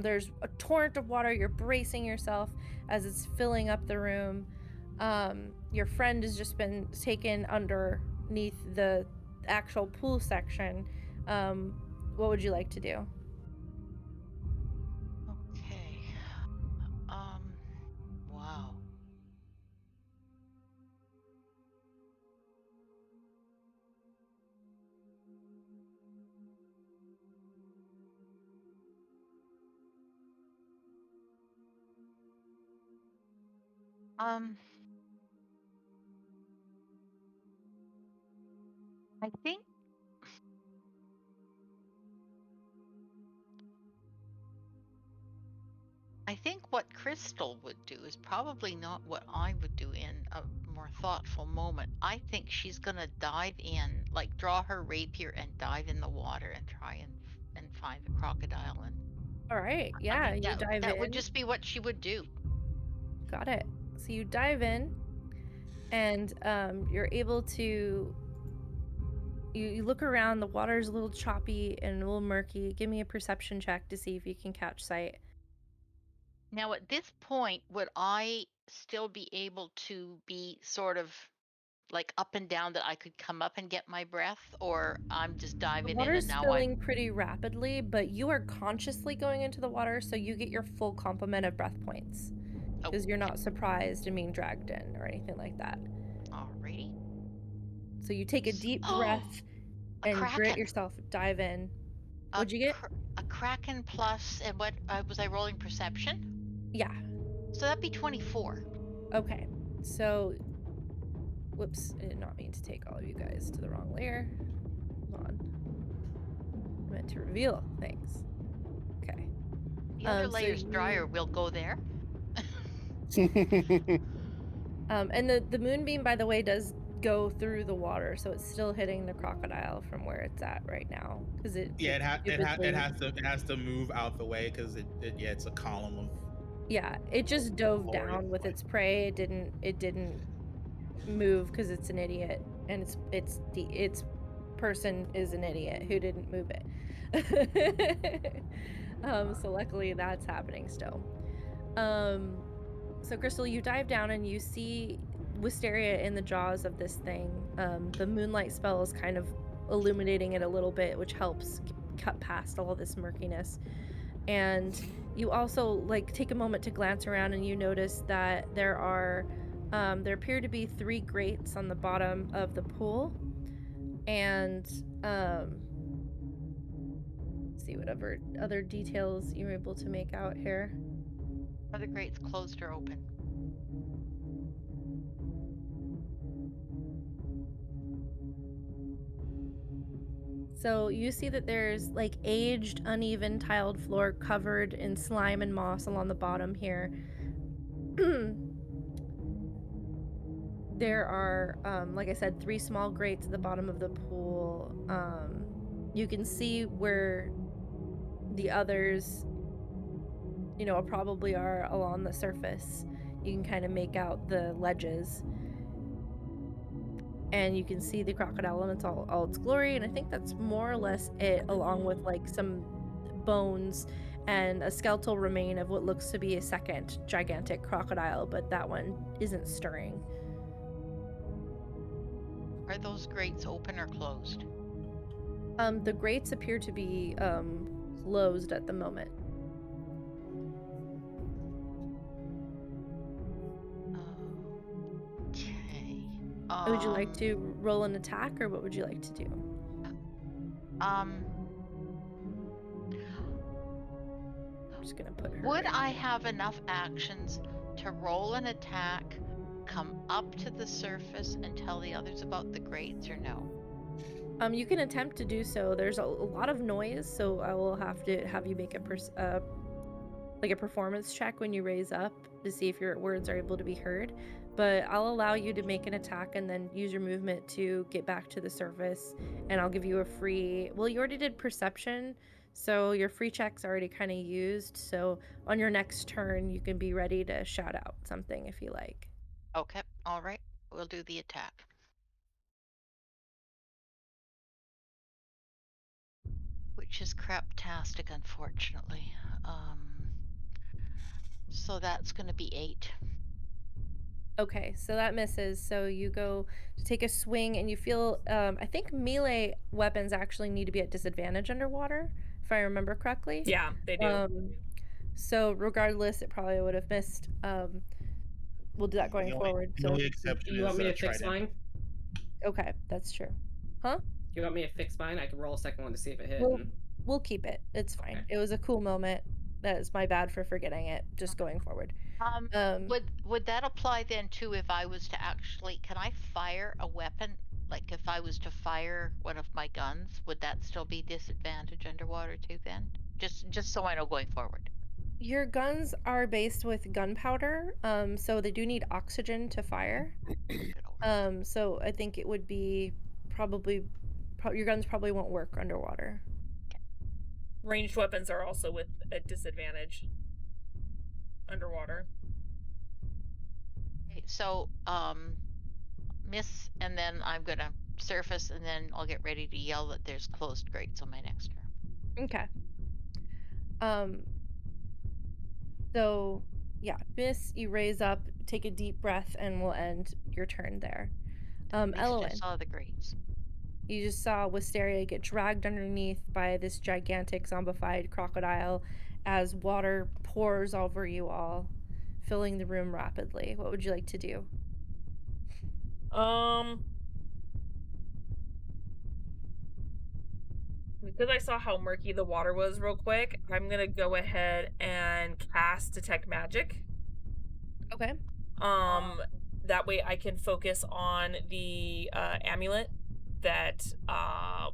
there's a torrent of water. You're bracing yourself as it's filling up the room. Your friend has just been taken underneath the actual pool section. What would you like to do? Okay. Wow. I think what Crystal would do is probably not what I would do in a more thoughtful moment. I think she's gonna dive in, like draw her rapier and dive in the water and try and find the crocodile. And all right, yeah, I think you dive in. That would just be what she would do. Got it. So you dive in, and you're able to. You look around. The water's a little choppy and a little murky. Give me a perception check to see if you can catch sight. Now, at this point, would I still be able to be sort of like up and down, that I could come up and get my breath, or I'm just diving The in water's and now filling pretty rapidly, but you are consciously going into the water, so you get your full complement of breath points. Because you're not surprised and being dragged in or anything like that. Alrighty. So you take a deep breath and grit yourself, dive in. What'd you get? A kraken plus, and what was I rolling? Perception? Yeah. So that'd be 24. Okay. So, whoops, I did not mean to take all of you guys to the wrong layer. Hold on. meant to reveal things. Okay. The other So layer's drier. We'll go there. And the moonbeam, by the way, does go through the water, so it's still hitting the crocodile from where it's at right now, because it has to move out the way because it's a column of it just dove glory. down with its prey. It didn't move because it's an idiot, and its person is an idiot who didn't move it. So luckily that's happening still. So Crystal, you dive down and you see Wisteria in the jaws of this thing. The moonlight spell is kind of illuminating it a little bit, which helps cut past all this murkiness. And you also take a moment to glance around, and you notice that there appear to be 3 grates on the bottom of the pool, and see whatever other details you're able to make out here. Are the grates closed or open? So you see that there's aged, uneven tiled floor covered in slime and moss along the bottom here. There are, like I said, 3 small grates at the bottom of the pool. You can see where the others, probably are along the surface. You can kind of make out the ledges. And you can see the crocodile in all its glory, and I think that's more or less it, along with some bones and a skeletal remain of what looks to be a second gigantic crocodile, but that one isn't stirring. Are those grates open or closed? The grates appear to be closed at the moment. Okay. Would you like to roll an attack, or what would you like to do? I'm just gonna put her. Would I have enough actions to roll an attack, come up to the surface, and tell the others about the grates, or no? You can attempt to do so. There's a lot of noise, so I will have to have you make a performance check when you raise up to see if your words are able to be heard. But I'll allow you to make an attack and then use your movement to get back to the surface, and I'll give you a free... Well, you already did perception, so your free check's already kind of used. So on your next turn, you can be ready to shout out something if you like. Okay, all right. We'll do the attack. Which is craptastic, unfortunately. So that's going to be 8. Okay, so that misses. So you go to take a swing, and you feel, I think melee weapons actually need to be at disadvantage underwater, if I remember correctly. Yeah, they do. So regardless, it probably would have missed. We'll do that going forward. The only exception you want me to trident. fix mine? Okay, that's true. Huh? You want me to fix mine? I can roll a second one to see if it hit. We'll keep it. It's fine. Okay. It was a cool moment. That is my bad for forgetting it. Just going forward. Would that apply then too if I was to actually... Can I fire a weapon? Like if I was to fire one of my guns, would that still be disadvantage underwater too then? Just so I know going forward. Your guns are based with gunpowder, so they do need oxygen to fire. So I think it would be your guns probably won't work underwater. Ranged weapons are also with a disadvantage underwater. Okay, so miss, and then I'm gonna surface, and then I'll get ready to yell that there's closed grates on my next turn. Okay. So yeah, miss, you raise up, take a deep breath, and we'll end your turn there. Ellen, I saw the grates. You just saw Wisteria get dragged underneath by this gigantic zombified crocodile as water pours over you all, filling the room rapidly. What would you like to do? Because I saw how murky the water was real quick, I'm gonna go ahead and cast Detect Magic. Okay. That way I can focus on the amulet that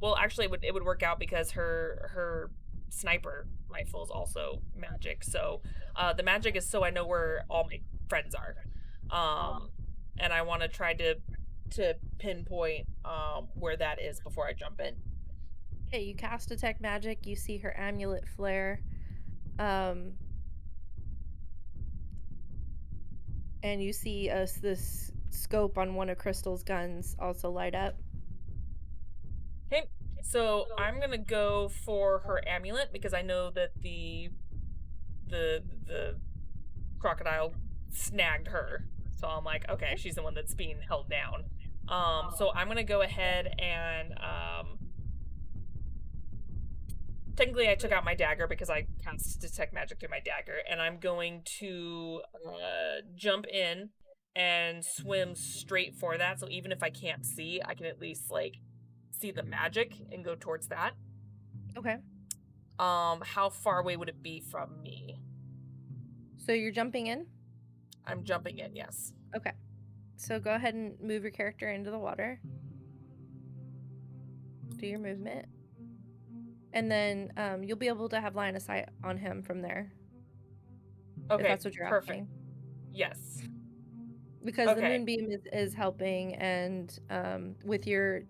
well, actually it would work out because her sniper rifle is also magic. So the magic is so I know where all my friends are. And I want to try to pinpoint where that is before I jump in. Okay, you cast detect magic, you see her amulet flare. And you see this scope on one of Crystal's guns also light up. Okay, so I'm gonna go for her amulet because I know that the crocodile snagged her. So I'm like, okay, she's the one that's being held down. So I'm gonna go ahead and technically I took out my dagger because I cast detect magic through my dagger, and I'm going to jump in and swim straight for that. So even if I can't see, I can at least like see the magic and go towards that. Okay. How far away would it be from me? So you're jumping in? I'm jumping in, yes. Okay. So go ahead and move your character into the water. Do your movement. And then you'll be able to have line of sight on him from there. Okay, if that's what you're perfect. asking. Yes. Because the Okay. moonbeam is helping, and with your...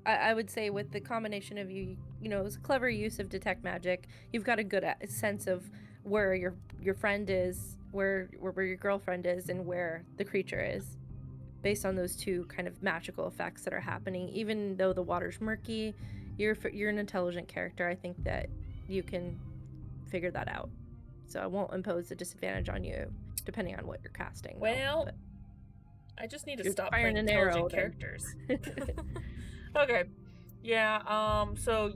I would say with the combination of you know, it's a clever use of detect magic. You've got a good sense of where your friend is, where your girlfriend is, and where the creature is, based on those two kind of magical effects that are happening. Even though the water's murky, you're an intelligent character. I think that you can figure that out. So I won't impose a disadvantage on you, depending on what you're casting. Well, I just need to You're stop firing playing an arrow, intelligent characters. Okay. Yeah, so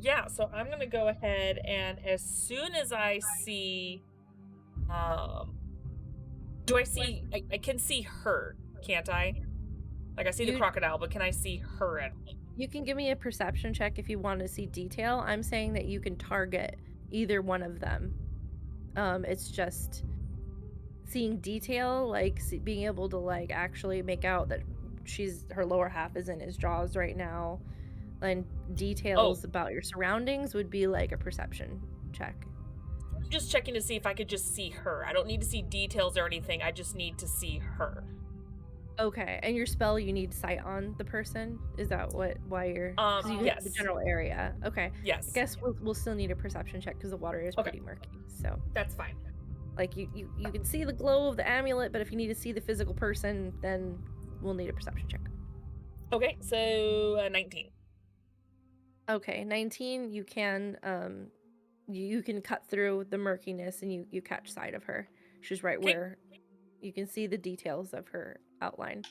I'm gonna go ahead, and as soon as I see do I see I can see her, can't I? Like I see the crocodile, but can I see her at all? You can give me a perception check if you want to see detail. I'm saying that you can target either one of them. It's just seeing detail, like being able to like actually make out that her lower half is in his jaws right now, and details about your surroundings would be like a perception check. I'm just checking to see if I could just see her. I don't need to see details or anything. I just need to see her. Okay, and your spell, you need sight on the person? Is that why you're... Because you yes. the general area. Okay. Yes. I guess we'll still need a perception check because the water is pretty murky, so... That's fine. Like, you can see the glow of the amulet, but if you need to see the physical person, then we'll need a perception check. Okay, so 19. Okay, 19, you can cut through the murkiness and you catch sight of her. She's right where you can see the details of her outline.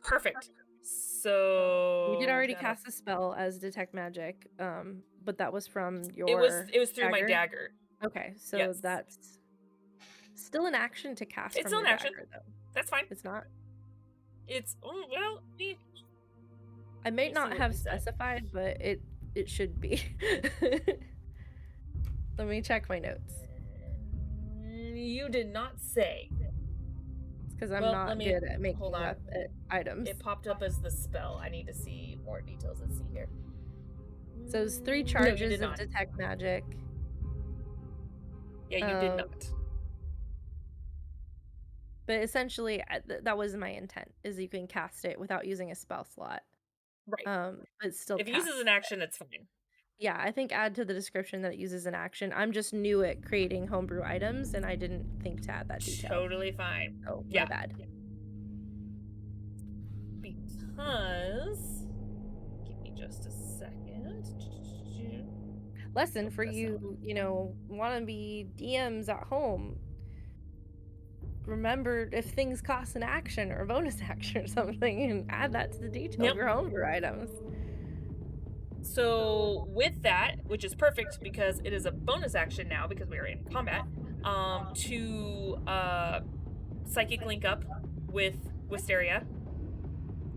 Perfect. So you did already cast a spell as detect magic, but that was from your... It was through my dagger. Okay, so that's still an action to cast. It's still an action. Dagger, though. That's fine. It's not. It's I may not have specified, but it should be. Let me check my notes. You did not say. It's because I'm not good at making up items. It popped up as the spell. I need to see more details. Let's see here. So it's 3 charges of detect magic. Yeah, you did not. But essentially, that was my intent, is you can cast it without using a spell slot. Right. But still if it uses an action, it's fine. Yeah, I think add to the description that it uses an action. I'm just new at creating homebrew items, and I didn't think to add that detail. Totally fine. Oh, my bad. Because... Give me just a second. Lesson for you, wannabe DMs at home. Remember, if things cost an action or a bonus action or something, and add that to the detail of your homebrew items. So with that, which is perfect because it is a bonus action now because we are in combat, to psychic link up with Wisteria.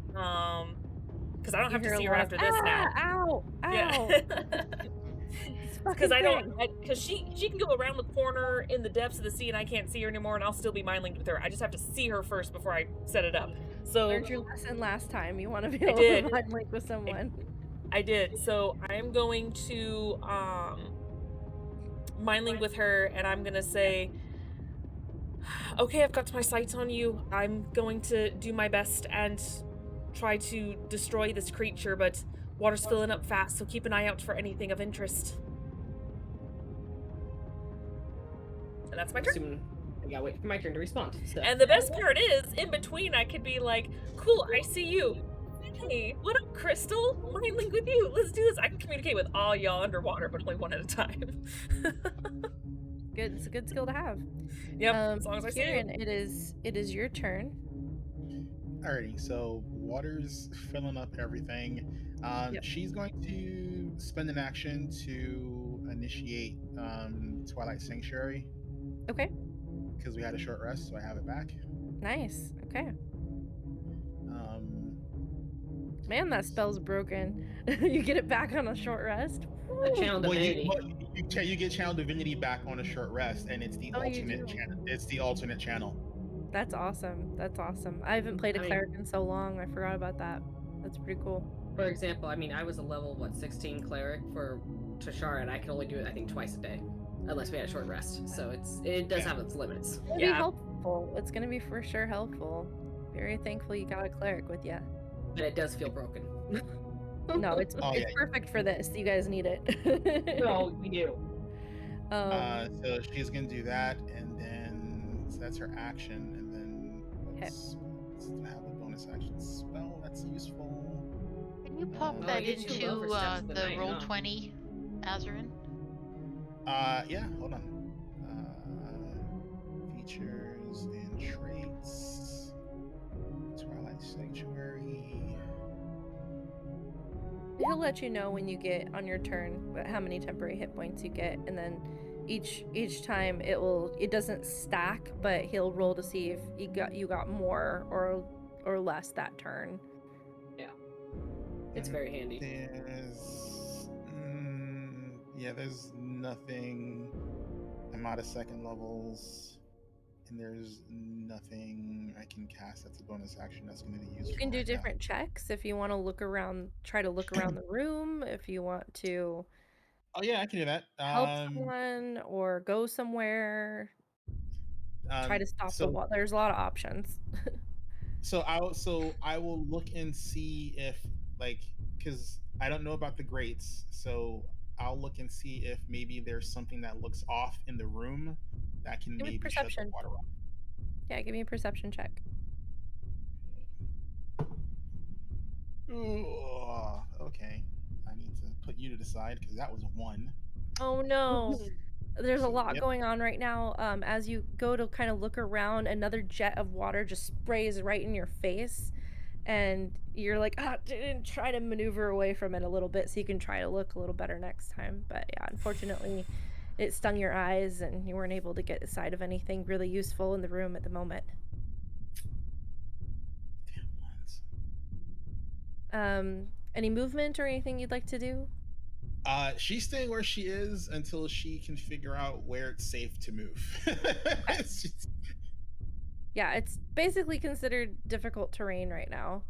Because I don't have to see her after this now. Ow! Yeah. Because because she can go around the corner in the depths of the sea and I can't see her anymore, and I'll still be mind linked with her. I just have to see her first before I set it up. So Learned your lesson last time. You want to be I able to did. mind link with someone. I did. So I'm going to mind link with her, and I'm gonna say, okay, I've got my sights on you. I'm going to do my best and try to destroy this creature, but water's filling up fast, so keep an eye out for anything of interest. And that's my turn. Assuming I gotta wait for my turn to respond. So. And the best part is, in between, I could be like, cool, I see you. Hey, what up, Crystal? Mind link with you. Let's do this. I can communicate with all y'all underwater, but only one at a time. Good. It's a good skill to have. Yep, as long as I see you. Kieran, it is your turn. Alrighty, so water's filling up everything. Yep. She's going to spend an action to initiate Twilight Sanctuary Okay. because we had a short rest, so I have it back. Nice. Okay. Um, Man, that spell's broken. You get it back on a short rest. A channel well, divinity. you get Channel Divinity back on a short rest, and it's the Oh, you alternate do? channel. It's the alternate channel. That's awesome. That's awesome. I haven't played a cleric in so long. I forgot about that. That's pretty cool. For example, I mean, I was a level 16 cleric for Tashara, and I can only do it I think twice a day, unless we had a short rest. So it does have its limits. It'll be helpful. It's gonna be for sure helpful. Very thankful you got a cleric with you. But it does feel broken. No, it's perfect for this. You guys need it. No, we do. So she's gonna do that, and then so that's her action, and then let's have a bonus action spell that's useful. Can you pop that into the Roll20, Azarin? Yeah, hold on. Features and traits. Twilight Sanctuary. He'll let you know when you get on your turn how many temporary hit points you get, and then each time it doesn't stack, but he'll roll to see if you got more or less that turn. Yeah, it's very handy. There's nothing. I'm out of second levels, and there's nothing I can cast that's a bonus action that's going to be useful. You can do different checks if you want to look around. Try to look around the room if you want to. Oh yeah, I can do that. Help someone or go somewhere. Try to stop the water. There's a lot of options. So I will look and see if because I don't know about the grates, so I'll look and see if maybe there's something that looks off in the room that can maybe shut the water off. Yeah, give me a perception check. Ooh, okay. I need to put you to the side because that was a 1. Oh no. There's a lot going on right now. As you go to kind of look around, another jet of water just sprays right in your face. And you're like, try to maneuver away from it a little bit so you can try to look a little better next time. But yeah, unfortunately, it stung your eyes and you weren't able to get a sight of anything really useful in the room at the moment. Any movement or anything you'd like to do? She's staying where she is until she can figure out where it's safe to move. Yeah, it's basically considered difficult terrain right now,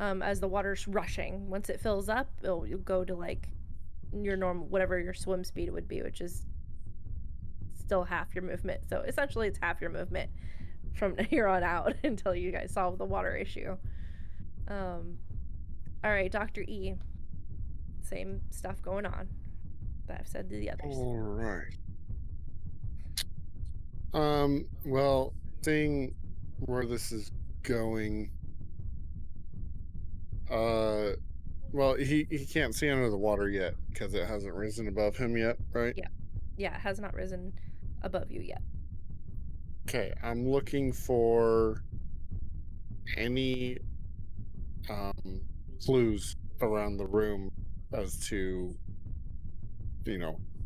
as the water's rushing. Once it fills up, you'll go to like your normal, whatever your swim speed would be, which is still half your movement. So essentially it's half your movement from here on out until you guys solve the water issue. All right, Dr. E. Same stuff going on that I've said to the others. All right. Well, seeing where this is going, well, he can't see under the water yet because it hasn't risen above him yet, right? Yeah, it has not risen above you yet. Okay, I'm looking for any clues around the room as to,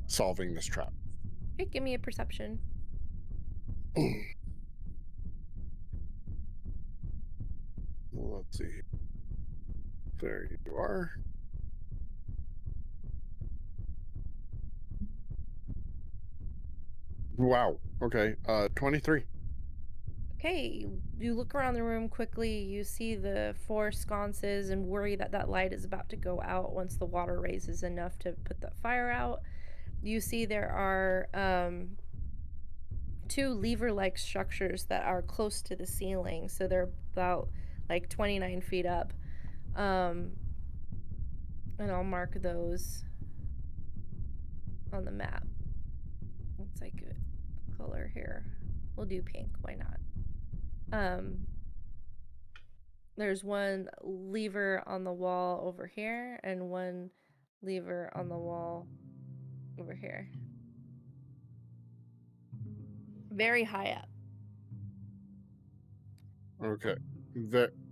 solving this trap. Okay, give me a perception. Let's see. There you are. Wow. Okay. 23. Okay, you look around the room quickly. You see the 4 sconces and worry that that light is about to go out once the water raises enough to put the fire out. You see there are 2 lever-like structures that are close to the ceiling, so they're about like 29 feet up. And I'll mark those on the map. What's a good color here? We'll do pink, why not? There's one lever on the wall over here and one lever on the wall over here. Very high up. Okay.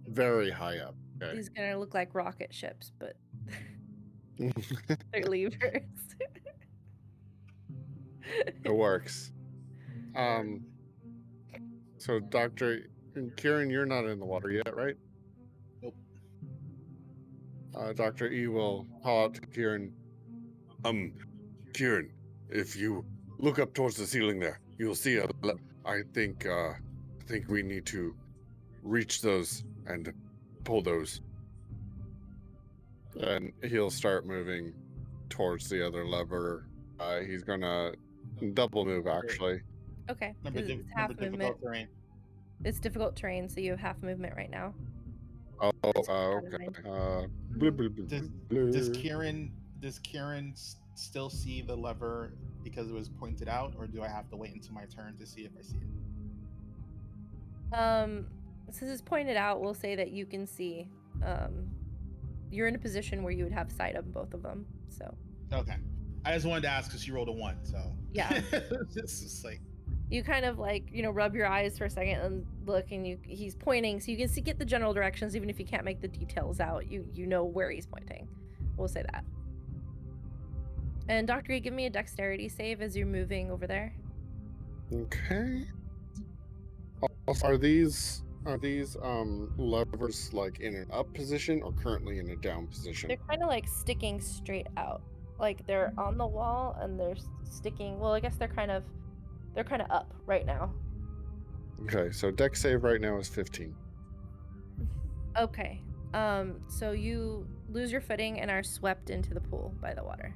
Very high up. Okay. These are gonna look like rocket ships, but they're levers. It works. So Dr. Kieran, you're not in the water yet, right? Nope. Dr. E will call out to Kieran. Kieran, if you look up towards the ceiling there, you'll see I think we need to reach those and pull those. And he'll start moving towards the other lever. He's gonna double move, actually. Okay, Number it's half movement. difficult terrain. It's difficult terrain, so you have half movement right now. Oh, Just keep that in okay. mind. Does Kieran still see the lever because it was pointed out, or do I have to wait until my turn to see if I see it? Since it's pointed out, we'll say that you can see. You're in a position where you would have sight of both of them. So. Okay. I just wanted to ask because she rolled a 1, so. Yeah. It's just like. You kind of like, rub your eyes for a second and look, and he's pointing, so you can get the general directions, even if you can't make the details out. You know where he's pointing. We'll say that. And Dr. E, give me a dexterity save as you're moving over there. Okay. Also, are these levers like in an up position or currently in a down position? They're kind of like sticking straight out. Like they're on the wall and they're sticking. Well, I guess they're kind of up right now. Okay, so dex save right now is 15. Okay. So you lose your footing and are swept into the pool by the water.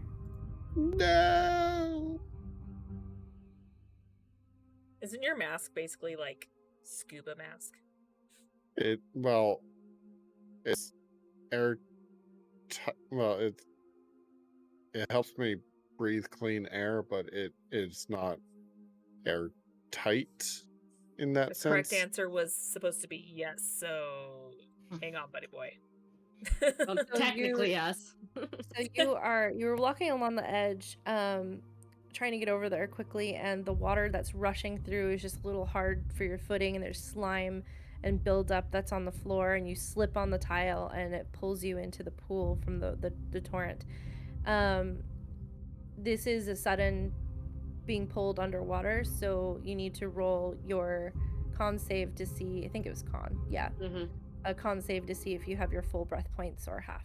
No. Isn't your mask basically like scuba mask? It's air. It helps me breathe clean air, but it's not airtight in that sense. The correct answer was supposed to be yes, so hang on, buddy boy. Well, technically, yes. So you're walking along the edge, trying to get over there quickly, and the water that's rushing through is just a little hard for your footing, and there's slime and buildup that's on the floor, and you slip on the tile, and it pulls you into the pool from the torrent. This is a sudden being pulled underwater, so you need to roll your con save to see. I think it was con. Yeah. Mm-hmm. A con save to see if you have your full breath points or half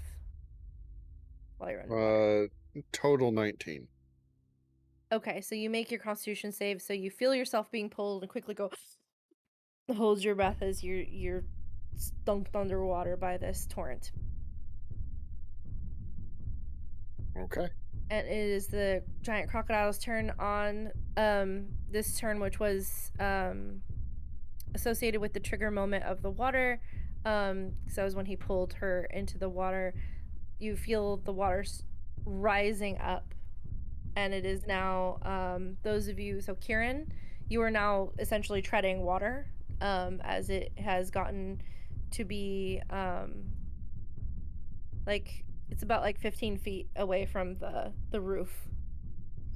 while you're underwater. Total 19. Okay, so you make your constitution save, so you feel yourself being pulled and quickly go hold your breath as you're dunked underwater by this torrent. Okay. And it is the giant crocodile's turn on this turn, which was associated with the trigger moment of the water. So that was when he pulled her into the water. You feel the water rising up, and it is now those of you. So Kieran, you are now essentially treading water, as it has gotten to be like it's about like 15 feet away from the roof.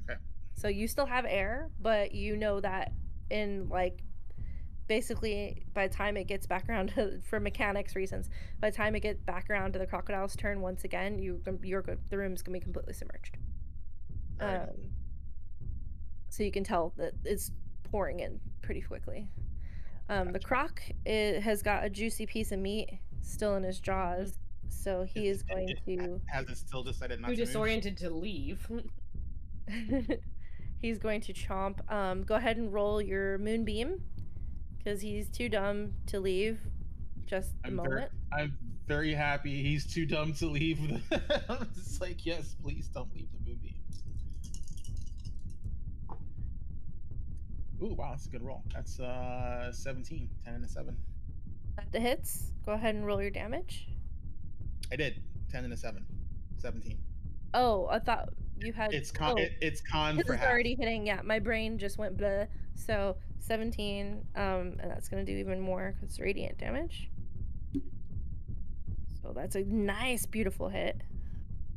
Okay. So you still have air, but you know that in like basically by the time it gets back around to, for mechanics reasons, by the time it gets back around to the crocodile's turn once again, the room's gonna be completely submerged. Right. So you can tell that it's pouring in pretty quickly. The croc has got a juicy piece of meat still in his jaws, so he is going to. Has it still decided not to move? Disoriented to leave. He's going to chomp. Go ahead and roll your moonbeam, because he's too dumb to leave just the moment. I'm very happy he's too dumb to leave. It's like, yes, please don't leave the movie. Ooh, wow, that's a good roll. That's 17, 10 and a 7. That hits. Go ahead and roll your damage. I did 10 and a 7, 17. Oh, I thought you had. It's con. Oh, It's con his for is half. already hitting. Yeah, my brain just went blah. So 17. And that's gonna do even more because it's radiant damage. So that's a nice, beautiful hit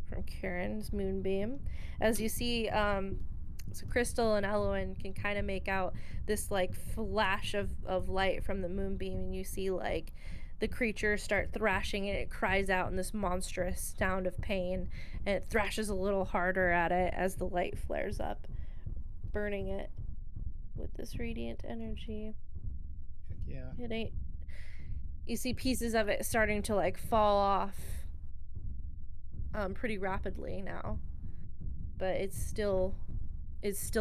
from Karen's moonbeam. As you see, so Crystal and Elowen can kind of make out this like flash of light from the moonbeam, and you see like the creature start thrashing, and it cries out in this monstrous sound of pain, and it thrashes a little harder at it as the light flares up, burning it with this radiant energy. Heck yeah. It ain't. You see pieces of it starting to like fall off pretty rapidly now, but it's still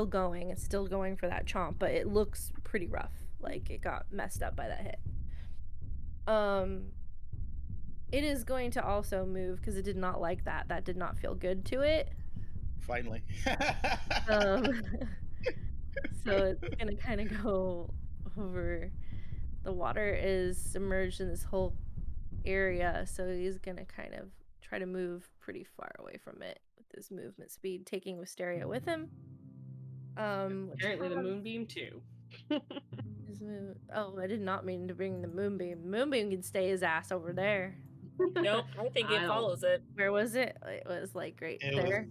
going. It's still going for that chomp, but it looks pretty rough, like it got messed up by that hit. It is going to also move because it did not like that. That did not feel good to it. Finally. So it's gonna kind of go over. The water is submerged in this whole area, so he's gonna kind of try to move pretty far away from it with his movement speed, taking Wisteria with him. Apparently the moonbeam too. Oh, I did not mean to bring the moonbeam. The moonbeam can stay his ass over there. Nope, I think it follows it. Where was it? It was like right there.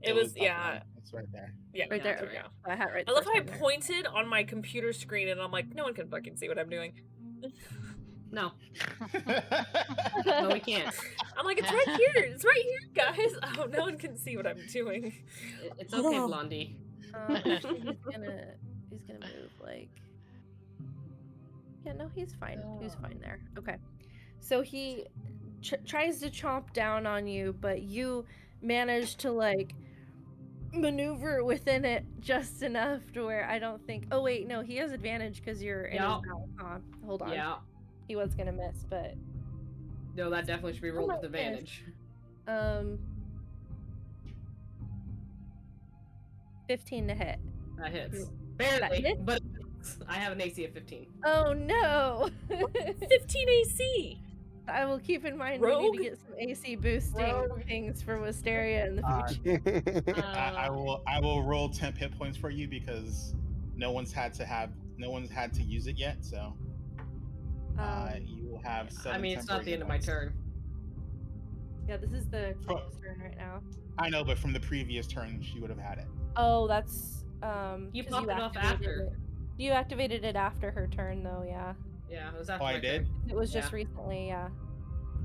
It was yeah. It's right there. Yeah, right there. Okay. I had right. I love how I pointed on my computer screen, and I'm like, no one can fucking see what I'm doing. No. No, we can't. I'm like, it's right here. It's right here, guys. Oh, no one can see what I'm doing. It's okay, Blondie. He's gonna move like. Yeah, no, he's fine. He's fine there. Okay, so he tries to chomp down on you, but you manage to like maneuver within it just enough to where I don't think. Oh wait, no, he has advantage because you're in his mouth. Hold on. Yeah. He was gonna miss, but no, that definitely should be rolled with advantage. 15 to hit. That hits. Barely, but I have an AC of 15. Oh no! 15 AC. I will keep in mind we need to get some AC boosting things for Wisteria in the future. I will roll 10 hit points for you because no one's had to use it yet, so you will have 7. I mean, it's not the end of my turn. Yeah, this is the turn right now. I know, but from the previous turn, she would have had it. Oh, that's you popped it off after. You activated it after her turn, though. Yeah. Yeah, it was after. Oh, I did. It was just recently. Yeah.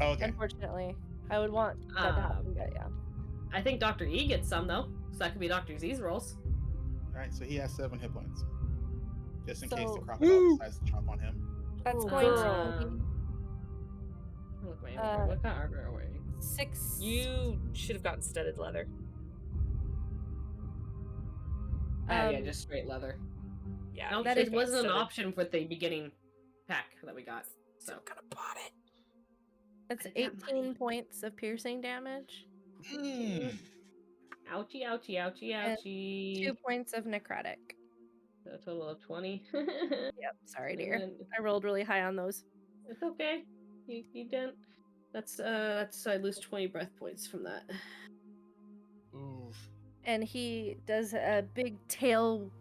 Oh, okay. Unfortunately, I would want that to happen, but yeah. I think Dr. E gets some though, so that could be Dr. Z's rolls. All right, so he has 7 hit points, just in case the crocodile decides to chomp on him. That's going to. What kind of armor are we? 6. You should have gotten studded leather. Yeah, just straight leather. Yeah, no, that wasn't an option with the beginning pack that we got. So I could have bought it. That's 18 points of piercing damage. Ouchie, ouchie, ouchie, ouchie. 2 points of necrotic. So a total of 20. Yep, sorry, dear. I rolled really high on those. It's okay. You didn't. That's I lose 20 breath points from that. Oof. And he does a big tail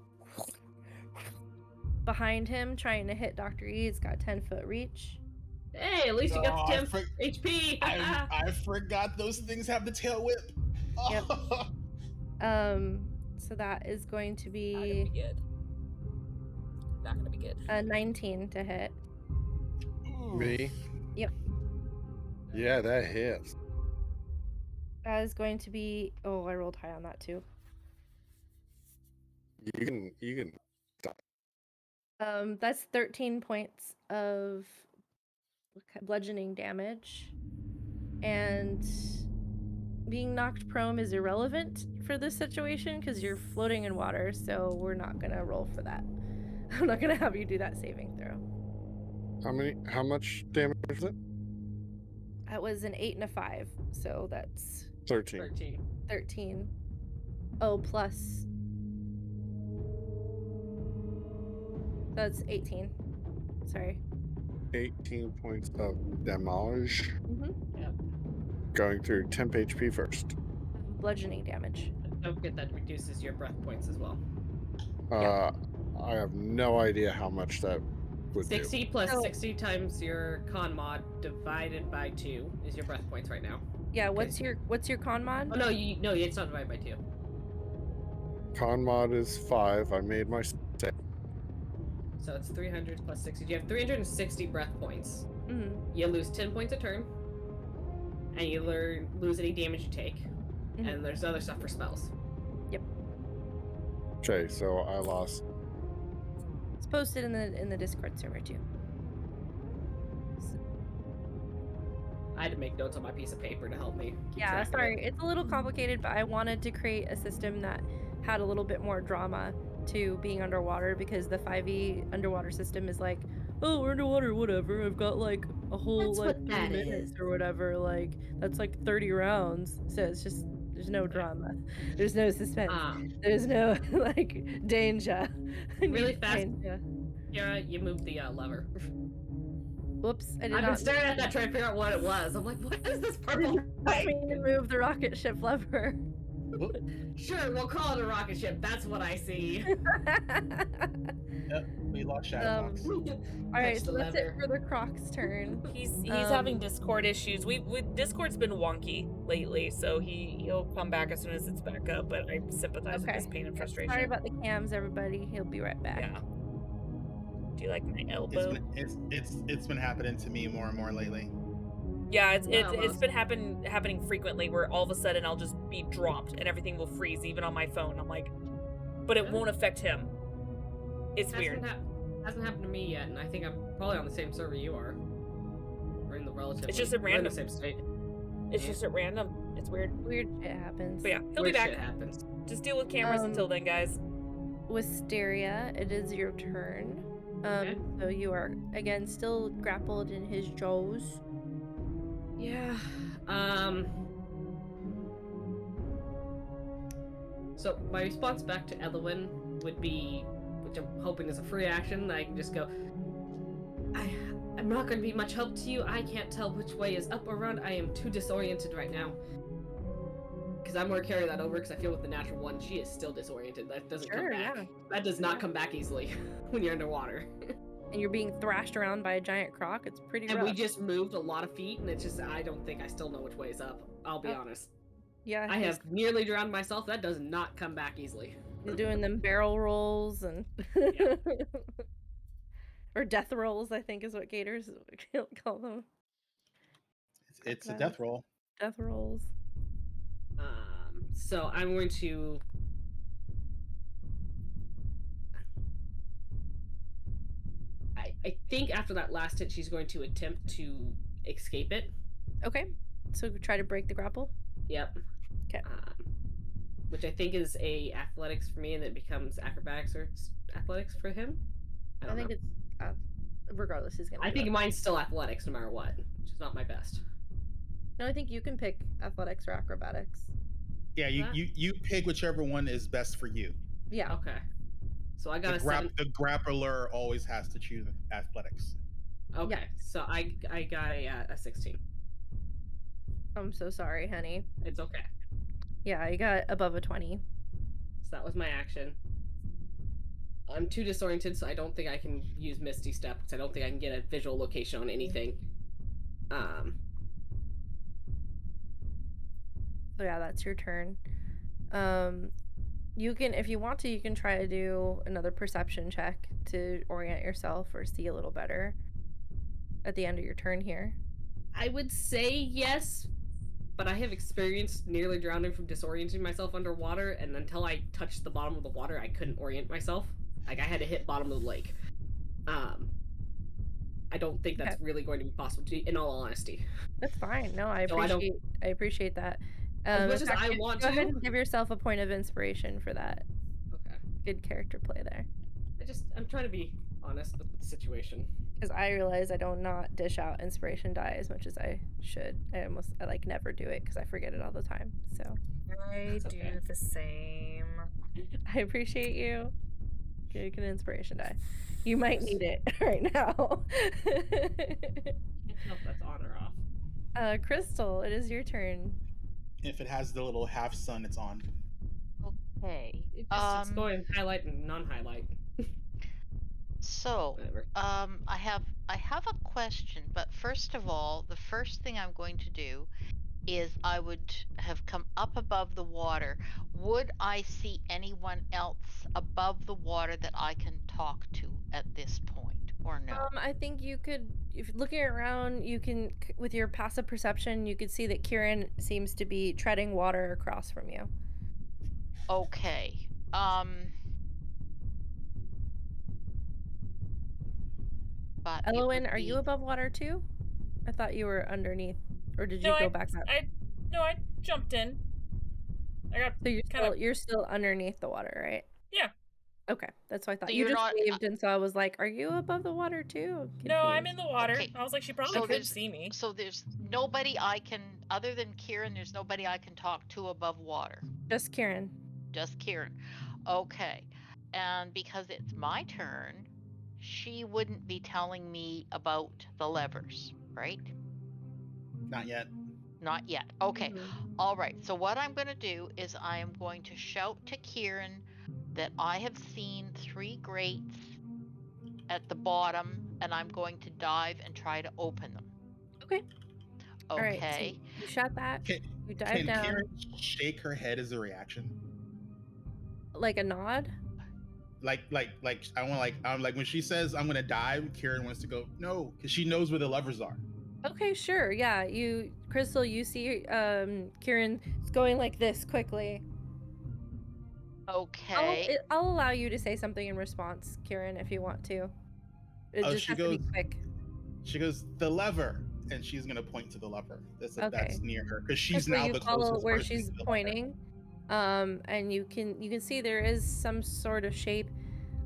behind him, trying to hit Dr. E. It's got 10-foot reach. Hey, at least you got the 10 HP. I forgot those things have the tail whip. Yep. So that is going to be not gonna be good. 19 to hit. Me? Yep. Yeah, that hits. That is going to be. Oh, I rolled high on that too. You can stop. That's 13 points of bludgeoning damage, and being knocked prone is irrelevant for this situation because you're floating in water, so we're not gonna roll for that. I'm not gonna have you do that saving throw. How much damage is it? That was an 8 and a 5, so that's 13. 13. Oh, plus. That's 18. Sorry. 18 points of damage. Yep. Going through temp HP first. Bludgeoning damage. Don't forget that reduces your breath points as well. I have no idea how much that would 60 do. plus So- 60 times your con mod divided by 2 is your breath points right now. Yeah, what's your con mod? Oh no, it's not divided by 2. Con mod is 5. I made my save. So it's 300 plus 60. You have 360 breath points. Mm-hmm. You lose 10 points a turn, and you lose any damage you take. Mhm. And there's other stuff for spells. Okay, so I lost. It's posted in the Discord server too. I had to make notes on my piece of paper to help me. Keep Yeah, track of sorry, it. it's a little complicated, but I wanted to create a system that had a little bit more drama to being underwater, because the 5e underwater system is like, oh, we're underwater, whatever. I've got like a whole That's like what 3 that minutes is. or whatever. Like that's like 30 rounds. So it's just there's no drama. There's no suspense. There's no like danger. Really fast. Danger. Kira, you moved the lever. Whoops, I did I've not been staring at that trying to figure out what it was. I'm like, what is this purple I thing? mean to move the rocket ship lever. Sure, we'll call it a rocket ship. That's what I see. Yep, we lost Shadowbox. All right, so that's it for the Croc's turn. He's having Discord issues. Discord's been wonky lately, so he'll come back as soon as it's back up. But I sympathize with his pain and frustration. Sorry about the cams, everybody. He'll be right back. Yeah. Do you like my elbow? It's been happening to me more and more lately. Yeah, it's been happening frequently, where all of a sudden I'll just be dropped and everything will freeze, even on my phone. I'm like, but it won't affect him. It's weird. Hasn't happened to me yet, and I think I'm probably on the same server you are. We're in the relatively. It's just at we're in random. the same state. It's just at random. It's weird. Weird shit happens. But yeah, he'll be back. Shit happens. Just deal with cameras until then, guys. Wisteria, it is your turn. Okay. So you are again still grappled in his jaws. Yeah. So my response back to Elowen would be, which I'm hoping is a free action. I can just go, I'm not going to be much help to you. I can't tell which way is up or around. I am too disoriented right now. Because I'm going to carry that over, because I feel with the natural one, she is still disoriented. That doesn't come back. Yeah. That does not come back easily when you're underwater. And you're being thrashed around by a giant croc. It's pretty And rough. we just moved a lot of feet, and it's just, I don't think I still know which way is up. I'll be honest. Yeah. I have nearly drowned myself. That does not come back easily. You're doing them barrel rolls and or death rolls, I think is what gators call them. It's a death roll. Death rolls. So I'm going to. I think after that last hit, she's going to attempt to escape it. Okay. So try to break the grapple. Yep. Okay. Which I think is a athletics for me, and it becomes acrobatics or athletics for him. I think it's regardless. He's gonna. I think mine's still athletics no matter what, which is not my best. No, I think you can pick athletics or acrobatics. Yeah, you pick whichever one is best for you. Yeah. Okay. So I got the grappler always has to choose athletics. Okay. Yeah. So I got a 16. I'm so sorry, honey. It's okay. Yeah, I got above a 20. So that was my action. I'm too disoriented, so I don't think I can use Misty Step, because I don't think I can get a visual location on anything. So yeah, that's your turn. You can, if you want to, you can try to do another perception check to orient yourself or see a little better at the end of your turn here. I would say yes, but I have experienced nearly drowning from disorienting myself underwater, and until I touched the bottom of the water, I couldn't orient myself. Like, I had to hit bottom of the lake. I don't think that's really going to be possible, in all honesty. That's fine. No, I appreciate that. As much as I want to. Go ahead and give yourself a point of inspiration for that. Okay. Good character play there. I'm trying to be honest with the situation. Because I realize I don't not dish out inspiration die as much as I should. I like never do it because I forget it all the time. So I It's do okay. the same. I appreciate you. You can inspiration die. You might Yes. need it right now. Can't tell if that's on or off. Crystal, it is your turn. If it has the little half sun, it's on. Okay. It's going highlight and non-highlight. So, Whatever. I have a question, but first of all, the first thing I'm going to do is I would have come up above the water. Would I see anyone else above the water that I can talk to at this point, or no? I think you could, if looking around, you can, with your passive perception, you could see that Kieran seems to be treading water across from you. Okay. But it Elowen, would are you be above water too? I thought you were underneath, or did you No, go back up? I jumped in. I got So kind of you're still underneath the water, right? yeah. Okay, that's what I thought. So You you're just not waved, and so I was like, "Are you above the water too?" I'm No, I'm in confused. the water. okay. I was like, she probably So could see me. So there's nobody I can, other than Kieran, there's nobody I can talk to above water. Just Kieran. Just Kieran. Okay. And because it's my turn, she wouldn't be telling me about the levers, right? Not yet. Not yet. Okay. Mhm. All right. So what I'm going to do is I am going to shout to Kieran that I have seen 3 grates at the bottom, and I'm going to dive and try to open them. Okay. All right. So Okay. you shot that. Can, You dive can down Karen shake her head as a reaction? like a nod. Like I want I'm like when she says I'm gonna dive, Karen wants to go no because she knows where the levers are. Okay, sure. Yeah, Crystal, you see Kieran is going like this quickly. Okay. I'll allow you to say something in response, Kieran, if you want to. It just She has to be quick. She goes the lever, and she's gonna point to the lever that's near her because she's Crystal, now you the follow closest where person she's to the water. pointing, and you can see there is some sort of shape.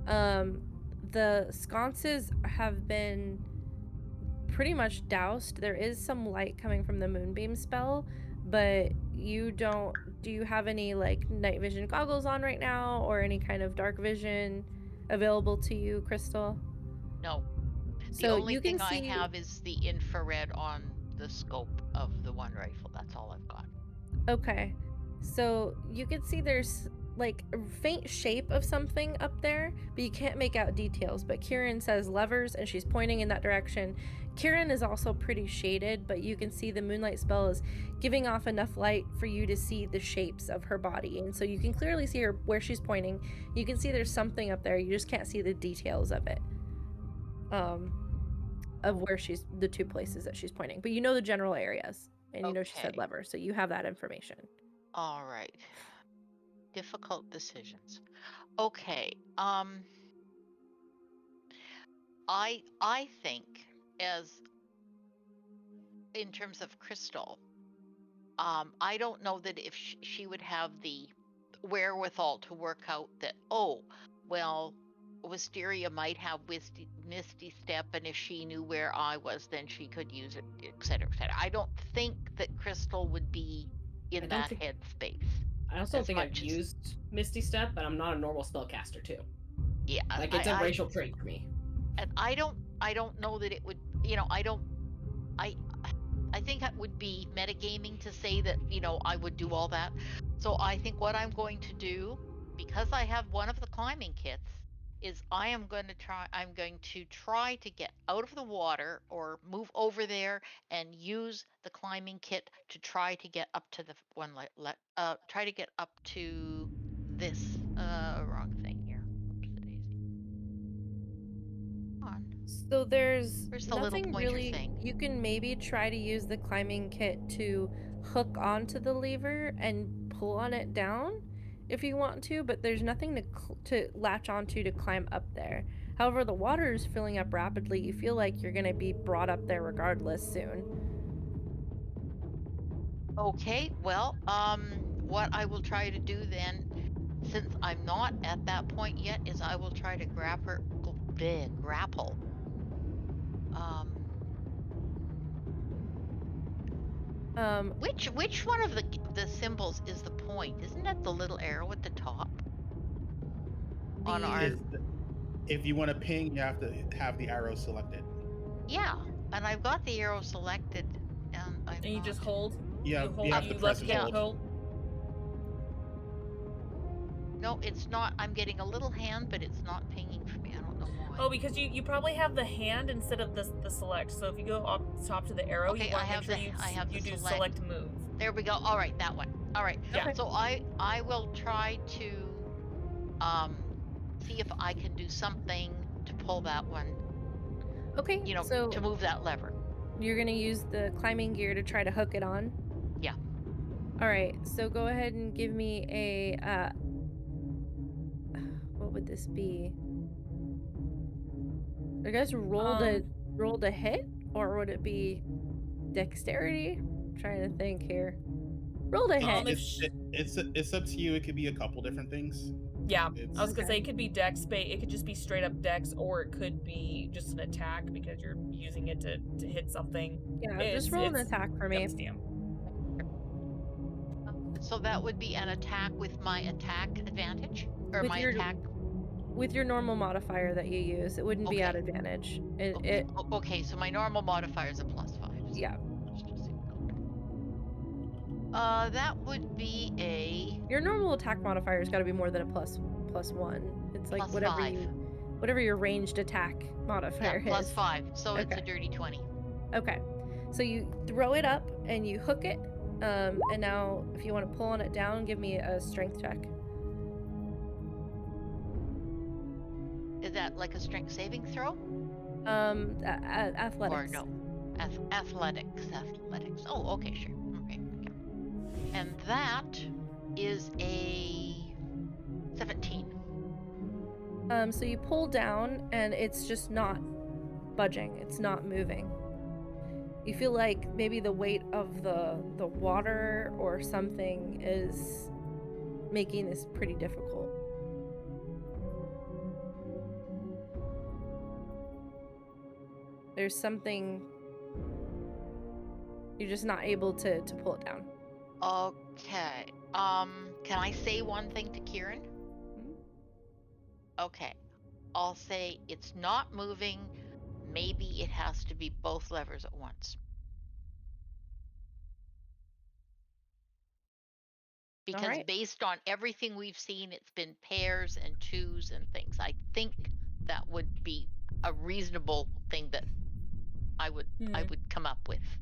The sconces have been pretty much doused. There is some light coming from the moonbeam spell, but you don't. Do you have any like night vision goggles on right now, or any kind of dark vision available to you, Crystal? No. So The only you can thing I see. have is the infrared on the scope of the one rifle. That's all I've got. Okay. So you can see there's like a faint shape of something up there, but you can't make out details. But Kieran says levers and she's pointing in that direction. Kieran is also pretty shaded, but you can see the moonlight spell is giving off enough light for you to see the shapes of her body. And so you can clearly see her where she's pointing. You can see there's something up there. You just can't see the details of it. Of where the 2 places that she's pointing. But you know the general areas. And you know she said Okay. lever, so you have that information. All right. Difficult decisions. Okay. I think, as in terms of Crystal, I don't know that if she would have the wherewithal to work out that, oh, well, Wisteria might have Misty Step, and if she knew where I was, then she could use it, etc., etc. I don't think that Crystal would be in that headspace. I also don't think I've used Misty Step, but I'm not a normal spellcaster too. Yeah, like it's a racial trait for me. And I don't know that it would. I think it would be metagaming to say that I would do all that. So I think what I'm going to do, because I have one of the climbing kits, is I'm going to try to get out of the water or move over there and use the climbing kit to try to get up to the try to get up to this wrong thing here. So there's the nothing little pointer really thing. You can maybe try to use the climbing kit to hook onto the lever and pull on it down if you want to, but there's nothing to latch onto to climb up there. However, the water is filling up rapidly. You feel like you're going to be brought up there regardless soon. Okay, well, what I will try to do then since I'm not at that point yet, is I will try to grapple. Which one of the symbols is the point? Isn't that the little arrow at the top? On our if you want to ping, you have to have the arrow selected. Yeah, and I've got the arrow selected, and you just hold. Yeah, you hold. you have to press and hold. No, it's not. I'm getting a little hand, but it's not pinging for me. I don't know why. Oh, because you probably have the hand instead of the select. So if you go up top to the arrow, okay, you want to make sure you do select move. There we go. All right, that one. All right. Yeah. So I will try to see if I can do something to pull that one. Okay. You know, so to move that lever. You're gonna use the climbing gear to try to hook it on. Yeah. All right. So go ahead and give me a. What would this be? I guess rolled a hit, or would it be dexterity? I'm trying to think here. Rolled a hit. It's up to you. It could be a couple different things. Yeah, I was gonna say it could be dex, it could just be straight up dex, or it could be just an attack because you're using it to hit something. Yeah, just roll an attack for me. So that would be an attack with my attack advantage, or with my your, attack with your normal modifier that you use. It wouldn't be at advantage. Okay, so my normal modifier is a +5. Yeah. That would be your normal attack modifier's got to be more than a +1. It's like whatever your ranged attack modifier is. +5. So it's a dirty 20. Okay. So you throw it up and you hook it. And now if you want to pull on it down, give me a strength check. Is that like a strength saving throw? Athletics. Or no. Athletics. Oh, okay, sure. Okay. And that is a 17. So you pull down and it's just not budging. It's not moving. You feel like maybe the weight of the water or something is making this pretty difficult. There's something you're just not able to pull it down. Okay. Can I say one thing to Kieran? Okay. I'll say it's not moving. Maybe it has to be both levers at once. Because based on everything we've seen, it's been pairs and twos and things. I think that would be a reasonable thing that I would come up with.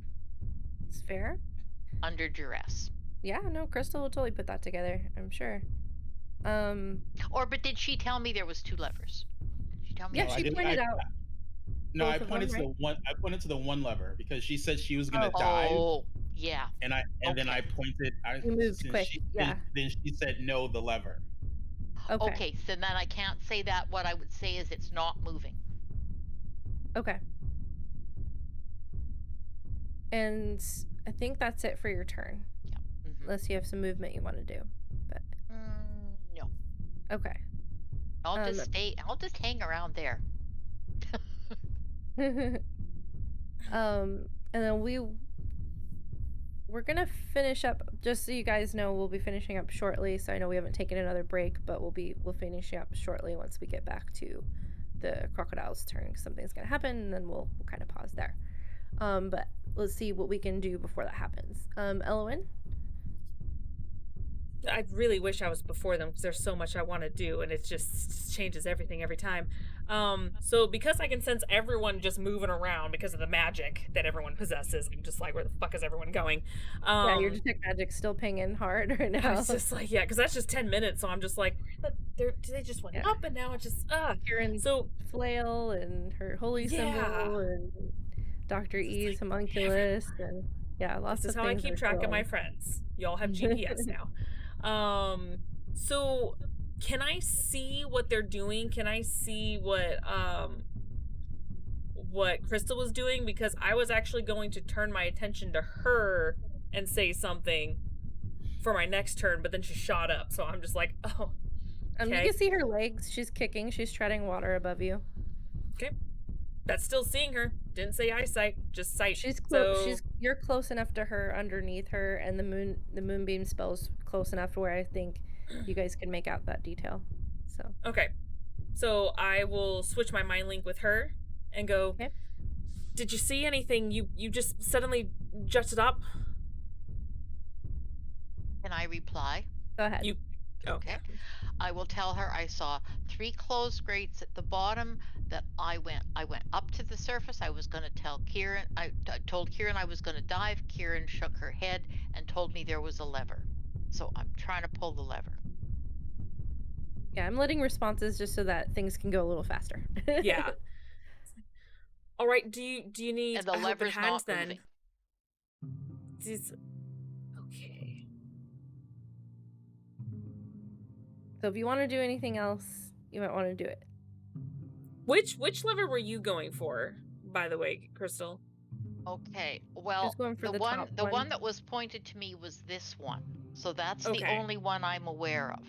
It's fair. Under duress. Yeah, no, Crystal will totally put that together, I'm sure. But did she tell me there was 2 levers? Did she tell me? Yeah, she pointed out. No, I pointed to the one. I pointed to the one lever because she said she was gonna dive. Oh, yeah. And then I pointed. You moved quick. Then she said no, the lever. Okay, so then I can't say that. What I would say is it's not moving. Okay. And I think that's it for your turn. Yeah. Mm-hmm. Unless you have some movement you want to do. But no. Okay. I'll just hang around there. And then we're gonna finish up, just so you guys know, we'll be finishing up shortly. So I know we haven't taken another break, but we'll finish up shortly once we get back to the crocodile's turn, because something's gonna happen, and then we'll kind of pause there. But let's see what we can do before that happens. Elowen? I really wish I was before them because there's so much I want to do, and it just changes everything every time. So because I can sense everyone just moving around because of the magic that everyone possesses, I'm just like, where the fuck is everyone going? Yeah, your detect magic's still pinging hard right now. It's just like, yeah, because that's just 10 minutes, so I'm just like, they just went up, and now it's just Kieran's flail and her holy symbol and Dr. E's homunculus and lots of things. This is how I keep track of my friends. Y'all have GPS now. So can I see what they're doing? Can I see what Crystal was doing? Because I was actually going to turn my attention to her and say something for my next turn, but then she shot up, so I'm just like, oh, You Okay. can see her legs. She's kicking. She's treading water above you. Okay. That's still seeing her. Didn't say eyesight, just sight. You're close enough to her, underneath her, and the moonbeam spell's close enough to where I think you guys can make out that detail. So okay. So I will switch my mind link with her and go, okay. Did you see anything? You just suddenly jutted up? Can I reply? Go ahead. Okay. I will tell her I saw 3 closed grates at the bottom, that I went up to the surface. I was going to tell Kieran, I told Kieran I was going to dive. Kieran shook her head and told me there was a lever. So I'm trying to pull the lever. Yeah, I'm letting responses just so that things can go a little faster. Yeah. All right, do you need and the a helping lever's hand not then? moving. Okay. So if you want to do anything else, you might want to do it. Which lever were you going for, by the way, Crystal? Okay. Well, Just going for the top one that was pointed to me was this one. So that's the only one I'm aware of.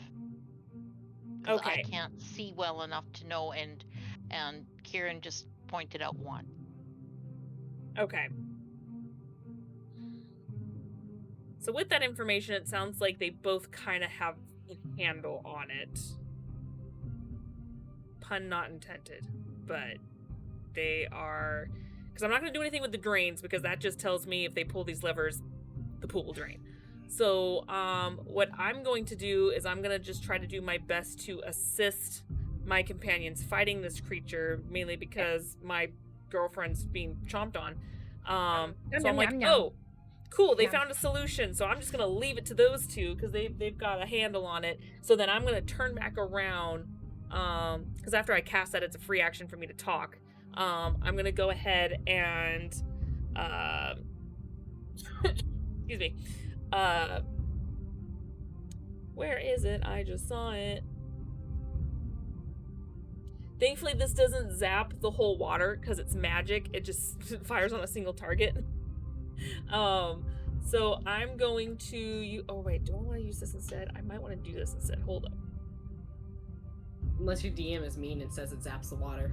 Because I can't see well enough to know, and Kieran just pointed out one. Okay. So with that information, it sounds like they both kind of have a handle on it. Pun not intended, but they are... Because I'm not going to do anything with the drains, because that just tells me if they pull these levers, the pool will drain. So what I'm going to do is I'm going to just try to do my best to assist my companions fighting this creature, mainly because my girlfriend's being chomped on. So I'm like, oh, cool, they found a solution. So I'm just going to leave it to those two because they've got a handle on it. So then I'm going to turn back around because after I cast that, it's a free action for me to talk. I'm going to go ahead and excuse me. Where is it? I just saw it. Thankfully, this doesn't zap the whole water because it's magic. It just fires on a single target. So I'm going to oh wait, do I want to use this instead? I might want to do this instead. Hold up. Unless your DM is mean and says it zaps the water.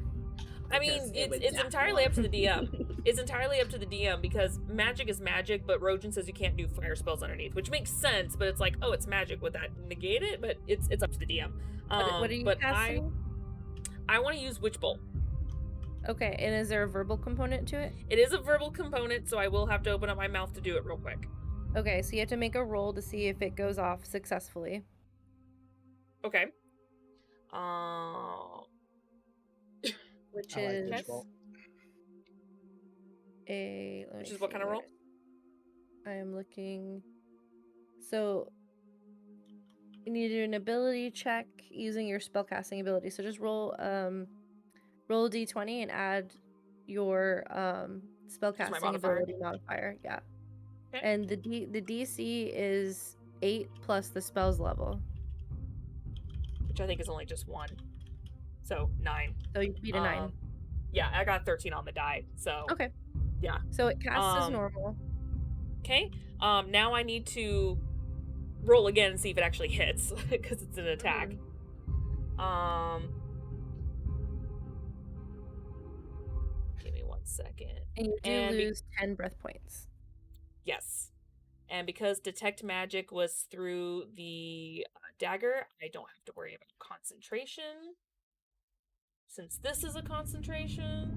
I mean, it's entirely up to the DM. It's entirely up to the DM because magic is magic, but Rojan says you can't do fire spells underneath, which makes sense. But it's like, oh, it's magic. Would that negate it? But it's up to the DM. What are you casting? I want to use Witch Bolt. Okay, and is there a verbal component to it? It is a verbal component, so I will have to open up my mouth to do it real quick. Okay, so you have to make a roll to see if it goes off successfully. Okay. Which is Which is what kind of roll? I am looking. So you need to do an ability check using your spellcasting ability. So just roll roll a d20 and add your spellcasting ability modifier. Yeah. Okay. And the DC is 8 plus the spell's level, which I think is only just 1. So 9. So you beat a 9. Yeah, I got 13 on the die. So okay. Yeah. So it casts as normal. Okay. Now I need to roll again and see if it actually hits because it's an attack. Give me 1 second. And you do lose 10 breath points. Yes. And because detect magic was through the dagger, I don't have to worry about concentration. Since this is a concentration,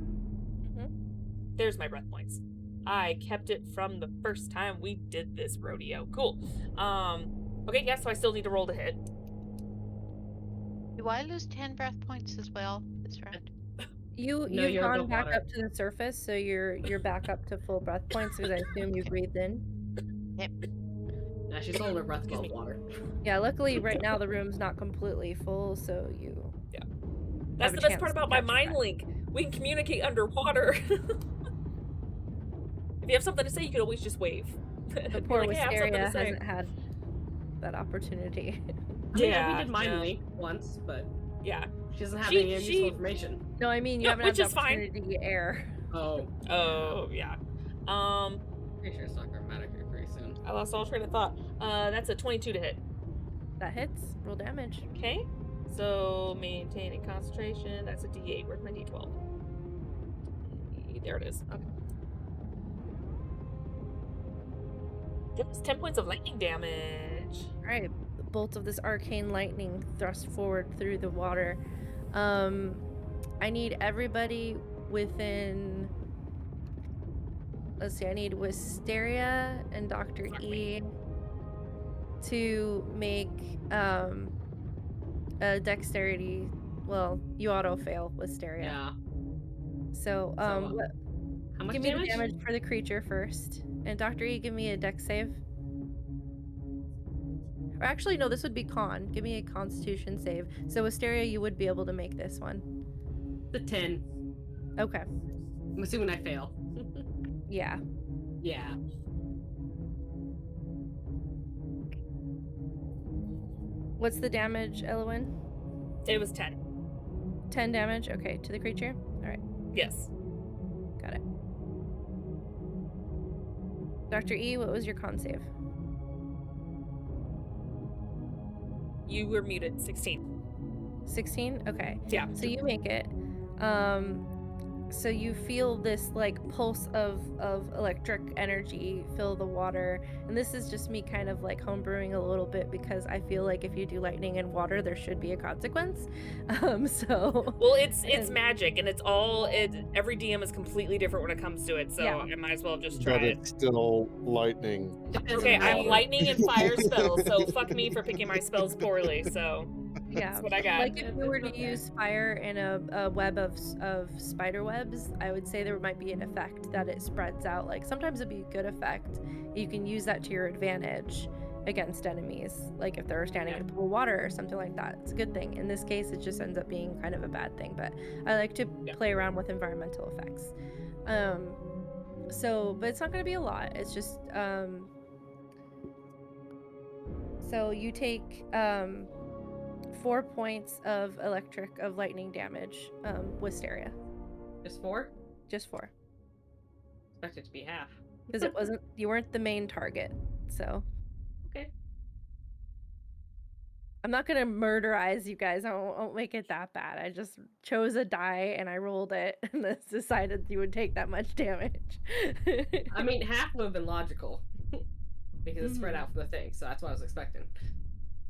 there's my breath points. I kept it from the first time we did this rodeo. Cool. Okay, yeah, so I still need to roll to hit. Do I lose 10 breath points as well this round? You've gone back up to the surface, so you're back up to full breath points because I assume you breathed in. Yep. Now she's holding her breath above water. Yeah, luckily right now the room's not completely full, so you. Yeah. That's the best part about my mind link. We can communicate underwater. If you have something to say, you can always just wave. The poor Wisteria hasn't had that opportunity. Yeah, we did mind link once, but yeah, she doesn't have any useful information. No, I mean you haven't had the opportunity to get air. Oh yeah. Pretty sure it's not grammatic here pretty soon. I lost all train of thought. That's a 22 to hit. That hits. Roll damage. Okay. So maintaining concentration. That's a D8. Where's my D12? There it is. Okay. That's 10 points of lightning damage. All right, the bolt of this arcane lightning thrust forward through the water. I need everybody within. Let's see. I need Wisteria and Dr. E to make a dexterity. Well, you auto fail Wisteria. Yeah. So what? How much Give me damage? the damage for the creature first, and Dr. E, give me a dex save. Or actually, no, this would be con. Give me a Constitution save. So Wisteria, you would be able to make this one. The 10. Okay. I'm assuming I fail. Yeah. Yeah. What's the damage, Elowin? It was 10. 10 damage? Okay, to the creature? Alright, Yes. got it. Dr. E, what was your con save? You were muted. 16. 16? Okay. Yeah. So you make it. So you feel this like pulse of electric energy fill the water, and this is just me kind of like homebrewing a little bit because I feel like if you do lightning and water, there should be a consequence. So well, it's magic, and every DM is completely different when it comes to it. So Yeah. I might as well just try But it. it's still lightning. Okay, I have lightning and fire spells, so fuck me for picking my spells poorly. So yeah, that's what I got. like if you were to use fire in a web of spider webs, I would say there might be an effect that it spreads out. Like sometimes it'd be a good effect. You can use that to your advantage against enemies, like if they're standing in a pool of water or something like that. It's a good thing. In this case, it just ends up being kind of a bad thing, but I like to play around with environmental effects. So, but it's not going to be a lot. It's just so you take 4 points of lightning damage, Wisteria. Just 4? Just 4. Expect it to be half. Because you weren't the main target, so. Okay. I'm not gonna murderize you guys. I won't make it that bad. I just chose a die and I rolled it and then decided you would take that much damage. I mean, half would have been logical because it's spread out from the thing, so that's what I was expecting.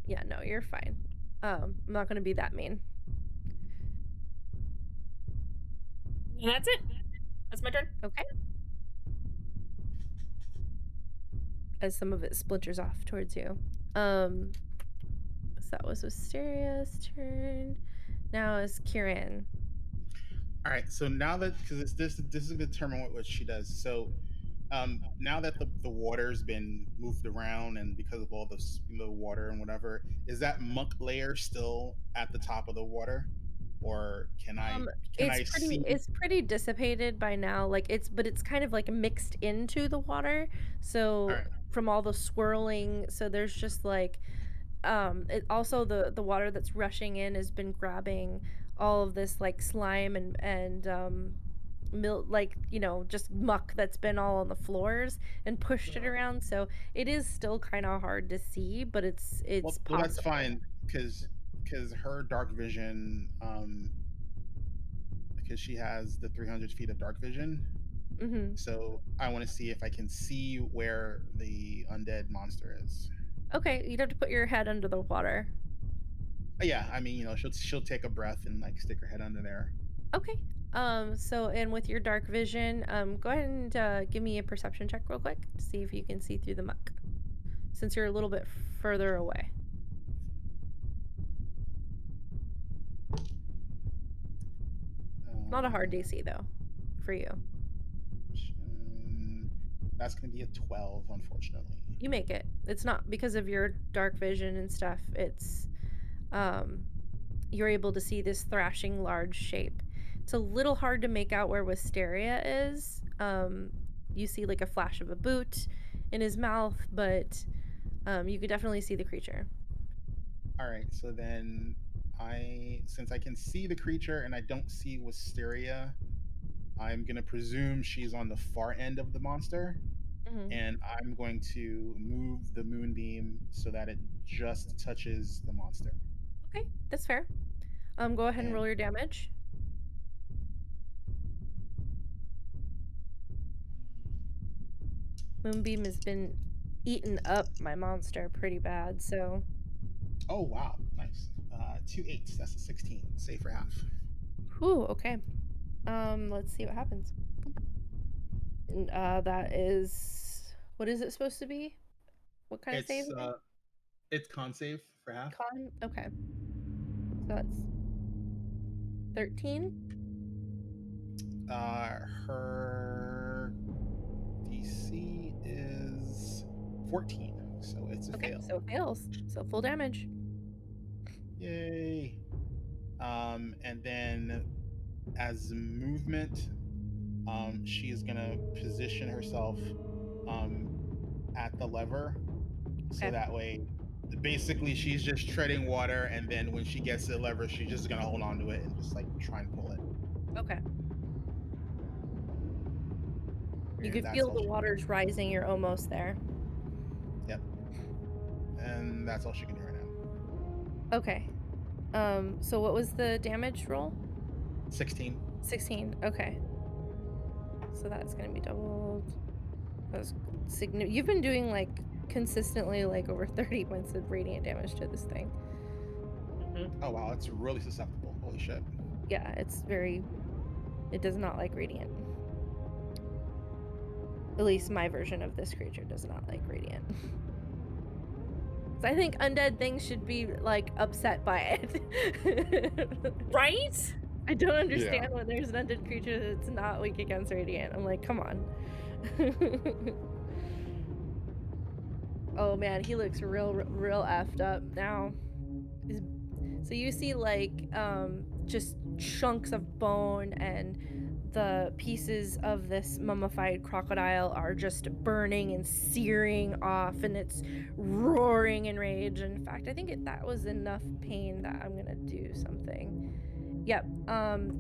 Yeah, no, you're fine. I'm not gonna be that mean. And that's it. That's my turn. Okay. As some of it splinters off towards you. So that was Wisteria's turn. Now is Kieran. All right. So now that because this is going to determine what she does. So now that the water's been moved around and because of all the water and whatever, is that muck layer still at the top of the water, or can I see? It's pretty dissipated by now. Like it's kind of like mixed into the water. So Right. from all the swirling, so there's just like it also the water that's rushing in has been grabbing all of this like slime and like just muck that's been all on the floors and pushed it around, so it is still kind of hard to see, but it's Well, that's fine because her dark vision, because she has the 300 feet of dark vision. So I want to see if I can see where the undead monster is. Okay, you'd have to put your head under the water. Yeah, I mean, she'll take a breath and like stick her head under there. Okay. So and with your dark vision, go ahead and give me a perception check real quick to see if you can see through the muck, since you're a little bit further away. Not a hard DC though, for you. That's gonna be a 12, unfortunately. You make it. It's not because of your dark vision and stuff. It's you're able to see this thrashing large shape. It's a little hard to make out where Wisteria is. You see like a flash of a boot in his mouth, but you could definitely see the creature. All right, so then since I can see the creature and I don't see Wisteria, I'm gonna presume she's on the far end of the monster, and I'm going to move the moonbeam so that it just touches the monster. Okay, that's fair. Go ahead and roll your damage. Moonbeam has been eating up my monster pretty bad, so. Oh wow, nice. 2 8s. That's a 16. Save for half. Whew, okay. Let's see what happens. That is, what is it supposed to be? What kind of save? It's con save for half. Con? Okay. So that's 13. Her DC is 14, so it's a fail. So it fails. So full damage. Yay. And then as movement, she is gonna position herself at the lever, so that way basically she's just treading water, and then when she gets to the lever, she's just gonna hold on to it and just like try and pull it. Okay. You And can feel the waters rising. You're almost there. Yep. And that's all she can do right now. Okay. So what was the damage roll? 16. 16. Okay. So that's gonna be doubled. That's significant. You've been doing like consistently like over 30 points of radiant damage to this thing. Oh wow, it's really susceptible. Holy shit. Yeah, it's very. It does not like radiant. At least my version of this creature does not like radiant. So I think undead things should be like upset by it. Right? I don't understand when there's an undead creature that's not weak against radiant. I'm like, come on. Oh man, he looks real effed up now. So you see like just chunks of bone, and the pieces of this mummified crocodile are just burning and searing off, and it's roaring in rage. In fact, I think that was enough pain that I'm gonna do something. Yep.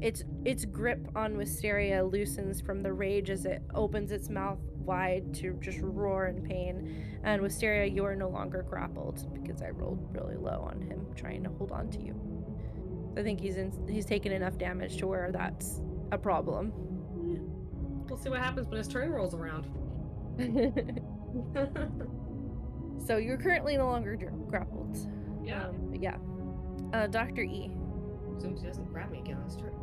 Its grip on Wisteria loosens from the rage as it opens its mouth wide to just roar in pain. And Wisteria, you are no longer grappled because I rolled really low on him trying to hold on to you. I think he's taken enough damage to where that's a problem. We'll see what happens when his turn rolls around. So you're currently no longer grappled. Yeah. Yeah. Dr. E. Assumes he doesn't grab me again on his turn.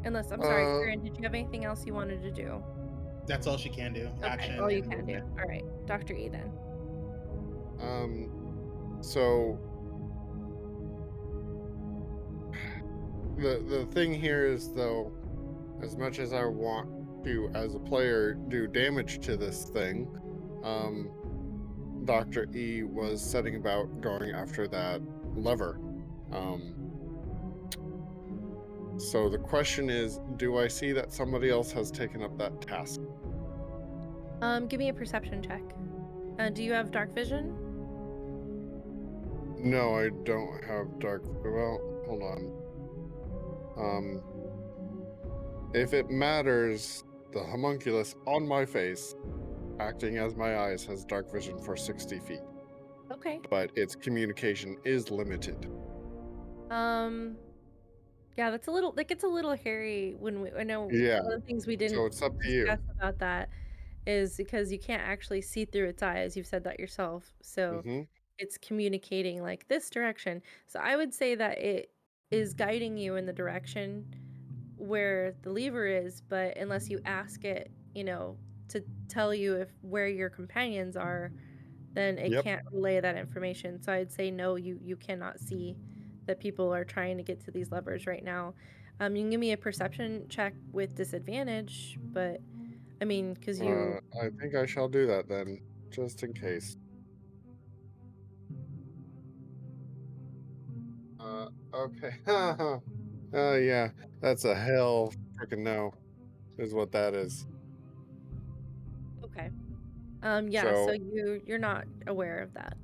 Unless, I'm sorry, Karen, did you have anything else you wanted to do? That's all she can do. Okay, Action. all you can do. All right, Dr. E then. So the thing here is, though, as much as I want to, as a player, do damage to this thing, Dr. E was setting about going after that lever. So the question is, do I see that somebody else has taken up that task? Give me a perception check. Do you have dark vision? No, I don't have dark. Well, hold on. If it matters, the homunculus on my face, acting as my eyes, has dark vision for 60 feet. Okay. But its communication is limited. Yeah, that's a little. That gets a little hairy when I know. Yeah. One of the things we didn't So it's up to you. discuss about that is because you can't actually see through its eyes. You've said that yourself. So it's communicating like this direction. So I would say that it is guiding you in the direction where the lever is, but unless you ask it, to tell you where your companions are, then it can't relay that information. So I'd say no, you cannot see that people are trying to get to these levers right now. You can give me a perception check with disadvantage, but I mean, because you... I think I shall do that then, just in case. Okay. Yeah, that's a hell freaking no, is what that is. Okay. Yeah, so you're not aware of that.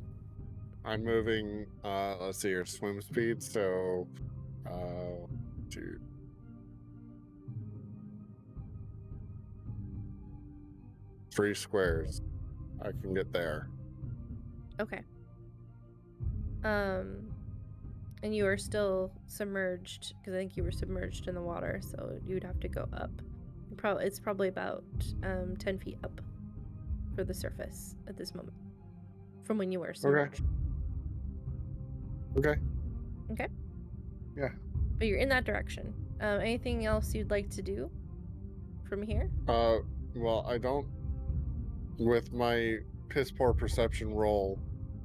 I'm moving, let's see your swim speed, so, 2. Three squares. I can get there. Okay. And you are still submerged, because I think you were submerged in the water, so you'd have to go up. It's probably about 10 feet up for the surface at this moment from when you were submerged. Okay. Okay? Yeah. But you're in that direction. Anything else you'd like to do from here? Well, I don't. With my piss poor perception roll,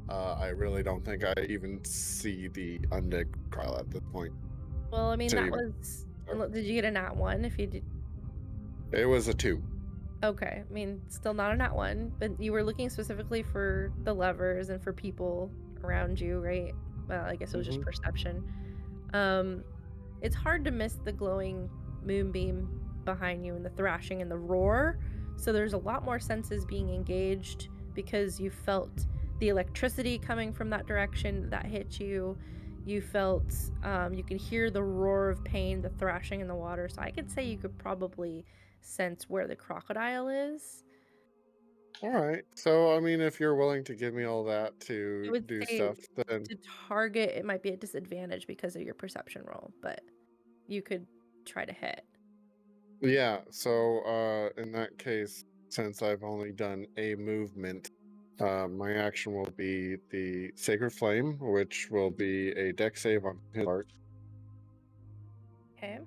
I really don't think I even see the undead trial at this point. Well, I mean, So that you- was... Did you get a nat 1 if you did? It was a 2. Okay, I mean, still not a nat 1, but you were looking specifically for the levers and for people around you, right? Well, I guess it was just perception. It's hard to miss the glowing moonbeam behind you and the thrashing and the roar. So there's a lot more senses being engaged because you felt the electricity coming from that direction that hit you. You felt, you could hear the roar of pain, the thrashing in the water. So I could say you could probably sense where the crocodile is. All right. So, I mean, if you're willing to give me all that I to would do say stuff, then to target, it might be a disadvantage because of your perception roll, but you could try to hit. yeah. So, in that case, since I've only done a movement, my action will be the Sacred Flame, which will be a dex save on his part. Okay.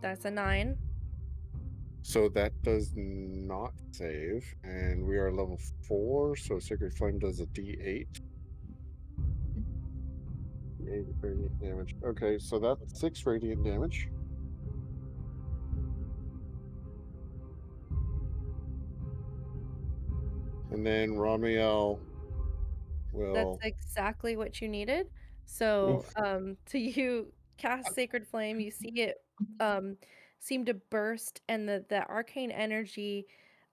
That's a 9. So that does not save, and we are level 4, so Sacred Flame does a D8. D8 radiant damage. Okay, so that's 6 radiant damage. And then Ramiel That's will... exactly what you needed. So, to you cast Sacred Flame, you see it seem to burst, and the arcane energy,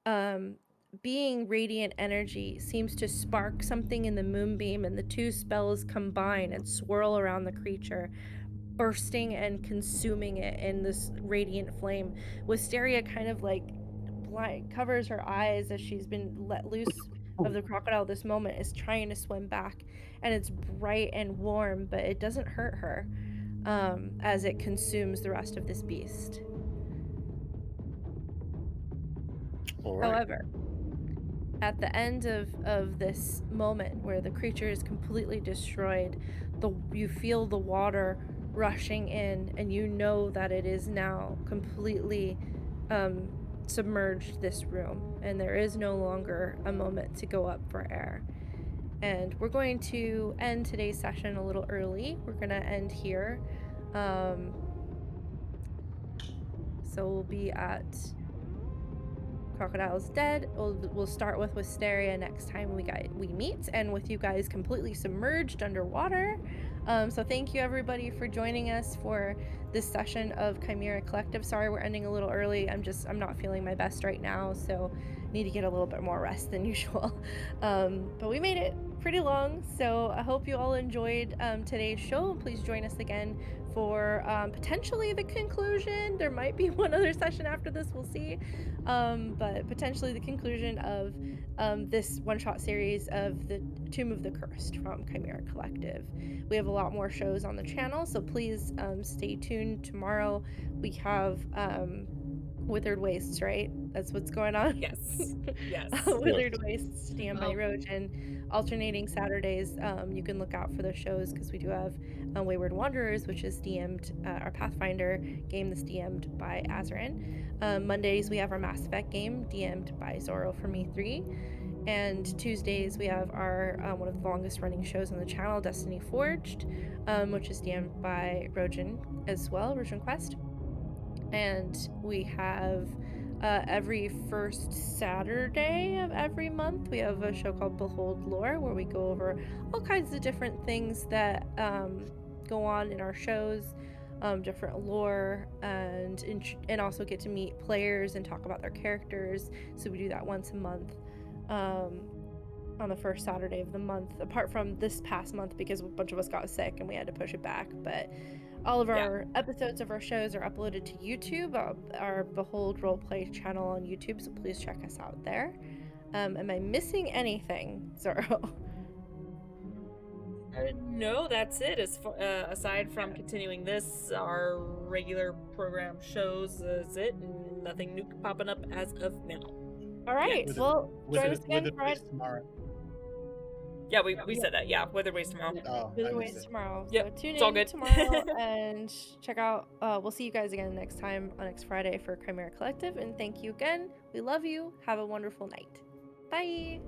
being radiant energy, seems to spark something in the moonbeam, and the two spells combine and swirl around the creature, bursting and consuming it in this radiant flame. Wisteria kind of like covers her eyes as she's been let loose of the crocodile. This moment is trying to swim back, and it's bright and warm, but it doesn't hurt her as it consumes the rest of this beast. All right. However, at the end of this moment where the creature is completely destroyed, you feel the water rushing in, and you know that it is now completely submerged this room, and there is no longer a moment to go up for air. And we're going to end today's session a little early. We're going to end here. So we'll be at Crocodile's Dead. We'll start with Wisteria next time we meet, and with you guys completely submerged underwater. So thank you everybody for joining us for this session of Chimera Collective. Sorry we're ending a little early. I'm not feeling my best right now, so need to get a little bit more rest than usual. But we made it pretty long, so I hope you all enjoyed today's show. Please join us again for potentially the conclusion. There might be one other session after this, we'll see. But potentially the conclusion of this one-shot series of the Tomb of the Cursed from Chimera Collective. We have a lot more shows on the channel, so please stay tuned. Tomorrow we have Withered Wastes, right? That's what's going on? Yes. Yes. Withered Wastes, Stand by Roach, and alternating Saturdays, you can look out for those shows because we do have Wayward Wanderers, which is DM'd, our Pathfinder game that's DM'd by Azarin. Mondays, we have our Mass Effect game, DM'd by Zoro from E3. And Tuesdays, we have our one of the longest running shows on the channel, Destiny Forged, which is DM'd by Rojan as well, Rojan Quest. And we have every first Saturday of every month, we have a show called Behold Lore, where we go over all kinds of different things that go on in our shows, different lore, and also get to meet players and talk about their characters. So we do that once a month. On the first Saturday of the month, apart from this past month because a bunch of us got sick and we had to push it back. But all of our episodes of our shows are uploaded to YouTube, our Behold Roleplay channel on YouTube, so please check us out there. Am I missing anything, Zoro? No, that's it. Aside from continuing this, our regular program shows is it, and nothing new popping up as of now. All right. With Well, join us again with Friday. tomorrow. Yeah, we said that. Yeah, Weather Ways tomorrow. Oh, With I the ways missed it. tomorrow. Yep, So tune it's all in good. tomorrow and check out. We'll see you guys again next time on next Friday for Chimera Collective. And thank you again. We love you. Have a wonderful night. Bye.